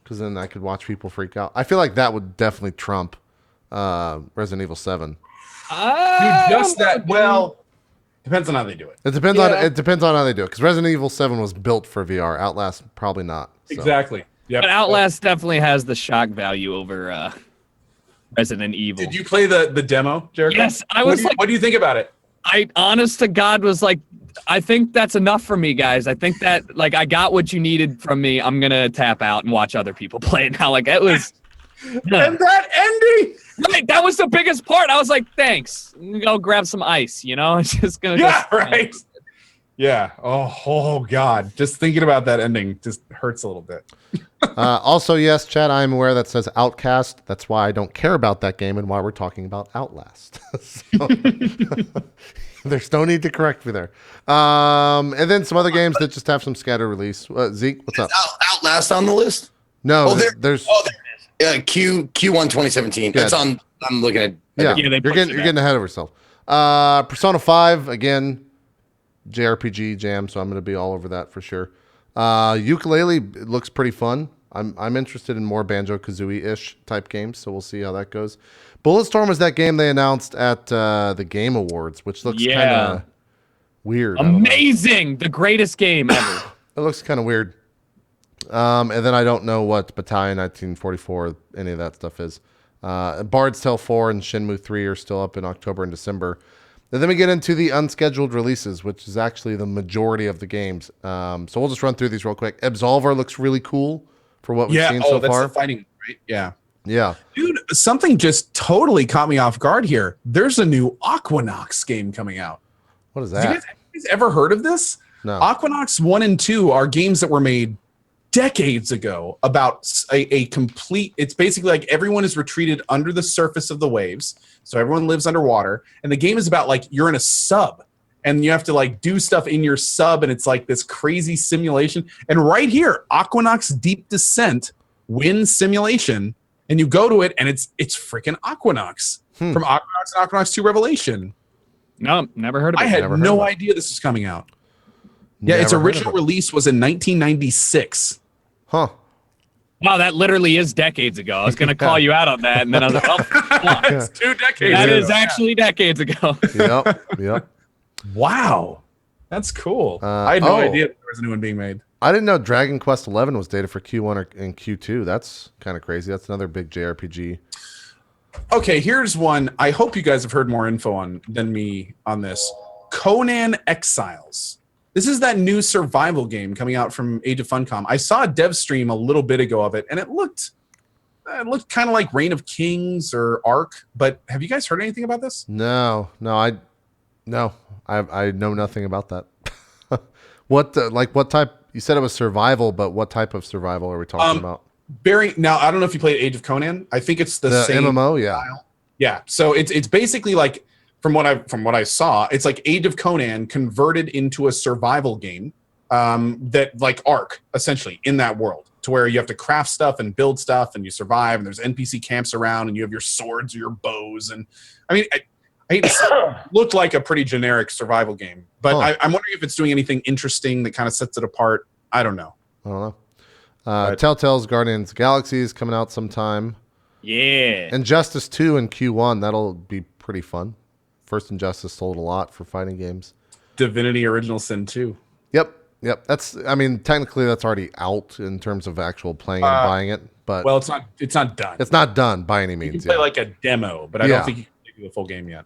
because then I could watch people freak out. I feel like that would definitely trump Resident Evil 7. Depends on how they do it. It depends on how they do it, because Resident Evil 7 was built for VR. Outlast probably not. So. Exactly. Yeah. But Outlast definitely has the shock value over Resident Evil. Did you play the demo, Jericho? Yes, I was what do you think about it? I honest to God was like, I think that's enough for me, guys. I think that like I got what you needed from me. I'm gonna tap out and watch other people play it now. Like it was. And that ending. Right, that was the biggest part. I was like, thanks. Go grab some ice, It's just gonna right. Yeah. Oh God. Just thinking about that ending just hurts a little bit. Also, yes, Chad, I am aware that says Outcast. That's why I don't care about that game and why we're talking about Outlast. So, there's no need to correct me there. And then some other games that just have some scatter release. Zeke, what's up? Outlast on the list? No, there there's. Oh, there it is. Q1 2017. That's on. I'm looking at. Yeah, you're getting ahead of yourself. Persona 5 again, JRPG jam. So I'm going to be all over that for sure. Ukulele looks pretty fun. I'm interested in more Banjo-Kazooie-ish type games, so we'll see how that goes. Bulletstorm is that game they announced at the Game Awards, which looks kind of weird. Amazing! The greatest game ever. It looks kind of weird. And then I don't know what Battalion 1944, any of that stuff is. Bard's Tale 4 and Shenmue 3 are still up in October and December. And then we get into the unscheduled releases, which is actually the majority of the games. So we'll just run through these real quick. Absolver looks really cool for what we've seen so that's far. The fighting, right? Yeah. Yeah. Dude, something just totally caught me off guard here. There's a new Aquanox game coming out. What is that? Have you guys ever heard of this? No. Aquanox 1 and 2 are games that were made decades ago about a complete, it's basically like everyone is retreated under the surface of the waves. So everyone lives underwater. And the game is about like you're in a sub and you have to like do stuff in your sub. And it's like this crazy simulation. And right here, Aquanox Deep Descent wins simulation. And you go to it and it's freaking Aquanox from Aquanox and Aquanox 2 Revelation. No, never heard of it. I had no idea this was coming out. Yeah, its original release was in 1996. Huh. Wow, that literally is decades ago. I was going to call you out on that, and then I was like, oh, It's 2 decades that ago. is actually decades ago. Yep. Wow. That's cool. I had no idea there was a new one being made. I didn't know Dragon Quest 11 was dated for Q1 and Q2. That's kind of crazy. That's another big JRPG. Okay, here's one. I hope you guys have heard more info than me on this. Conan Exiles. This is that new survival game coming out from Age of Funcom. I saw a dev stream a little bit ago of it, and it looked kind of like Reign of Kings or Ark. But have you guys heard anything about this? No. I No, I know nothing about that. What what type? You said it was survival, but what type of survival are we talking about? Now, I don't know if you played Age of Conan. I think it's the same MMO, yeah. style. Yeah. So it's basically like from what I saw, it's like Age of Conan converted into a survival game that like Ark essentially in that world, to where you have to craft stuff and build stuff and you survive and there's NPC camps around and you have your swords or your bows. And I mean, I hate to say it, looked like a pretty generic survival game, but I'm wondering if it's doing anything interesting that kind of sets it apart. I don't know. I don't know. Telltale's Guardians of the Galaxy is coming out sometime. Yeah. Injustice 2 in Q1. That'll be pretty fun. First Injustice sold a lot for fighting games. Divinity Original Sin 2. Yep. Technically that's already out in terms of actual playing and buying it, but well, it's not done. It's not done by any You means. can play like a demo, but I don't think you can do the full game yet.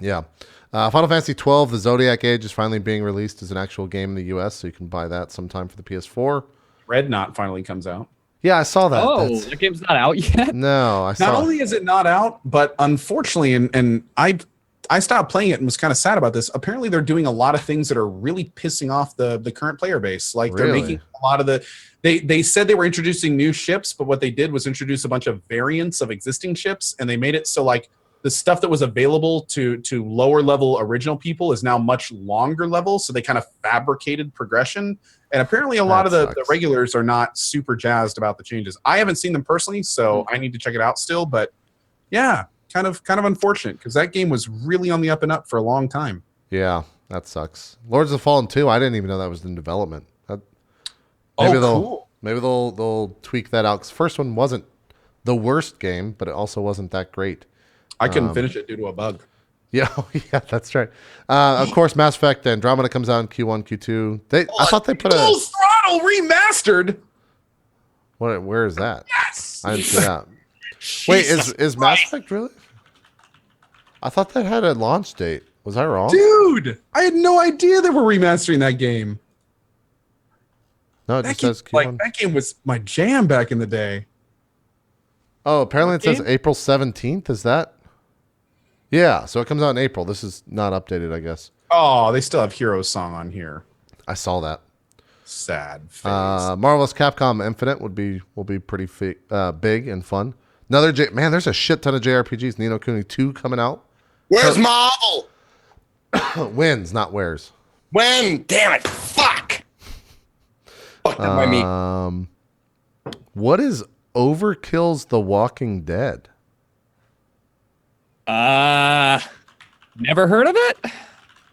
Yeah. Final Fantasy 12, The Zodiac Age is finally being released as an actual game in the US, so you can buy that sometime for the PS4. Red Knot finally comes out. Yeah, I saw that. Oh, that game's not out yet? No, I saw Not only is it not out, but unfortunately, and I stopped playing it and was kind of sad about this. Apparently, they're doing a lot of things that are really pissing off the current player base. Like they're making a lot of they said they were introducing new ships, but what they did was introduce a bunch of variants of existing ships, and they made it so like the stuff that was available to lower level original people is now much longer level. So they kind of fabricated progression. And apparently a lot of the regulars are not super jazzed about the changes. I haven't seen them personally, so I need to check it out still. But yeah, kind of unfortunate because that game was really on the up and up for a long time. Yeah, that sucks. Lords of the Fallen 2, I didn't even know that was in development. Cool. Maybe they'll tweak that out. 'Cause first one wasn't the worst game, but it also wasn't that great. I couldn't finish it due to a bug. Yeah, yeah, that's right. Of course, Mass Effect Andromeda comes out in Q1, Q2. I thought they put Full Throttle remastered. Where is that? Yes. I didn't see that. Wait, is Mass Effect really? I thought that had a launch date. Was I wrong? Dude, I had no idea they were remastering that game. No, it just says Q1. That game was my jam back in the day. Oh, apparently it says April 17th. Is that? Yeah, so it comes out in April. This is not updated, I guess. Oh, they still have Hero's Song on here. I saw that. Sad face. Marvelous Capcom Infinite will be pretty big and fun. Another man, there's a shit ton of JRPGs. Ni no Kuni 2 coming out. Where's Marvel? Wins, not wears. When? Damn it! Fuck. Fuck that by me. What is Overkill's The Walking Dead? Never heard of it?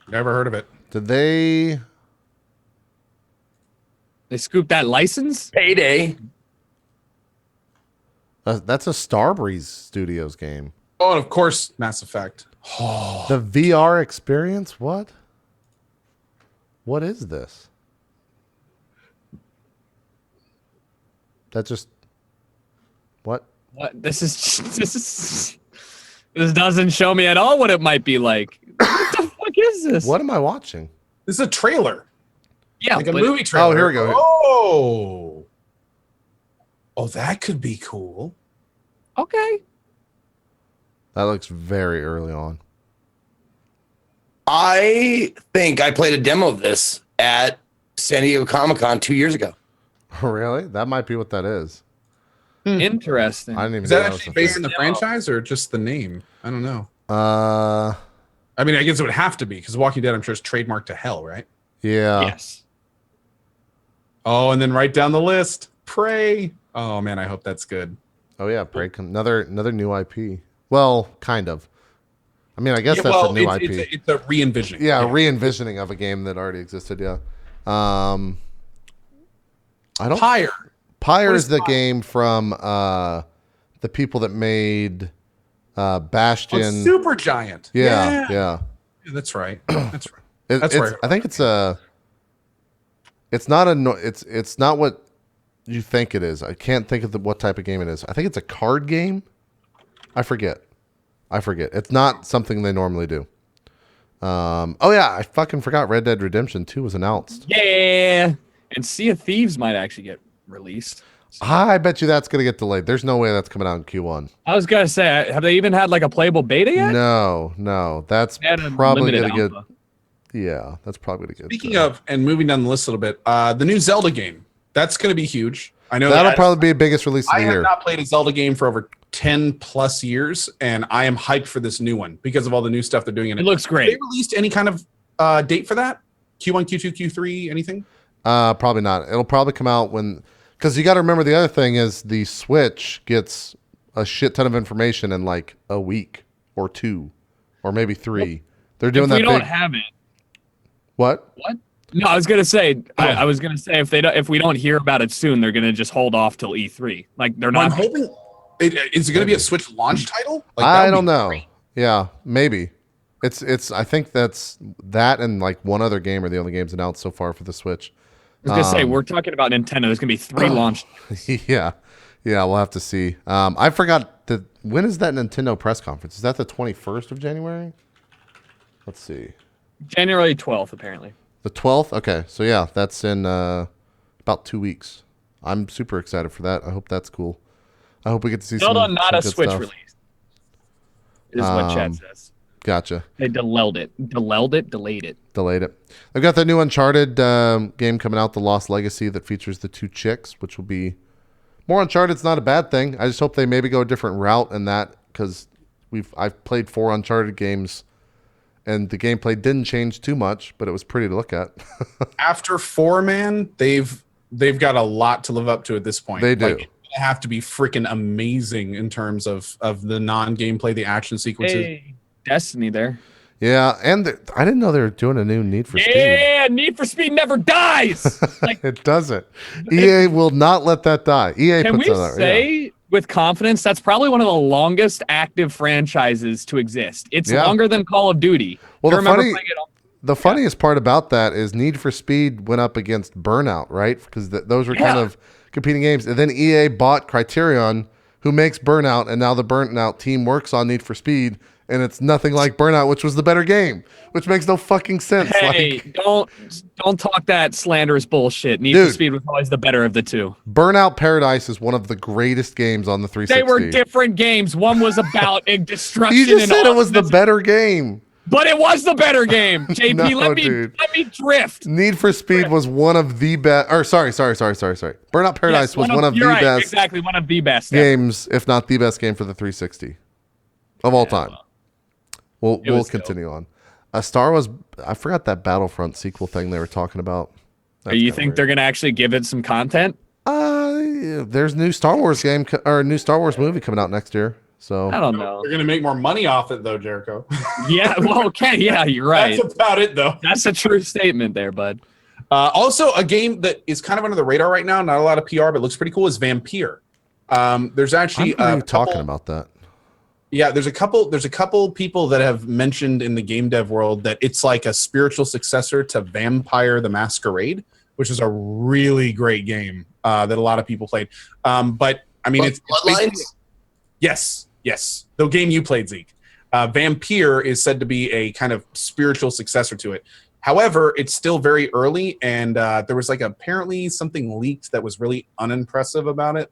Never heard of it. Did they scooped that license? Payday. That's a Starbreeze Studios game. Oh, and of course, Mass Effect. The VR experience? What is this? That just what? What? This doesn't show me at all what it might be like. What the fuck is this? What am I watching? This is a trailer. Yeah, like a movie trailer. Oh, here we go. Oh, that could be cool. Okay. That looks very early on. I think I played a demo of this at San Diego Comic-Con 2 years ago. Really? That might be what that is. Interesting. I didn't even Is know that was actually a based thing. in the franchise or just the name? I don't know. Uh, I mean, I guess it would have to be because Walking Dead, I'm sure, is trademarked to hell, right? yeah. Yes. Oh, and then right down the list, Prey. Oh man, I hope that's good. Oh yeah, break another new IP. Well, kind of. I mean, I guess that's a new IP. It's a re-envisioning. Yeah, re-envisioning of a game that already existed. Yeah. I don't. Pyre. Pyre What is is the Pyre? game from the people that made Bastion. Supergiant. Yeah. Yeah, that's right. That's right. That's right. I think it's a. It's not it's not what you think it is. I can't think of what type of game it is. I think it's a card game. I forget. It's not something they normally do. Oh yeah, I fucking forgot. Red Dead Redemption 2 was announced. Yeah. And Sea of Thieves might actually get released. I bet you that's going to get delayed. There's no way that's coming out in Q1. I was gonna say, have they even had like a playable beta yet? No, that's They had a probably limited going to get. alpha. Yeah, that's probably going to get. Speaking of, and moving down the list a little bit, the new Zelda game, that's going to be huge. I know that'll probably be the biggest release of I the have year. not played a Zelda game for over 10 plus years, and I am hyped for this new one because of all the new stuff they're doing in it. It looks great. Have they released any kind of date for that? Q1, Q2, Q3, anything? Probably not. It'll probably come out when, because you got to remember the other thing is the Switch gets a shit ton of information in like a week or 2 or maybe 3. They're doing If that. we don't big, have it. what? What? No, I was gonna say. I was gonna say if we don't hear about it soon, they're gonna just hold off till E3. Like they're Well, I'm not. hoping. Is it going to be a Switch launch title? Like, that I would don't be know. great. Yeah, maybe. It's. I think that's that and like one other game are the only games announced so far for the Switch. I was gonna say we're talking about Nintendo. There's gonna be 3 launch. Yeah, we'll have to see. I forgot that. When is that Nintendo press conference? Is that the 21st of January? Let's see. January 12th, apparently. The 12th? Okay, so yeah, that's in about 2 weeks. I'm super excited for that. I hope that's cool. I hope we get to see Zelda, some not some a good Switch stuff. release. Is what Chad says. Gotcha. They delayed it. Delayed it. Delayed it. I've got the new Uncharted game coming out, The Lost Legacy, that features the 2 chicks, which will be more Uncharted's not a bad thing. I just hope they maybe go a different route in that because I've played 4 Uncharted games and the gameplay didn't change too much, but it was pretty to look at. After 4, man, they've got a lot to live up to at this point. They do. Like, it's gonna have to be freaking amazing in terms of the non-gameplay, the action sequences. Hey, Destiny there. Yeah, and I didn't know they were doing a new Need for Speed. Yeah, Need for Speed never dies. Like, It doesn't. EA will not let that die. EA can puts we it on there. say with confidence that's probably one of the longest active franchises to exist? It's Yeah. longer than Call of Duty. Well, I remember the playing it on- funniest part about that is Need for Speed went up against Burnout, right? Because those were kind Yeah. of competing games. And then EA bought Criterion, who makes Burnout, and now the Burnout team works on Need for Speed, and it's nothing like Burnout, which was the better game, which makes no fucking sense. Hey, Like, don't talk that slanderous bullshit. Need for Dude. Speed was always the better of the 2. Burnout Paradise is one of the greatest games on the 360. They were different games. One was about destruction. You just and said it was the awesomeness, better game. but it was the better game. JP, No, let dude. me drift. Need for Speed was one of the best. Or sorry. Burnout Paradise Yes, was one of the you're right, best exactly one of the best ever. games, if not the best game for the 360 of all time. We'll was continue on. Star Wars. I forgot that Battlefront sequel thing they were talking about. That's You kinda think weird. they're gonna actually give it some content? There's new Star Wars game or a new Star Wars movie coming out next year. So I don't know. They're going to make more money off it, though, Jericho. Yeah, well, okay, yeah, you're right. That's about it, though. That's a true statement there, bud. Also, a game that is kind of under the radar right now, not a lot of PR, but looks pretty cool, is Vampire. There's actually I'm talking about that. Yeah, there's a couple people that have mentioned in the game dev world that it's like a spiritual successor to Vampire the Masquerade, which is a really great game that a lot of people played. But I mean, it's Bloodlines. Yes, the game you played, Zeke. Vampire is said to be a kind of spiritual successor to it. However, it's still very early, and there was like apparently something leaked that was really unimpressive about it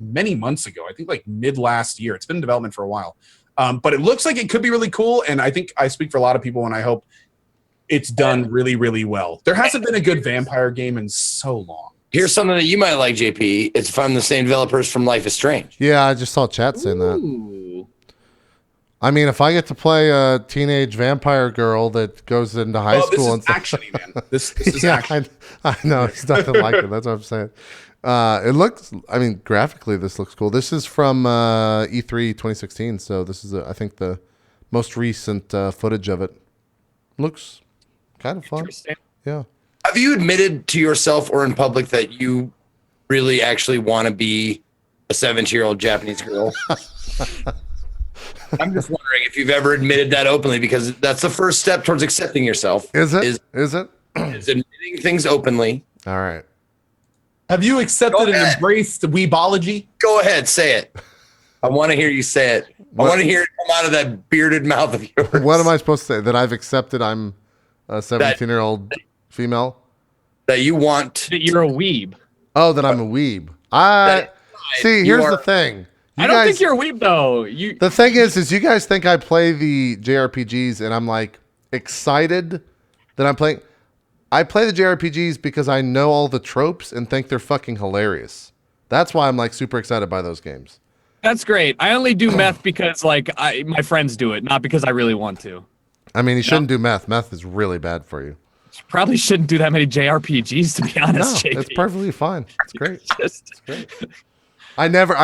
many months ago. I think like mid last year. It's been in development for a while, but it looks like it could be really cool. And I think I speak for a lot of people, and I hope it's done really, really well. There hasn't been a good vampire game in so long. Here's something that you might like, JP. It's from the same developers from Life is Strange. Yeah, I just saw chat saying that. Ooh. I mean, if I get to play a teenage vampire girl that goes into high This school is and stuff, actiony, man. This is yeah, action. I know it's nothing like it. That's what I'm saying. It looks. I mean, graphically, this looks cool. This is from E3 2016, so this is, I think, the most recent footage of it. Looks kind of fun. Interesting. Yeah. Have you admitted to yourself or in public that you really actually want to be a 17-year-old Japanese girl? I'm just wondering if you've ever admitted that openly, because that's the first step towards accepting yourself. Is it? Is Is it? admitting things openly. All right. Have you accepted Go and ahead. embraced weebology? Go ahead, say it. I want to hear you say it. I want to hear it come out of that bearded mouth of yours. What am I supposed to say? That I've accepted I'm a 17-year-old female? That you want. That you're a weeb. Oh, that I'm a weeb. See, here's the thing. I don't think you're a weeb though. The thing is you guys think I play the JRPGs and I'm like excited that I'm playing. I play the JRPGs because I know all the tropes and think they're fucking hilarious. That's why I'm like super excited by those games. That's great. I only do meth because like my friends do it, not because I really want to. I mean, you shouldn't do meth. Meth is really bad for you. Probably shouldn't do that many JRPGs, to be honest. No, JP. it's perfectly fine. It's great. It's great. I never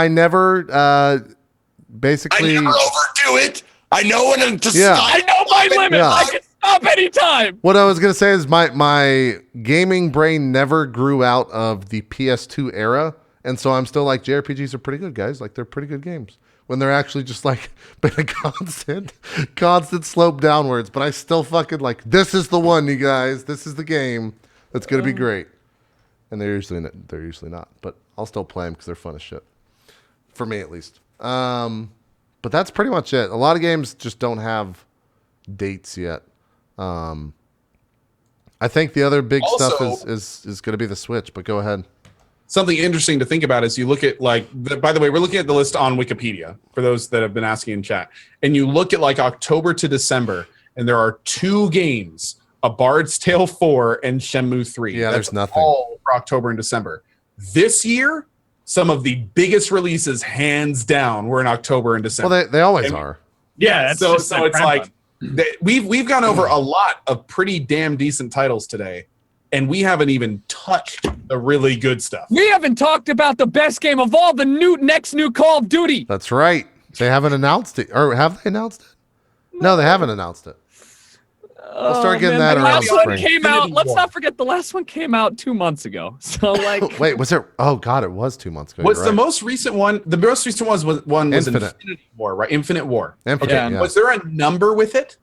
basically. I never overdo it. I know when to Yeah. stop. I know my limit. Yeah. I can stop anytime. What I was gonna say is my gaming brain never grew out of the PS2 era, and so I'm still like JRPGs are pretty good, guys. Like they're pretty good games when they're actually just like been a constant slope downwards. But I still fucking like this is the one, you guys. This is the game that's gonna be great. And they're usually not, but I'll still play them because they're fun as shit, for me at least. But that's pretty much it. A lot of games just don't have dates yet. I think the other big stuff is going to be the Switch. But go ahead. Something interesting to think about is you look at like. By the way, we're looking at the list on Wikipedia for those that have been asking in chat, and you look at like October to December, and there are 2 games. A Bard's Tale 4 and Shenmue 3. Yeah, there's nothing. All for October and December. This year, some of the biggest releases, hands down, were in October and December. Well, they always are. Yeah, so it's like we've gone over a lot of pretty damn decent titles today, and we haven't even touched the really good stuff. We haven't talked about the best game of all, the next new Call of Duty. That's right. They haven't announced it, or have they announced it? No, they haven't announced it. I'll start getting that around spring. Let's not forget the last one came out 2 months ago. So like, wait, was it? Oh God, it was 2 months ago. What's the most recent one? The most recent was Infinite War, right? Infinite War. Yeah. Was there a number with it?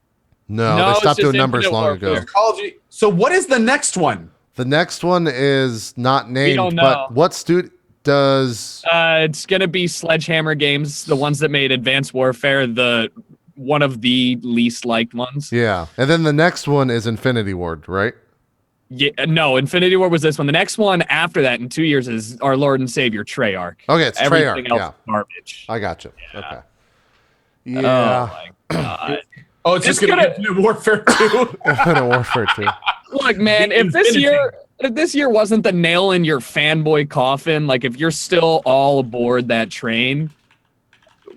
No, they stopped doing numbers long ago. So what is the next one? The next one is not named. We don't know. But what studio does? It's gonna be Sledgehammer Games, the ones that made Advanced Warfare, one of the least liked ones. Yeah, and then the next one is Infinity Ward, right? Yeah, no, Infinity War was this one. The next one after that in 2 years is our Lord and Savior Treyarch. Okay, it's Everything Treyarch. else Yeah, is garbage. I got you. Yeah. Okay. Yeah. Oh my god. Oh, it's just gonna be Infinite Warfare 2. Infinite Warfare 2. Look, man, if this year wasn't the nail in your fanboy coffin, like if you're still all aboard that train,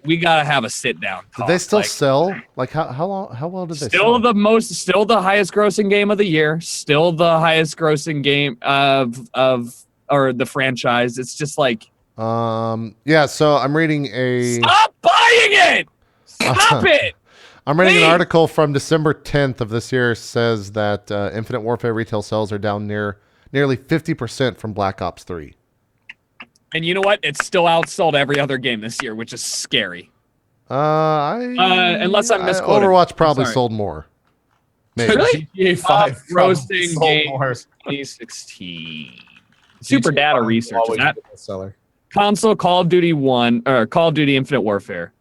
we gotta have a sit down. Did they still sell? Like how well did they sell? Still the highest grossing game of the year, still the highest grossing game of the franchise. It's just like yeah, so I'm reading stop buying it! Stop it! I'm reading an article from December 10th of this year says that Infinite Warfare retail sales are down nearly 50% from Black Ops 3. And you know what? It's still outsold every other game this year, which is scary. Unless I'm misquoted. Overwatch probably sold more. Maybe. Really? GTA 5 grossing game 2016. Super data research. Is that console Call of Duty 1 or Call of Duty Infinite Warfare?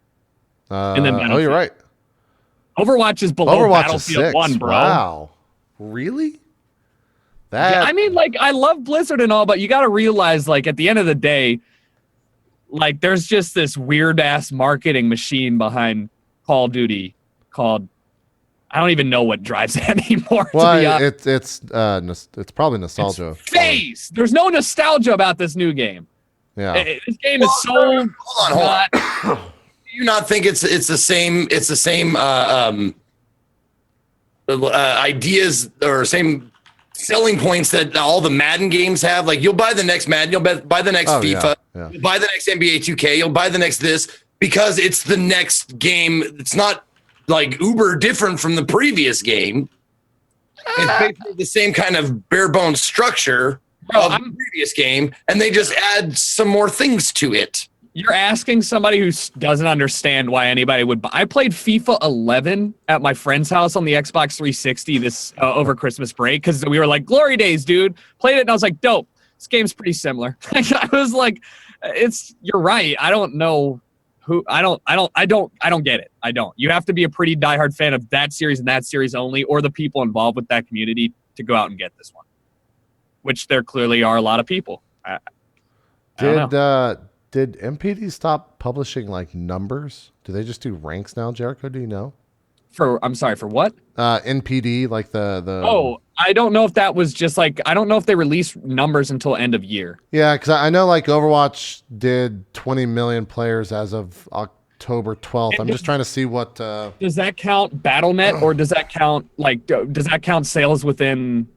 And then you're right. Overwatch is below Overwatch Battlefield is 6. 1, bro. Wow. Really? Yeah, I mean, like, I love Blizzard and all, but you got to realize, like, at the end of the day, like, there's just this weird-ass marketing machine behind Call of Duty called, I don't even know what drives it anymore, to be honest. It's probably nostalgia. It's phase! There's no nostalgia about this new game. Yeah. This game is so... Hold on. Do you not think it's the same ideas or same selling points that all the Madden games have? Like, you'll buy the next Madden, you'll buy the next FIFA, you'll buy the next NBA 2K, you'll buy the next this because it's the next game. It's not like uber different from the previous game. It's basically the same kind of bare bones structure of the previous game, and they just add some more things to it. You're asking somebody who doesn't understand why anybody would buy. I played FIFA 11 at my friend's house on the Xbox 360 this over Christmas break because we were like, glory days, dude. Played it and I was like, dope. This game's pretty similar. I was like, you're right. I don't know who. I don't get it. I don't. You have to be a pretty diehard fan of that series and that series only, or the people involved with that community to go out and get this one. Which there clearly are a lot of people. Did MPD stop publishing like numbers? Do they just do ranks now, Jericho? Do you know? I'm sorry, for what? NPD, like the. Oh, I don't know if that was just like, I don't know if they released numbers until end of year. Yeah, because I know like Overwatch did 20 million players as of October 12th. I'm just trying to see what. Does that count BattleNet, or does that count like does that count sales within,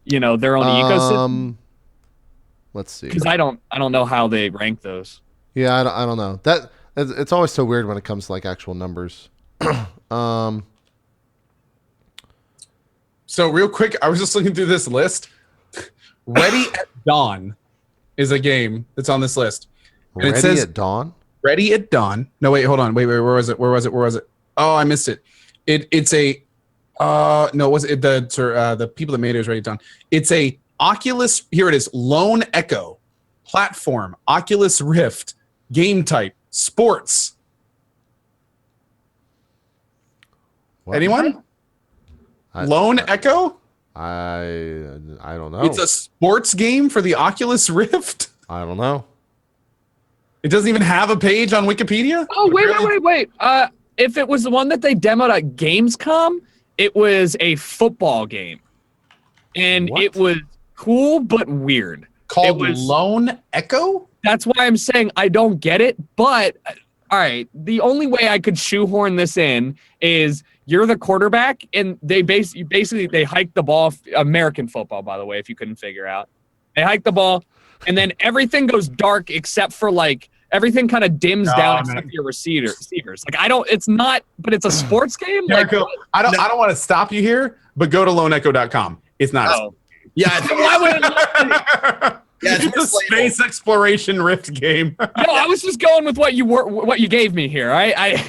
their own ecosystem? Let's see. Because I don't know how they rank those. Yeah, I don't know. It's always so weird when it comes to like actual numbers. So real quick, I was just looking through this list. Ready at Dawn is a game that's on this list. And Ready it says at Dawn? Ready at Dawn. No, wait, hold on. Wait, where was it? Oh, I missed it. It's a no, was it the people that made it was Ready at Dawn. It's a Oculus, here it is, Lone Echo, platform, Oculus Rift, game type, sports. What? Anyone? Lone Echo? I don't know. It's a sports game for the Oculus Rift? I don't know. It doesn't even have a page on Wikipedia? Oh, wait. If it was the one that they demoed at Gamescom, it was a football game. And What? it was cool but weird. Called Lone Echo? That's why I'm saying I don't get it, but all right, the only way I could shoehorn this in is you're the quarterback, and they basically they hike the ball. American football, by the way, if you couldn't figure out, they hike the ball, and then everything goes dark except for like everything kind of dims down except for your receivers. Like it's not, but it's a sports game. Jericho, Like, I don't want to stop you here, but go to loneecho.com. It's not. oh. Yeah, I think Why would it it's a space exploration Rift game. No, I was just going with what you gave me here. I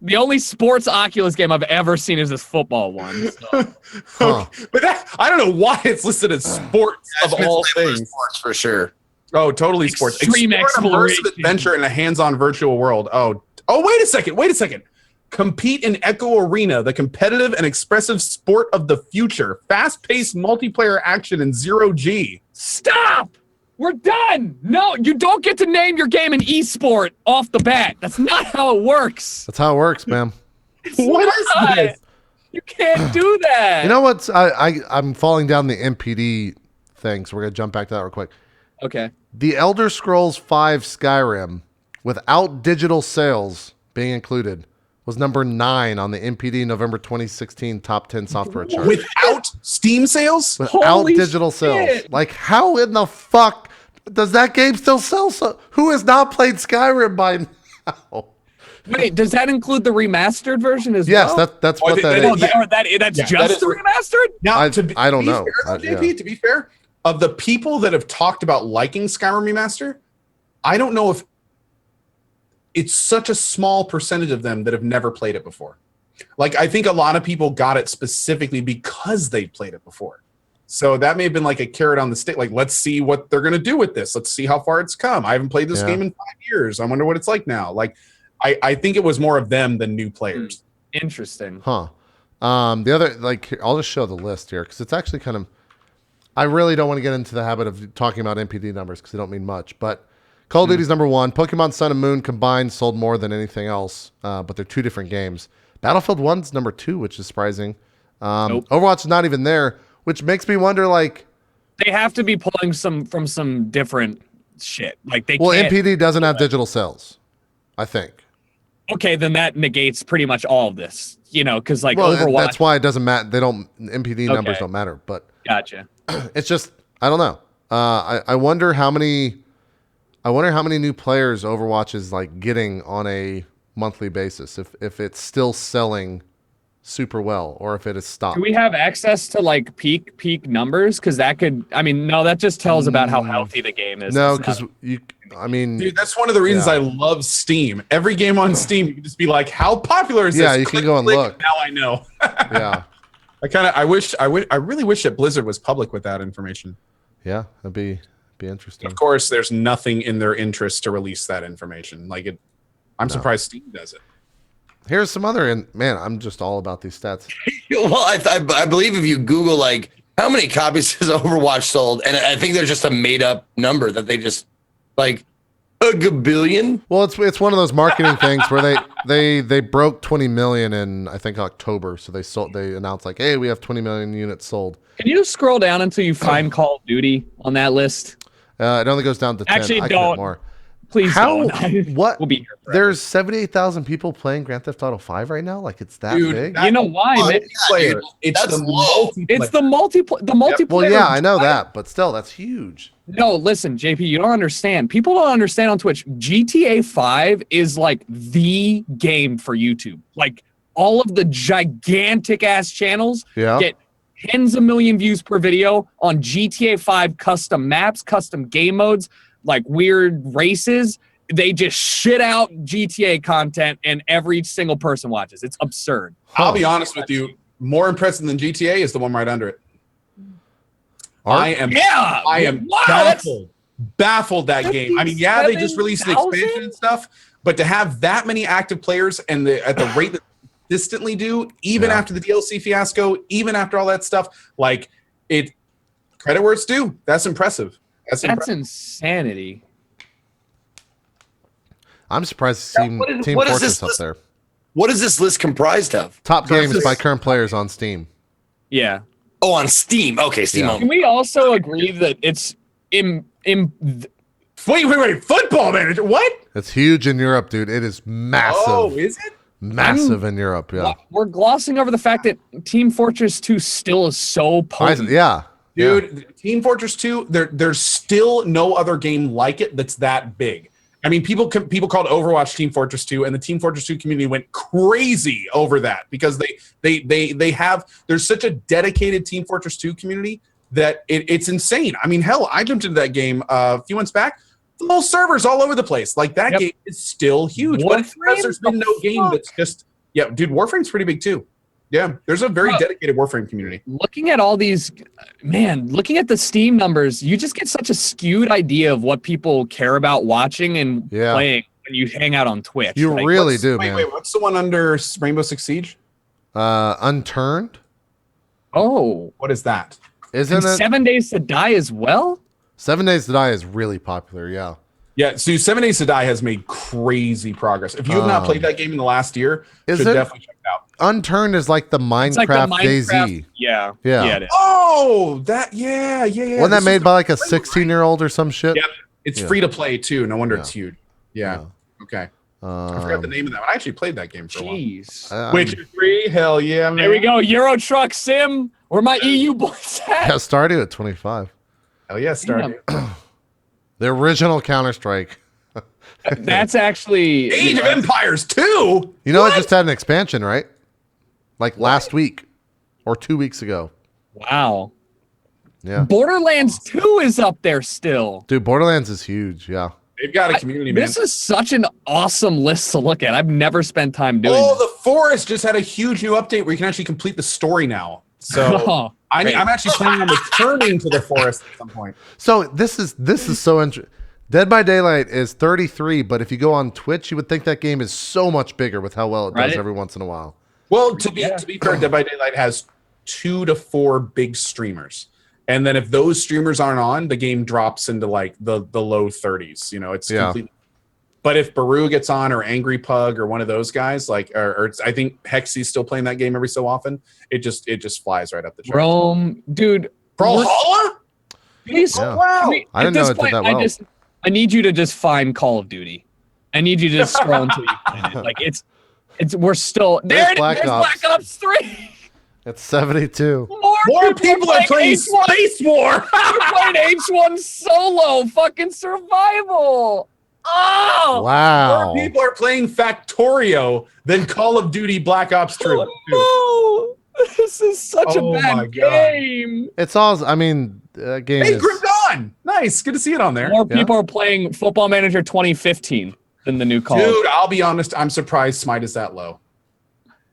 the only sports Oculus game I've ever seen is this football one. So. Huh. But I don't know why it's listed as sports of all things. Sports for sure. Oh, totally sports. Extreme Explore an immersive exploration. adventure in a hands-on virtual world. Oh, wait a second. Compete in Echo Arena, the competitive and expressive sport of the future. Fast-paced multiplayer action in 0G. Stop! We're done! No, you don't get to name your game an esport off the bat. That's not how it works. That's how it works, man. What is this? You can't do that. You know what's I'm falling down the MPD thing, so we're gonna jump back to that real quick. Okay. The Elder Scrolls V Skyrim, without digital sales being included, was number 9 on the MPD November 2016 top 10 software chart. Without Steam sales? Without Holy digital shit. sales. Like, how in the fuck does that game still sell? Who has not played Skyrim by now? Wait, does that include the remastered version as Yes, well? that's Oh, what that that is. That's Yeah, just that is- the remastered? Now, I don't know. Fair, JP, Yeah. to be fair, of the people that have talked about liking Skyrim Remaster, I don't know if it's such a small percentage of them that have never played it before. Like, I think a lot of people got it specifically because they played it before. So that may have been like a carrot on the stick. Like, let's see what they're going to do with this. Let's see how far it's come. I haven't played this game in 5 years. I wonder what it's like now. Like, I think it was more of them than new players. Interesting. Huh. The other, like, here, I'll just show the list here because it's actually kind of. I really don't want to get into the habit of talking about NPD numbers because they don't mean much. But Call of Duty's number 1. Pokemon Sun and Moon combined sold more than anything else, but they're 2 different games. Battlefield 1's number 2, which is surprising. Nope. Overwatch is not even there, which makes me wonder, like. They have to be pulling from some different shit. Like they Well, can't. NPD doesn't have digital sales, I think. Okay, then that negates pretty much all of this. Because like Well, Overwatch. that's why it doesn't matter. NPD numbers Okay. don't matter, but. Gotcha. It's just I don't know. I wonder how many new players Overwatch is like getting on a monthly basis. If it's still selling super well, or if it has stopped. Do we have access to like peak numbers? Because that could. I mean, no, that just tells about how healthy the game is. No, It's not- because you. I mean, Dude, that's one of the reasons Yeah. I love Steam. Every game on Steam, you can just be like, how popular is this? Yeah, you can go and look. Now I know. yeah, I really wish that Blizzard was public with that information. yeah, that'd be interesting. Of course, there's nothing in their interest to release that information. I'm surprised Steam does it. Here's some other, and man, I'm just all about these stats. Well, I believe if you Google like how many copies has Overwatch sold, and I think there's just a made up number that they just Like a gabillion? Well, it's one of those marketing things where they broke 20 million in I think October, so they announced like, hey, we have 20 million units sold. Can you scroll down until you find Call of Duty on that list? It only goes down to 10. Actually, I can hit don't. more. Please How? don't. What? We'll be here forever. There's 78,000 people playing Grand Theft Auto 5 right now. Like it's that Dude, big. that- You know why? Oh, man? Player. dude, It's that's the low. multiplayer. It's the multiplayer. Well, yeah, I know that, but still, that's huge. No, listen, JP, you don't understand. People don't understand on Twitch. GTA 5 is like the game for YouTube. Like all of the gigantic ass channels Yeah. get tens of million views per video on GTA 5 custom maps, custom game modes, like weird races. They just shit out GTA content and every single person watches. It's absurd. I'll be honest with you. More impressive than GTA is the one right under it. Art? I am Wow, baffled that game. I mean, yeah, they just released an 57,000? expansion and stuff, but to have that many active players and at the rate that they consistently do, even Yeah. after the DLC fiasco, even after all that stuff, like it. Credit where it's due. That's impressive. That's impressive. insanity. I'm surprised to see Team what is Fortress this up list? there. What is this list comprised of? Top games by current players on Steam. Yeah. Oh, on Steam. Okay, Steam Yeah. only. Can we also agree that it's Wait! Football Manager? What? It's huge in Europe, dude. It is massive. Oh, is it? Massive in Europe, yeah. we're glossing over the fact that Team Fortress 2 still is so potent. Yeah. Dude, Team Fortress 2, there's still no other game like it that's that big. I mean, people called Overwatch Team Fortress 2, and the Team Fortress 2 community went crazy over that because there's such a dedicated Team Fortress 2 community that it's insane. I mean, hell, I jumped into that game a few months back. The whole server's all over the place. Like that game is still huge. But Warframe? there's been no game that's just dude. Warframe's pretty big too. Yeah, there's a very dedicated Warframe community. Looking at all these, looking at the Steam numbers, you just get such a skewed idea of what people care about watching and playing when you hang out on Twitch. You Like, really do, man. Wait, what's the one under Rainbow Six Siege? Unturned? Oh. What is that? Isn't And it? 7 Days to Die as well? 7 Days to Die is really popular, yeah. Yeah, so 7 Days to Die has made crazy progress. If you have not played that game in the last year, is should it? definitely check it out. Unturned is like the It's like Minecraft, the Minecraft. DayZ. Yeah. Yeah. It is. Oh, yeah. Wasn't that made by like a 16-year-old or some shit? Yep. It's free to play too. No wonder it's huge. Yeah. Okay. I forgot the name of that one. I actually played that game for a while. Jeez. Witcher 3, hell yeah, man. There we go. Euro Truck Sim. Where my EU boys at? Yeah, Stardew at 25. Hell yeah, Stardew. The original Counter-Strike. That's actually Age of Empires 2? You know, it just had an expansion, right? Like last week or 2 weeks ago. Wow. Yeah. Borderlands 2 is up there still. Dude, Borderlands is huge, yeah. They've got a community, man. This is such an awesome list to look at. I've never spent time doing Oh, this. the Forest just had a huge new update where you can actually complete the story now. So Oh, I'm actually planning on returning to the Forest at some point. So this is so interesting. Dead by Daylight is 33, but if you go on Twitch, you would think that game is so much bigger with how well it does Right. every once in a while. Well, to be fair, Dead by Daylight has 2 to 4 big streamers. And then if those streamers aren't on, the game drops into like the low 30s. You know, it's completely. But if Baru gets on or Angry Pug or one of those guys, like, or it's, I think Hexy's still playing that game every so often. It just flies right up the charts. Rome, dude. Brawlhalla? Please, Yeah. Wow. I didn't know it did that well. I need you to just find Call of Duty. I need you to just scroll until you find it. Like it's we're still there. There's It is. Black There's Ops. Black Ops 3. It's 72. More people are playing H1. Space War. We're playing H1 solo, fucking survival. Oh, Wow. More people are playing Factorio than Call of Duty Black Ops 2. no. This is such Oh a my bad God. game. It's all, I mean, game Hey, is. Grim Dawn. Nice. Good to see it on there. More people are playing Football Manager 2015 than the new Call. Dude, I'll be honest. I'm surprised Smite is that low.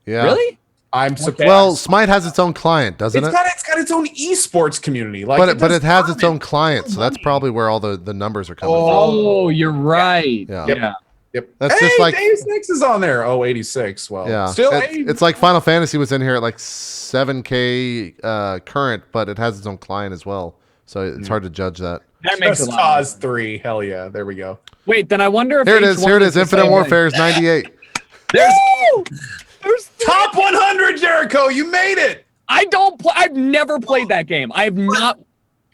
Yeah. Really? I'm surprised. Well, Smite has its own client, doesn't it's it? got its own esports community. Like, But it has does its own client, so that's probably where all the numbers are coming from. Oh, you're right. Yeah. Yeah. Yep. That's hey, just like- Deus Ex is on there. Oh, 86. Well, Yeah. still, It's like Final Fantasy was in here at like 7K current, but it has its own client as well. so it's hard to judge that. That makes Just a lot. Cause 3. Hell yeah. There we go. Wait, then I wonder if Here it is. H1 Here it is. the Infinite same Warfare is thing. 98. There's Top 100, Jericho. You made it. I don't play. I've never played that game. I have not.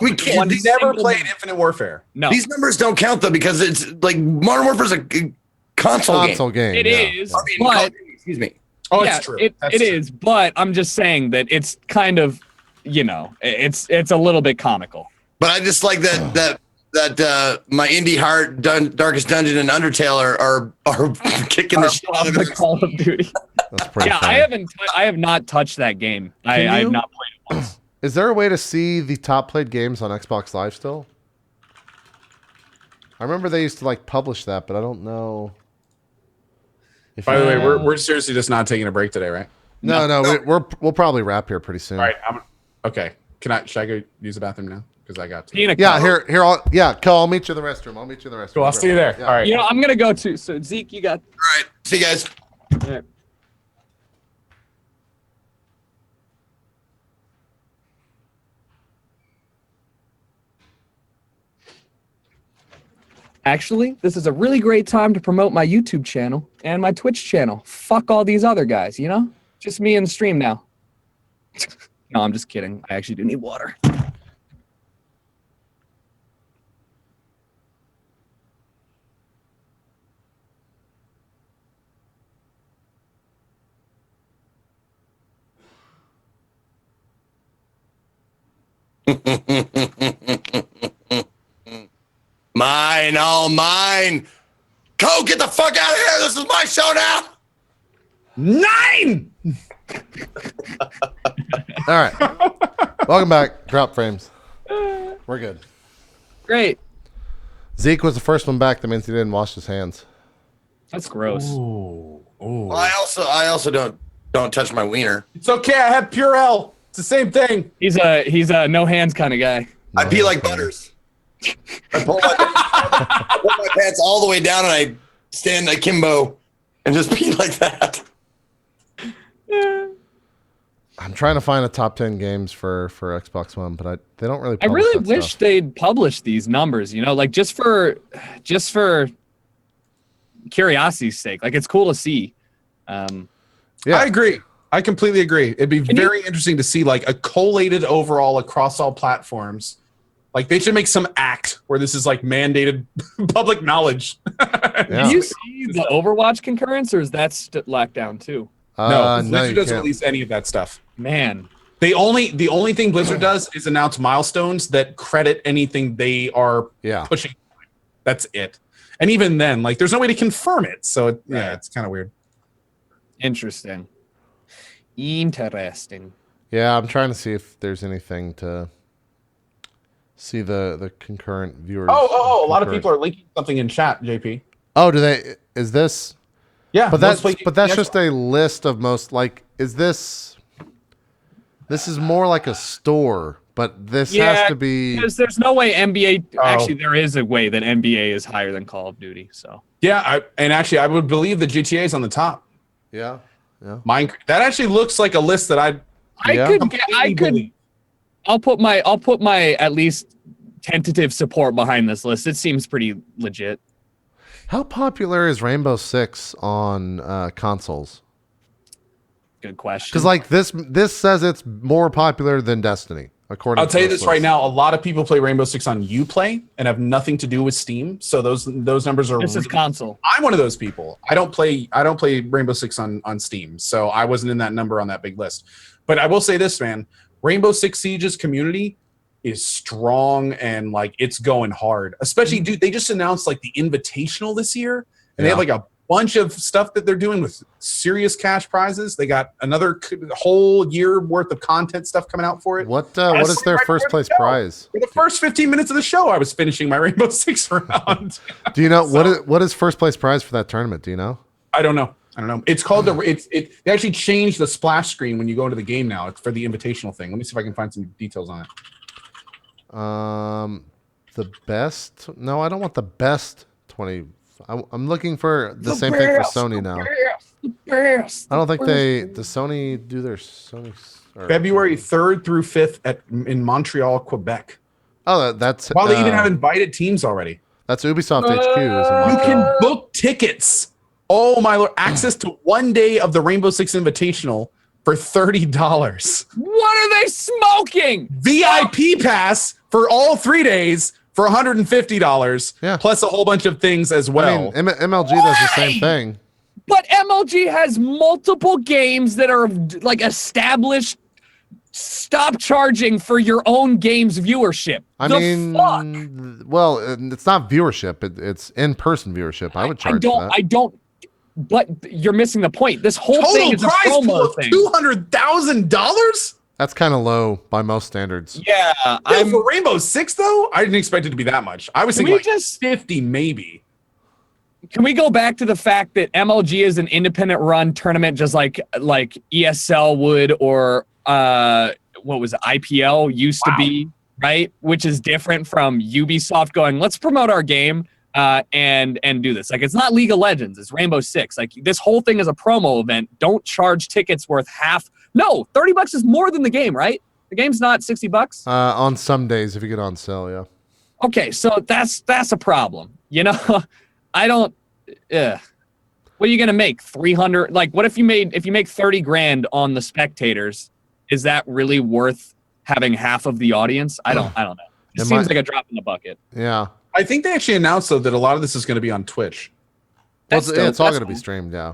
We can't. One Never single played game. Infinite Warfare. No, These numbers don't count though because it's like Modern Warfare's a console game. it yeah. is. I mean, But excuse me. Oh, yeah, it's true. It That's true. is. But I'm just saying that it's kind of, it's a little bit comical. But I just like that my indie heart, Darkest Dungeon, and Undertale are kicking the shit out of The it. Call of Duty. That's pretty Yeah, funny. I have not touched that game. I Can have you? not played it once. Is there a way to see the top played games on Xbox Live still? I remember they used to like publish that, but I don't know. If By the way, you- we're seriously just not taking a break today, right? no, we'll probably wrap here pretty soon. All right. Okay. Should I go use the bathroom now? Because I got to. Pina Yeah, colada. here. I'll meet you in the restroom. I'll meet you in the restroom. Cool. I'll see you there. Yeah. All right. I'm gonna go too. So Zeke, you got. All right, see you guys. All right. Actually, this is a really great time to promote my YouTube channel and my Twitch channel. Fuck all these other guys, Just me and the stream now. No, I'm just kidding. I actually do need water. Mine, all mine. Co, get the fuck out of here. This is my show now. 9. All right. Welcome back. Drop frames. We're good. Great. Zeke was the first one back. That means he didn't wash his hands. That's gross. Ooh. I also don't touch my wiener. It's okay. I have Purell. It's the same thing. He's a no hands kind of guy. I pee like butters. I pull my pants all the way down and I stand akimbo and just pee like that. I'm trying to find a top 10 games for Xbox One, but they don't really. I publish really that wish stuff. they'd publish these numbers, like just for curiosity's sake. Like it's cool to see. Yeah. I agree. I completely agree. It'd be very interesting to see like a collated overall across all platforms. Like they should make some act where this is like mandated public knowledge. Yeah. Did you see the Overwatch concurrence, or is that locked down too? No, no, Blizzard you doesn't can't. release any of that stuff. Man, The only thing Blizzard does is announce milestones that credit anything they are Yeah. pushing. That's it. And even then, like, there's no way to confirm it. So yeah, it's kind of weird. interesting. Yeah, I'm trying to see if there's anything to see the concurrent viewers. Oh! A lot of concurrent- people are linking something in chat, JP. Oh, do they? Is this? Yeah, But most that's play- but that's just a list of most like. Is this? This is more like a store, but this has to be. There's no way NBA. Oh. Actually, there is a way that NBA is higher than Call of Duty. So yeah. I would believe the GTA is on the top. Yeah. Yeah. That actually looks like a list that Yeah. I could. I'll put my at least tentative support behind this list. It seems pretty legit. How popular is Rainbow Six on consoles? Good question. Because like this says it's more popular than Destiny, according. I'll tell you to this right now: a lot of people play Rainbow Six on UPlay and have nothing to do with Steam. So those numbers are. This is really- console. I'm one of those people. I don't play Rainbow Six on Steam, so I wasn't in that number on that big list. But I will say this, man: Rainbow Six Siege's community is strong and like it's going hard. Especially, dude, they just announced like the Invitational this year, and they have like a bunch of stuff that they're doing with serious cash prizes. They got another whole year worth of content stuff coming out for it. What is their right first before place the show. prize? For the first 15 minutes of the show, I was finishing my Rainbow Six round. Do you know what is first place prize for that tournament? Do you know? I don't know. It's called they actually changed the splash screen when you go into the game now. It's for the invitational thing. Let me see if I can find some details on it. The best? No, I don't want the best 20. I'm looking for the same thing for Sony now. I don't think does Sony do their Sony or, February 3rd through 5th in Montreal, Quebec. Oh, that's Well, they even have invited teams already. That's Ubisoft HQ. You can book tickets. Oh my lord! Access to 1 day of the Rainbow Six Invitational for $30. What are they smoking? VIP pass for all 3 days for $150. Yeah. Plus a whole bunch of things as well. I mean, MLG does the same thing. But MLG has multiple games that are like established. Stop charging for your own game's viewership. Well, it's not viewership. It's in-person viewership. I would charge that. I don't. But you're missing the point. This whole Total thing is a prize pool promo of thing. $200,000. That's kind of low by most standards. Yeah, For Rainbow Six though, I didn't expect it to be that much. I was thinking like 50 maybe. Can we go back to the fact that MLG is an independent run tournament, just like ESL would, or what was it, IPL used to be, right? Which is different from Ubisoft going, let's promote our game and do this. Like, it's not League of Legends, it's Rainbow Six. Like, this whole thing is a promo event. Don't charge tickets worth half. No, $30 is more than the game, right? The game's not $60. On some days, if you get on sale, yeah. Okay, so that's a problem. You know, I don't. What are you gonna make? 300? Like, what if you make 30 grand on the spectators? Is that really worth having half of the audience? I don't know. It seems like a drop in the bucket. Yeah. I think they actually announced though that a lot of this is going to be on Twitch. It's all going to be streamed, yeah.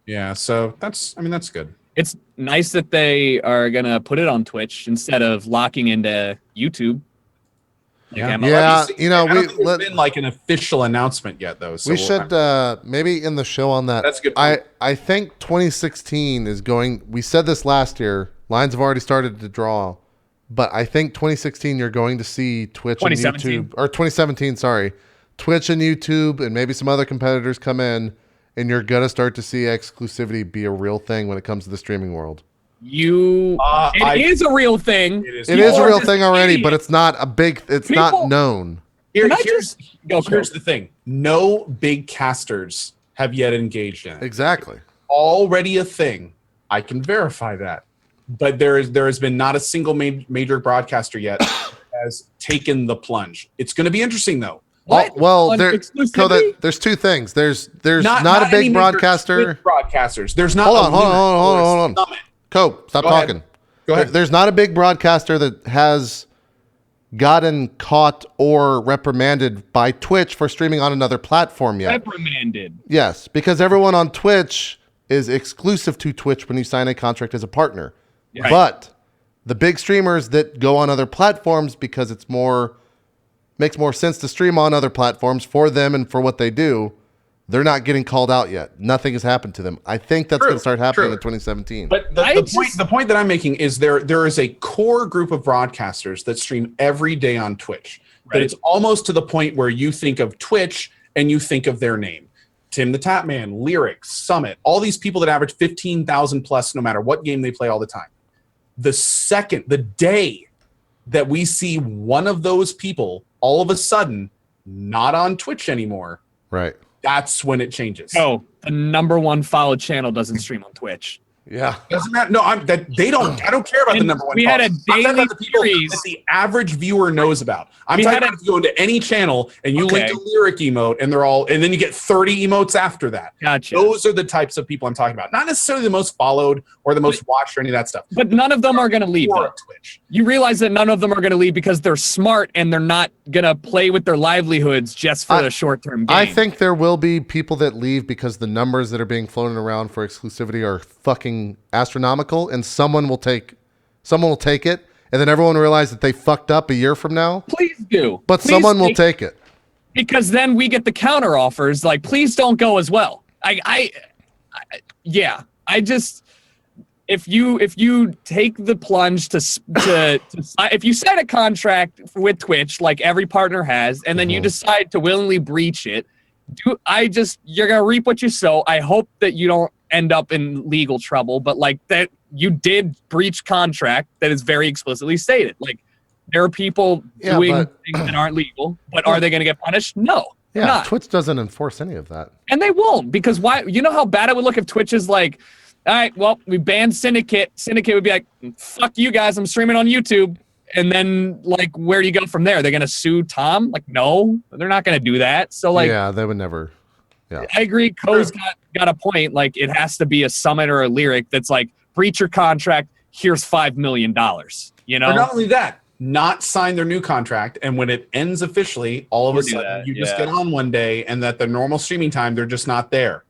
Yeah, so that's good. It's nice that they are gonna put it on Twitch instead of locking into YouTube. Yeah, you know, there's been like an official announcement yet, though. So we should maybe in the show on that. That's a good. I think 2016 is going. We said this last year. Lines have already started to draw, but I think 2016 you're going to see Twitch and YouTube, or 2017, sorry, Twitch and YouTube, and maybe some other competitors come in, and you're gonna start to see exclusivity be a real thing when it comes to the streaming world. It is a real thing. It is a real thing already, but it's not a big. It's not known. Here's the thing: no big casters have yet engaged in it. Exactly. Already a thing. I can verify that, but there has been not a single major broadcaster yet has taken the plunge. It's going to be interesting though. Well, there's two things. There's not a big broadcaster. Broadcasters. There's not. Hold on. Cope, stop talking. Go ahead. There's not a big broadcaster that has gotten caught or reprimanded by Twitch for streaming on another platform yet. Reprimanded. Yes, because everyone on Twitch is exclusive to Twitch when you sign a contract as a partner. Right. But the big streamers that go on other platforms because it's makes more sense to stream on other platforms for them and for what they do, they're not getting called out yet. Nothing has happened to them. I think that's going to start happening in 2017. But the point that I'm making is there is a core group of broadcasters that stream every day on Twitch. Right. That it's almost to the point where you think of Twitch and you think of their name. Tim the Tapman, Lyric, Summit, all these people that average 15,000 plus no matter what game they play all the time. The day that we see one of those people all of a sudden not on Twitch anymore, right? That's when it changes. Oh, the number one followed channel doesn't stream on Twitch. Yeah, doesn't matter. No, I don't care about the number one. We had a daily series that the average viewer knows about. I'm talking about if you go into any channel and you link a lyric emote, and then you get 30 emotes after that. Gotcha. Those are the types of people I'm talking about. Not necessarily the most followed or the most watched or any of that stuff. But none of them are going to leave. Twitch. You realize that none of them are going to leave because they're smart and they're not going to play with their livelihoods just for the short-term game. I think there will be people that leave because the numbers that are being floated around for exclusivity are fucking astronomical, and someone will take it, and then everyone will realize that they fucked up a year from now. Please do. But someone will take it. Because then we get the counter offers like, please don't go as well. If you take the plunge if you sign a contract with Twitch like every partner has, and then you decide to willingly breach it, you're gonna reap what you sow. I hope that you don't end up in legal trouble, but like that you did breach contract that is very explicitly stated. Like, there are people doing things that aren't legal, but are they going to get punished? No. Yeah, not. Twitch doesn't enforce any of that. And they won't, because why? You know how bad it would look if Twitch is like, all right, well, we banned Syndicate. Syndicate would be like, fuck you guys, I'm streaming on YouTube. And then, like, where do you go from there? They're gonna sue Tom? Like, no, they're not gonna do that. So, like, yeah, they would never. Yeah, I agree. Co's got a point. Like, it has to be a summit or a lyric that's like, breach your contract. Here's $5 million. You know. Or not only that, not sign their new contract, and when it ends officially, all of a sudden you just get on one day, and that the normal streaming time they're just not there.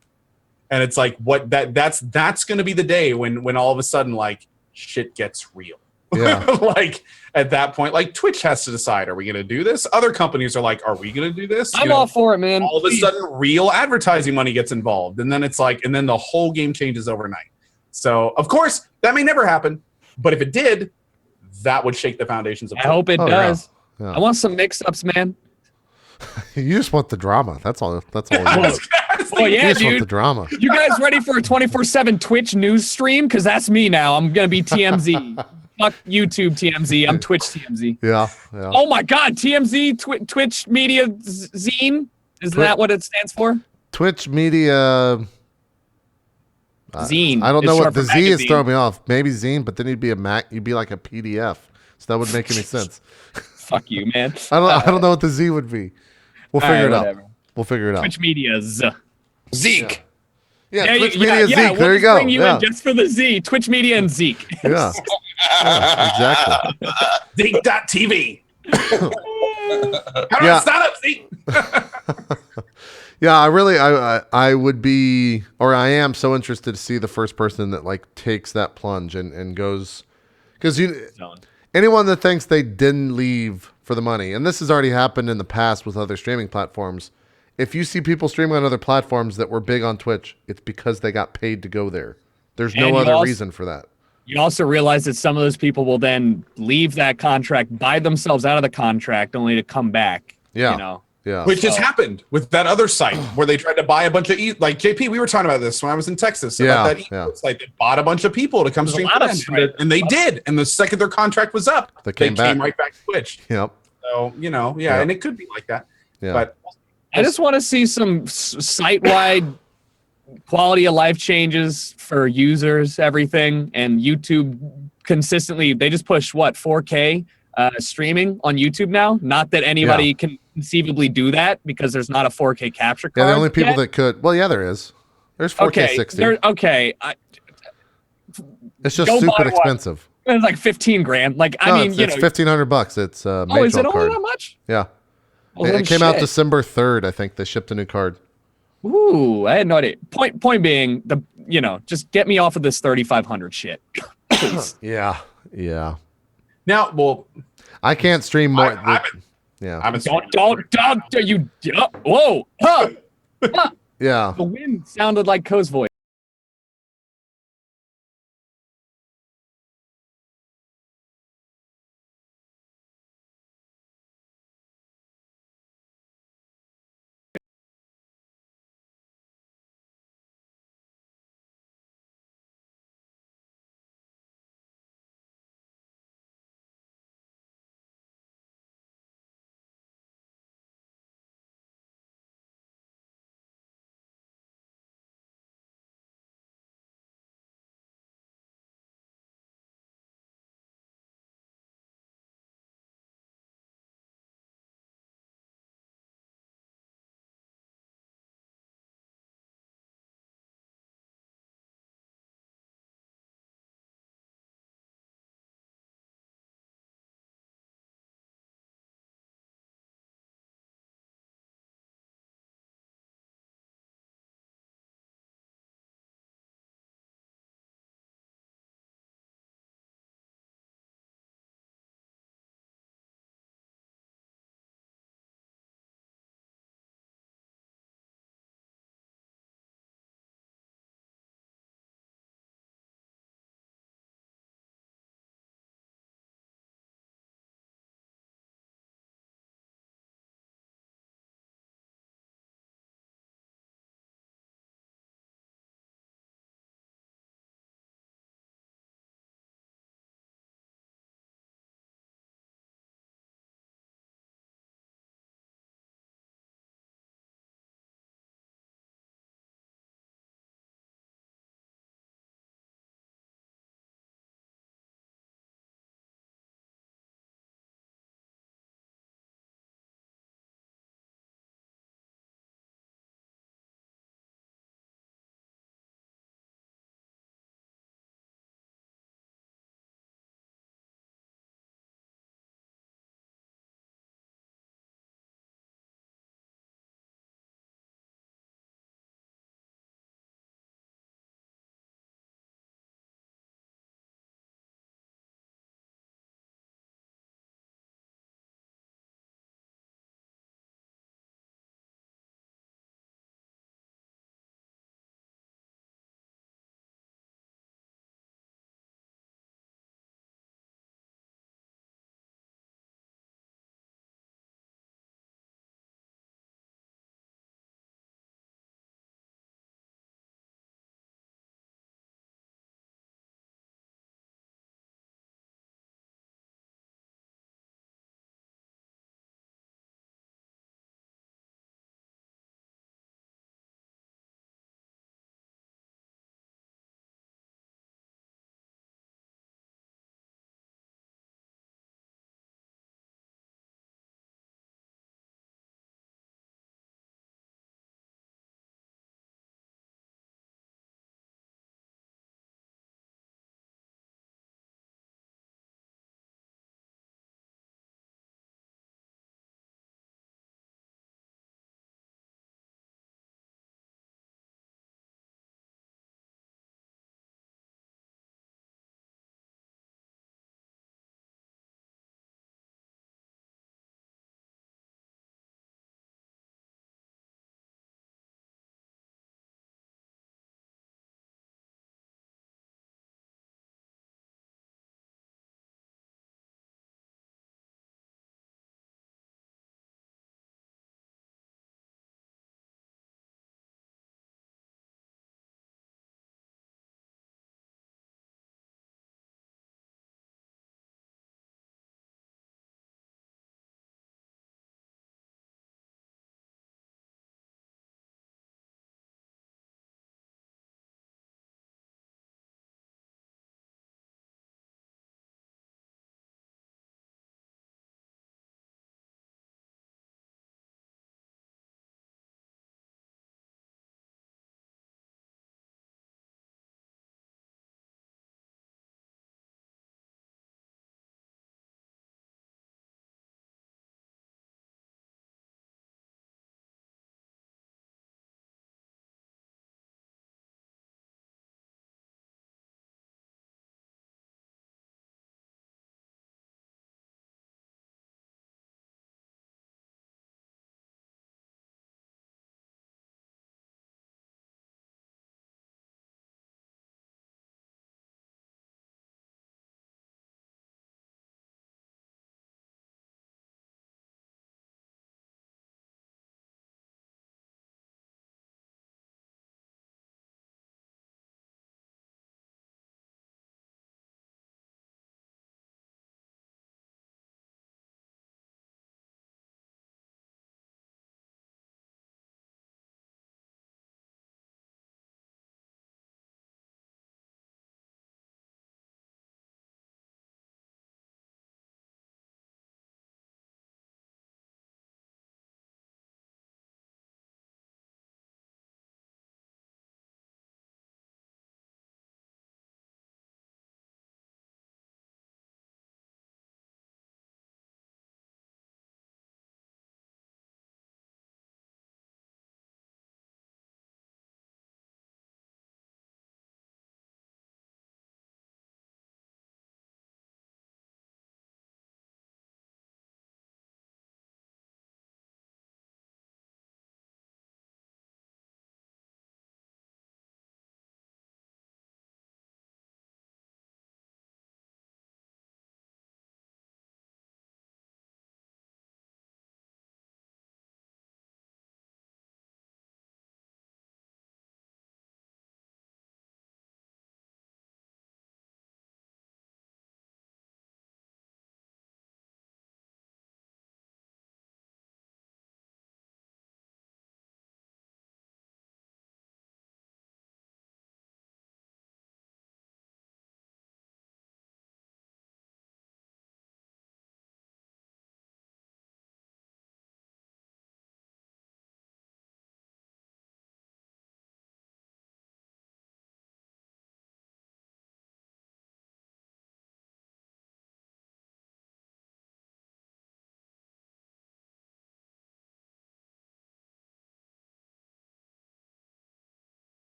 And it's like that's going to be the day when all of a sudden like shit gets real. Yeah. Like at that point, like Twitch has to decide, are we going to do this? Other companies are like, are we going to do this? I'm all for it, man. All of a sudden, real advertising money gets involved, and then it's like, and then the whole game changes overnight. So of course that may never happen, but if it did, that would shake the foundations of. I hope it does. Yeah. I want some mix-ups, man. You just want the drama. That's all. That's all. You want. Well, yeah, You just want the dude. drama. You guys ready for a 24/7 Twitch news stream? Because that's me now. I'm gonna be TMZ. Fuck YouTube TMZ. I'm Twitch TMZ. Yeah. Yeah. Oh my God, TMZ, Twitch Media Zine. Isn't that what it stands for? Twitch Media. Zine. I don't is know short what the for Z is magazine. throwing me off. Maybe zine, but then you'd be a Mac. You'd be like a PDF. So that wouldn't make any sense. Fuck you, man. I don't know what the Z would be. We'll figure it out. Whatever. We'll figure it out. Twitch Media's. Zeke. Yeah, Twitch Media Zeke. We'll There you just go. Bring you Yeah. in just for the Z. Twitch Media and Zeke. Yeah. Yeah, exactly. Zeke.tv. How do Yeah. I sign up, Zeke? Yeah, I would be, or I am so interested to see the first person that like takes that plunge and goes, because anyone that thinks they didn't leave for the money, and this has already happened in the past with other streaming platforms. If you see people streaming on other platforms that were big on Twitch, it's because they got paid to go there. There's no And you other also- reason for that. You also realize that some of those people will then leave that contract, buy themselves out of the contract, only to come back. Yeah. You know. Yeah. Which has happened with that other site where they tried to buy a bunch of like JP. We were talking about this when I was in Texas about that site. They bought a bunch of people to come There's a stream lot for of them, sites. and they did. And the second their contract was up, They came back. right back to Twitch. Yep. So Yeah. and it could be like that. Yeah. But I just want to see some site-wide quality of life changes for users, everything, and YouTube consistently. They just push 4K streaming on YouTube now. Not that anybody can conceivably do that because there's not a 4K capture card. Yeah, the only people yet. that could. Well, yeah, there is. There's 4K 60. It's just go buy stupid one. expensive. It's like 15 grand. Like, I mean, it's, you it's know. $1,500. It's Oh, Major is it card. only that much? Yeah. Well, It then came out shit. December 3rd, I think. They shipped a new card. Ooh, I had no idea. Point being, just get me off of this 3,500 shit. Please. Yeah. Yeah. now, well, I can't stream more. I'm yeah. Don't, you, whoa, huh. Yeah. The wind sounded like Co's voice.